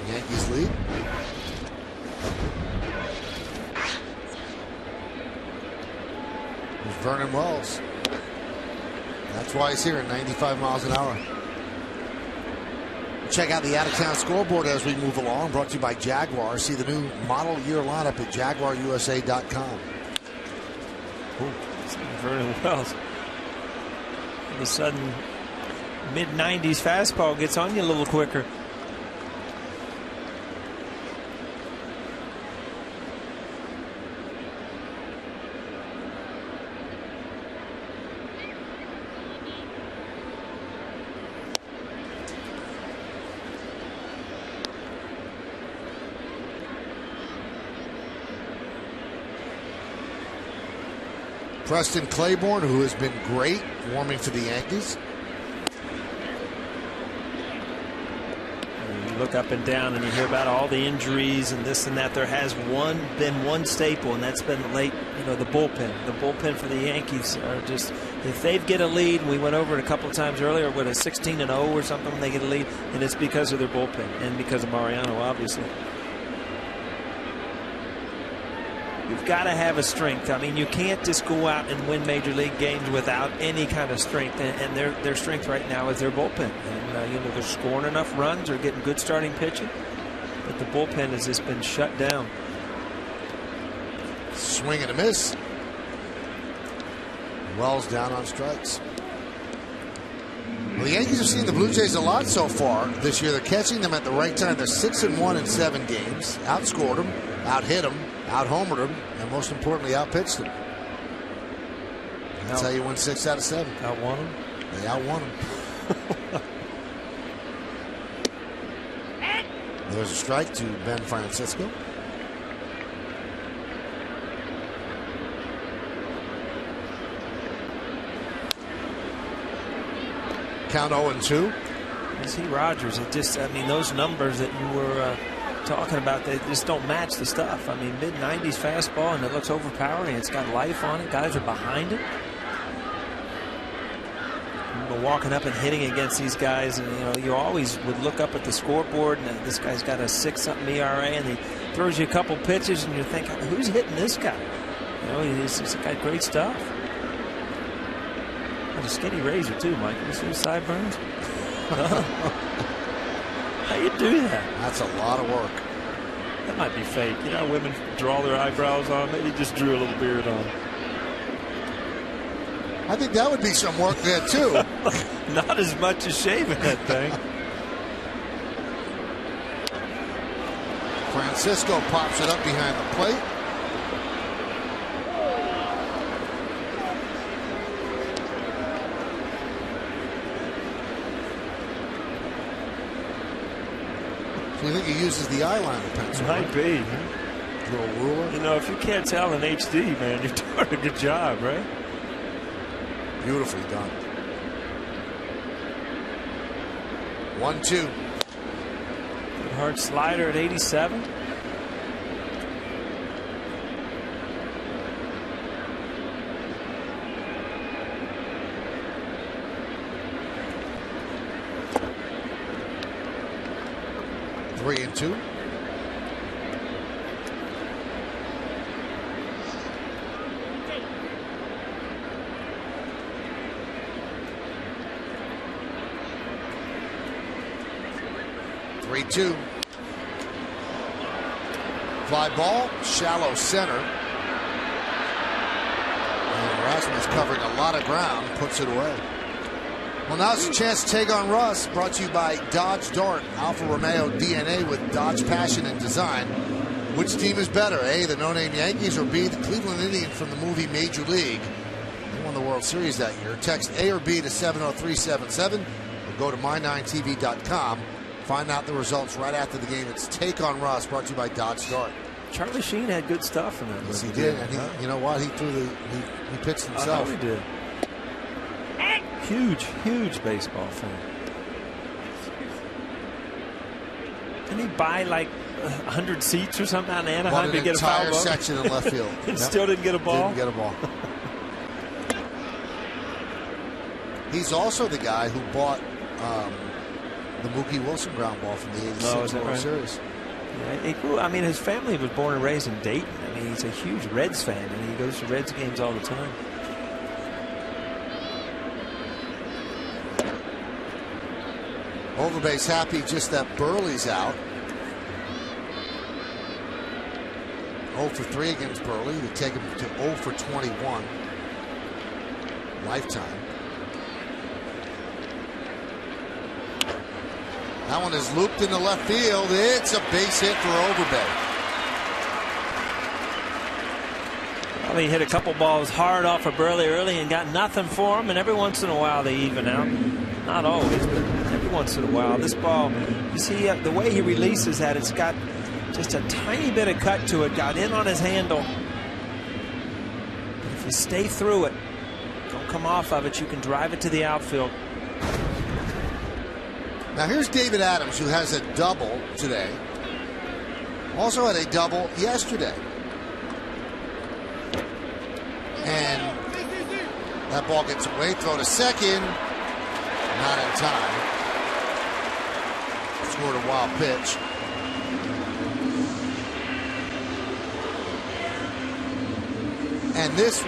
Speaker 2: Yankees lead. There's Vernon Wells. That's why he's here at 95 miles an hour. Check out the out-of-town scoreboard as we move along. Brought to you by Jaguar. See the new model year lineup at JaguarUSA.com.
Speaker 3: Vernon Wells. All of a sudden, mid-90s fastball gets on you a little quicker.
Speaker 2: Preston Claiborne, who has been great warming for the Yankees.
Speaker 3: You look up and down and you hear about all the injuries and this and that. There has been one staple, and that's been late, the bullpen. The bullpen for the Yankees are just, if they get a lead, we went over it a couple of times earlier with a 16-0 or something when they get a lead, and it's because of their bullpen and because of Mariano, obviously. you've got to have a strength. I mean, you can't just go out and win major league games without any kind of strength. And their strength right now is their bullpen. And you know, they're scoring enough runs, they're getting good starting pitching, but the bullpen has just been shut down.
Speaker 2: Swing and a miss. Wells down on strikes. Well, the Yankees have seen the Blue Jays a lot so far this year. They're catching them at the right time. They're 6-1 in 7 games. Outscored them, out-hit them, out-homered them, and most importantly, out-pitched them. That's how you win 6 out of 7.
Speaker 3: Out-won them?
Speaker 2: They out-won them. There's a strike to Ben Francisco. Count 0-2.
Speaker 3: You see Rogers, it just, I mean, those numbers that you were talking about, they just don't match the stuff. I mean, mid-90s fastball, and it looks overpowering. It's got life on it. Guys are behind it. You know, walking up and hitting against these guys, and you know, you always would look up at the scoreboard, and this guy's got a 6-something ERA, and he throws you a couple pitches, and you think, who's hitting this guy? You know, he's got great stuff. A skinny razor too, Mike. You see the sideburns? How you do that?
Speaker 2: That's a lot of work.
Speaker 3: That might be fake. You know, women draw their eyebrows on. Maybe just drew a little beard on.
Speaker 2: I think that would be some work there too.
Speaker 3: Not as much as shaving that thing.
Speaker 2: Francisco pops it up behind the plate. You think he uses the eyeliner pencil?
Speaker 3: Might be.
Speaker 2: Little ruler.
Speaker 3: You know, if you can't tell in HD, man, you're doing a good job, right?
Speaker 2: Beautifully done. 1-2.
Speaker 3: Good hard slider at 87.
Speaker 2: Three and 2. Fly ball, shallow center. And Rasmus covering a lot of ground, puts it away. Well, now it's a chance to take on Russ, brought to you by Dodge Dart, Alfa Romeo DNA with Dodge passion and design. Which team is better, A, the no-name Yankees, or B, the Cleveland Indians from the movie Major League? They won the World Series that year. Text A or B to 70377 or go to my9tv.com. Find out the results right after the game. It's Take on Russ, brought to you by Dodge Dart.
Speaker 3: Charlie Sheen had good stuff in that.
Speaker 2: Yes, he did. And you know what? He pitched himself.
Speaker 3: He did. Huge baseball fan. Didn't he buy like 100 seats or something out in Anaheim to get a foul ball?
Speaker 2: Section in left field.
Speaker 3: And still didn't get a ball?
Speaker 2: Didn't get a ball. He's also the guy who bought the Mookie Wilson ground ball from the 86 World Series.
Speaker 3: Yeah, he grew, I mean, his family was born and raised in Dayton. I mean, he's a huge Reds fan, and he goes to Reds games all the time.
Speaker 2: Overbase happy just that Burley's out. 0 for 3 against Burley. We take him to 0 for 21. Lifetime. That one is looped into left field. It's a base hit for Overbay.
Speaker 3: Well, he hit a couple balls hard off of Burley early and got nothing for him, and every once in a while they even out. Not always, but every once in a while. This ball, you see the way he releases that, it's got just a tiny bit of cut to it. Got in on his handle. If you stay through it, don't come off of it, you can drive it to the outfield.
Speaker 2: Now here's David Adams, who has a double today. Also had a double yesterday. And that ball gets away. Throw to second. Not in time. Scored a wild pitch. And this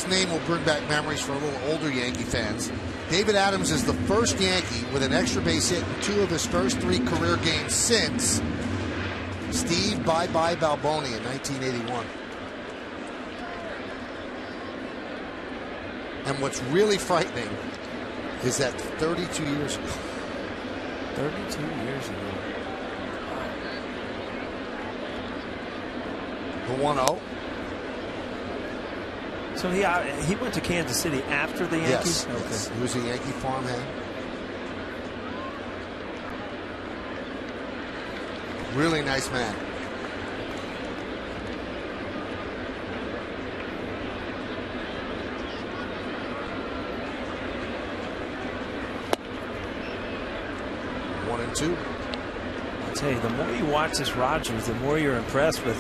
Speaker 2: name will bring back memories for a little older Yankee fans. David Adams is the first Yankee with an extra base hit in 2 of his first 3 career games since Steve Bye-Bye Balboni in 1981. And what's really frightening is that 32 years ago.
Speaker 5: 32 years ago.
Speaker 2: The 1-0.
Speaker 5: So he went to Kansas City after the Yankees?
Speaker 2: Yes, yes. He was a Yankee farmhand. Really nice man. One and two.
Speaker 5: I'll tell you, the more you watch this Rogers, the more you're impressed with,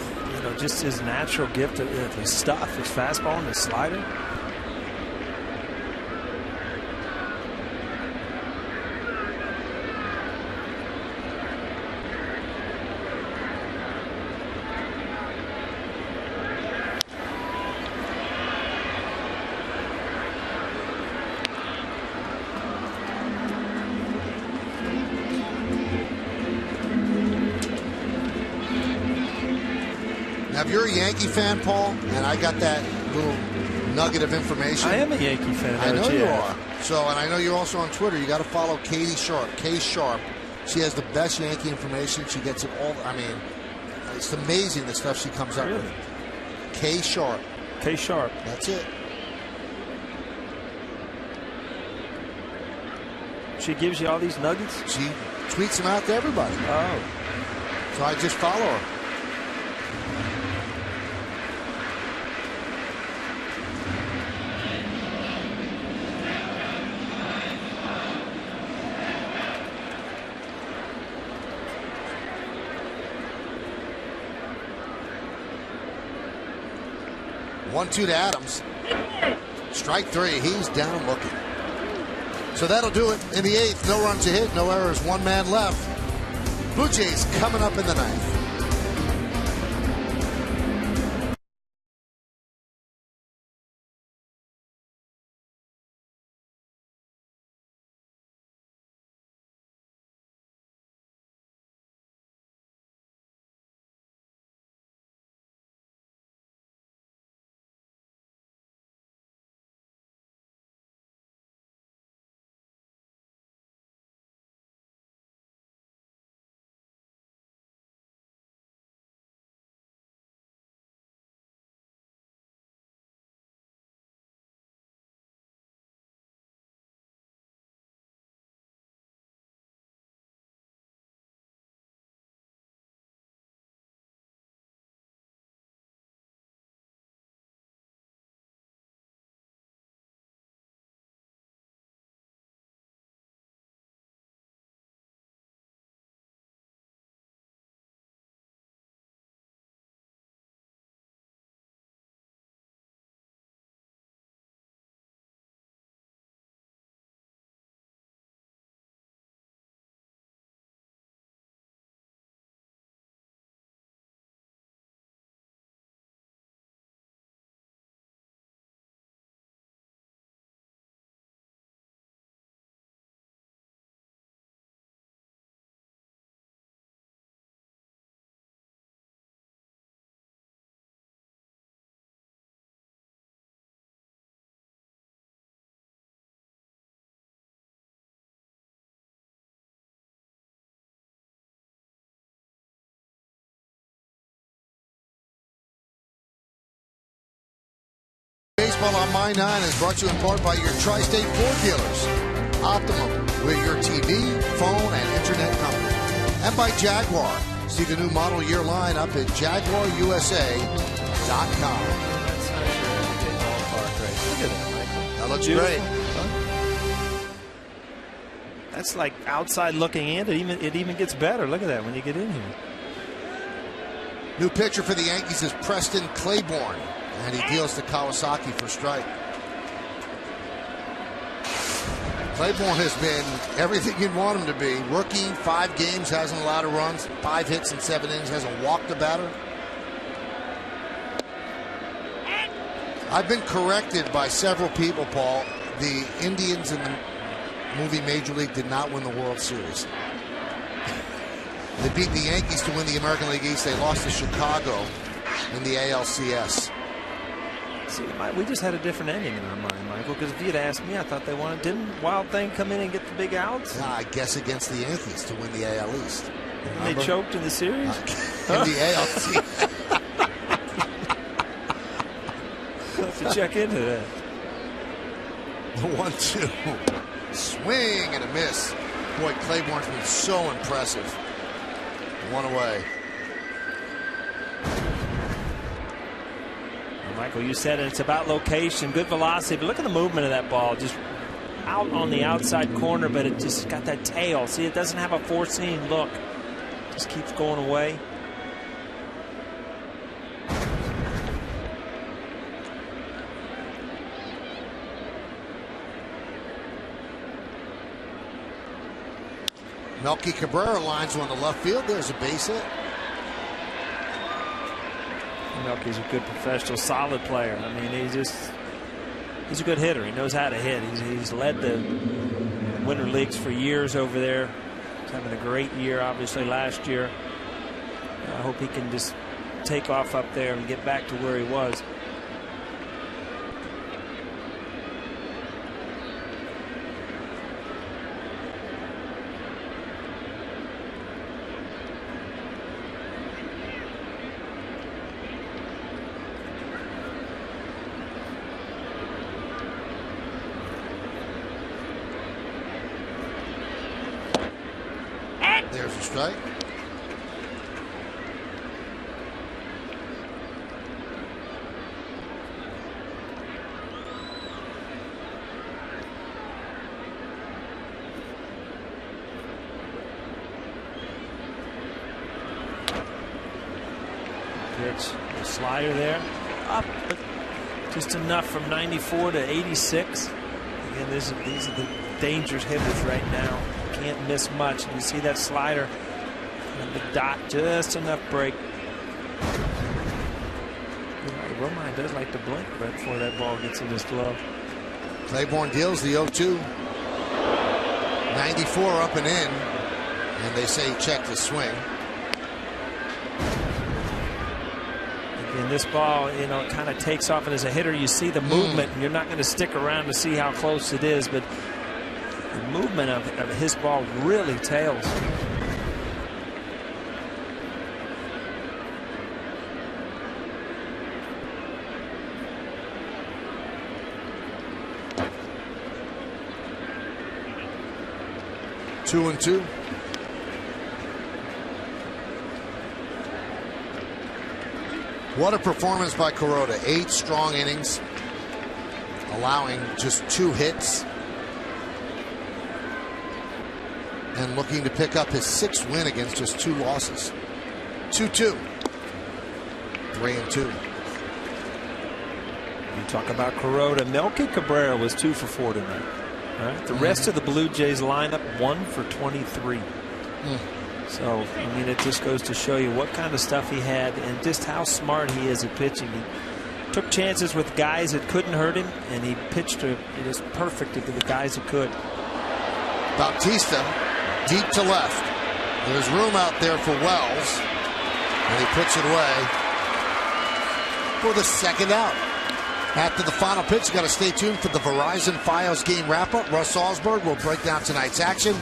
Speaker 5: just his natural gift of his stuff, his fastball and his slider.
Speaker 2: Now, if you're a Yankee fan, Paul, and I got that little nugget of information.
Speaker 5: I am a Yankee fan.
Speaker 2: I know you are. So, and I know you're also on Twitter. You got to follow Katie Sharp, K Sharp. She has the best Yankee information. She gets it all. I mean, it's amazing the stuff she comes up with. K Sharp.
Speaker 5: K Sharp.
Speaker 2: That's it.
Speaker 5: She gives you all these nuggets?
Speaker 2: She tweets them out to everybody.
Speaker 5: Oh.
Speaker 2: So I just follow her. One-two to Adams. Strike 3. He's down looking. So that'll do it in the 8th. No runs a hit, no errors, 1 man left. Blue Jays coming up in the 9th. Baseball on My 9 is brought to you in part by your Tri-State Ford dealers. Optimum, we're your TV, phone, and internet company. And by Jaguar. See the new model year line up at JaguarUSA.com.
Speaker 5: Look at that, Michael.
Speaker 2: That looks great.
Speaker 5: That's like outside looking in. It even gets better. Look at that when you get in here.
Speaker 2: New pitcher for the Yankees is Preston Claiborne. And he deals to Kawasaki for strike. Claiborne has been everything you'd want him to be. Rookie, 5 games, hasn't allowed a runs, 5 hits in 7 innings, hasn't walked a batter. I've been corrected by several people, Paul. The Indians in the movie Major League did not win the World Series. They beat the Yankees to win the American League East. They lost to Chicago in the ALCS.
Speaker 5: See, we just had a different ending in our mind, Michael, because if you'd asked me, I thought they wanted. Didn't Wild Thing come in and get the big outs?
Speaker 2: I guess against the Yankees to win the AL East.
Speaker 5: And they choked in the series?
Speaker 2: In the ALCS.
Speaker 5: I'll have to check into that.
Speaker 2: 1-2. Swing and a miss. Boy, Claiborne's been so impressive. One away.
Speaker 5: Michael, you said it. It's about location, good velocity. But look at the movement of that ball. Just out on the outside corner, but it just got that tail. See, it doesn't have a four-seam look. Just keeps going away.
Speaker 2: Melky Cabrera lines one to left field. There's a base hit.
Speaker 5: Melky's a good professional, solid player. I mean, he's a good hitter. He knows how to hit. He's led the winter leagues for years over there. He's having a great year, obviously, last year. I hope he can just take off up there and get back to where he was.
Speaker 2: There's a strike.
Speaker 5: Pitch, the slider there, up, but just enough from 94 to 86. Again, these are the dangerous hitters right now. Can't miss much. And you see that slider and the dot, just enough break. Romine does like to blink right before that ball gets in his glove.
Speaker 2: Claiborne deals the 0-2. 94 up and in, and they say check the swing.
Speaker 5: Again, this ball, you know, it kind of takes off, and as a hitter, you see the movement, and you're not going to stick around to see how close it is, but the movement of his ball really tails.
Speaker 2: Two and two. What a performance by Kuroda. 8 strong innings, allowing just 2 hits. And looking to pick up his 6th win against just 2 losses. 2-2. 3-2.
Speaker 5: You talk about Kuroda. Melky Cabrera was 2 for 4 tonight. Right? The rest of the Blue Jays lineup 1 for 23. So, I mean, it just goes to show you what kind of stuff he had and just how smart he is at pitching. He took chances with guys that couldn't hurt him, and he pitched just perfect to the guys that could.
Speaker 2: Bautista deep to left. There's room out there for Wells, and he puts it away for the 2nd out. After the final pitch, you got to stay tuned for the Verizon Fios game wrap-up. Russ Salzberg will break down tonight's action,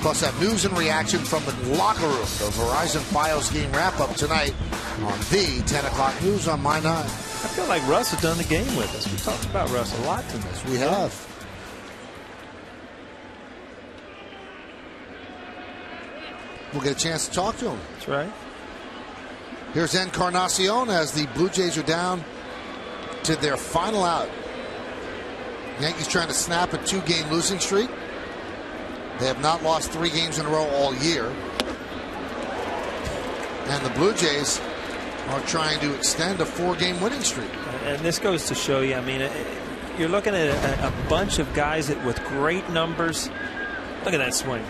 Speaker 2: plus have news and reaction from the locker room. The Verizon Fios game wrap-up tonight on the 10 o'clock news on My 9.
Speaker 5: I feel like Russ has done the game with us. We talked about Russ a lot tonight.
Speaker 2: We have. We'll get a chance to talk to him.
Speaker 5: That's right.
Speaker 2: Here's Encarnacion as the Blue Jays are down to their final out. Yankees trying to snap a 2-game losing streak. They have not lost 3 games in a row all year. And the Blue Jays are trying to extend a 4-game winning streak.
Speaker 5: And this goes to show you, I mean, you're looking at a bunch of guys that with great numbers. Look at that swing.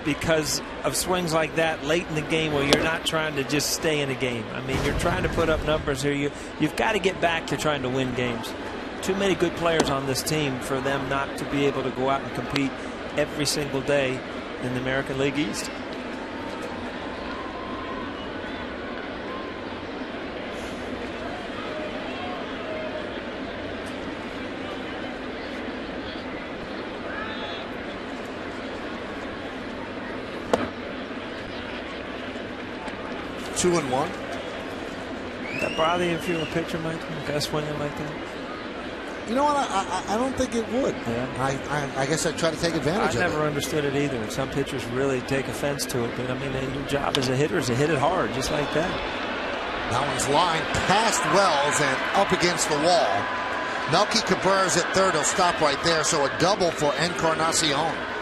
Speaker 5: Because of swings like that late in the game where you're not trying to just stay in a game. I mean, you're trying to put up numbers here. You've got to get back to trying to win games. Too many good players on this team for them not to be able to go out and compete every single day in the American League East.
Speaker 2: Two and one.
Speaker 5: Would that bother you if you were a pitcher, Mike? A guy swinging like that?
Speaker 2: You know what? I don't think it would.
Speaker 5: Yeah.
Speaker 2: I guess I'd try to take advantage of it.
Speaker 5: I never understood it either. Some pitchers really take offense to it. But, I mean, your job as a hitter is to hit it hard, just like that.
Speaker 2: That one's lined past Wells and up against the wall. Melky Cabrera's at third. He'll stop right there. So a double for Encarnacion.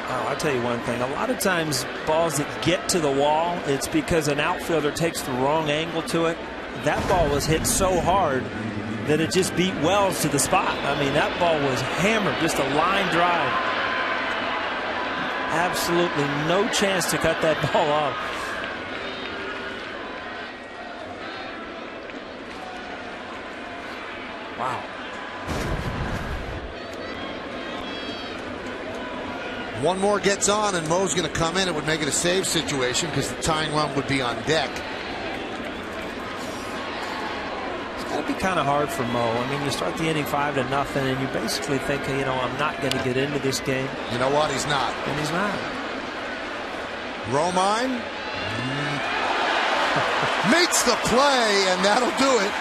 Speaker 5: Oh, I'll tell you one thing. A lot of times balls that get to the wall, it's because an outfielder takes the wrong angle to it. That ball was hit so hard that it just beat Wells to the spot. I mean, that ball was hammered, just a line drive. Absolutely no chance to cut that ball off. Wow.
Speaker 2: One more gets on and Mo's going to come in. It would make it a save situation because the tying run would be on deck.
Speaker 5: It'd be kind of hard for Mo. I mean, you start the inning 5-0 and you basically think, hey, you know, I'm not going to get into this game.
Speaker 2: You know what? He's not.
Speaker 5: And he's not.
Speaker 2: Romine makes the play, and that'll do it.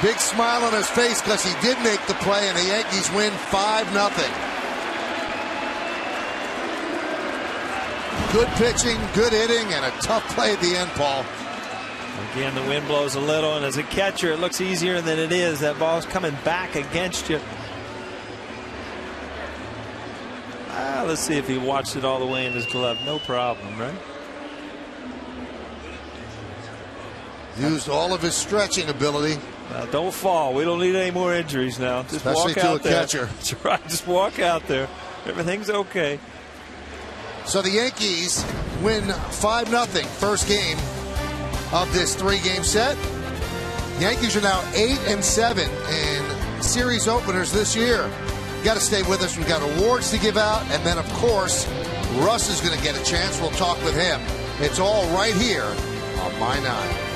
Speaker 2: Big smile on his face because he did make the play, and the Yankees win 5-0. Good pitching, good hitting, and a tough play at the end, Paul.
Speaker 5: Again, the wind blows a little, and as a catcher, it looks easier than it is. That ball's coming back against you. Let's see if he watched it all the way in his glove. No problem, right?
Speaker 2: Used all of his stretching ability.
Speaker 5: Now, don't fall. We don't need any more injuries now. Just
Speaker 2: especially
Speaker 5: walk out there.
Speaker 2: Especially to a catcher.
Speaker 5: That's right. Just walk out there. Everything's okay.
Speaker 2: So the Yankees win 5-0 first game of this 3-game set. Yankees are now 8-7 in series openers this year. You got to stay with us. We've got awards to give out, and then of course Russ is going to get a chance. We'll talk with him. It's all right here on My 9.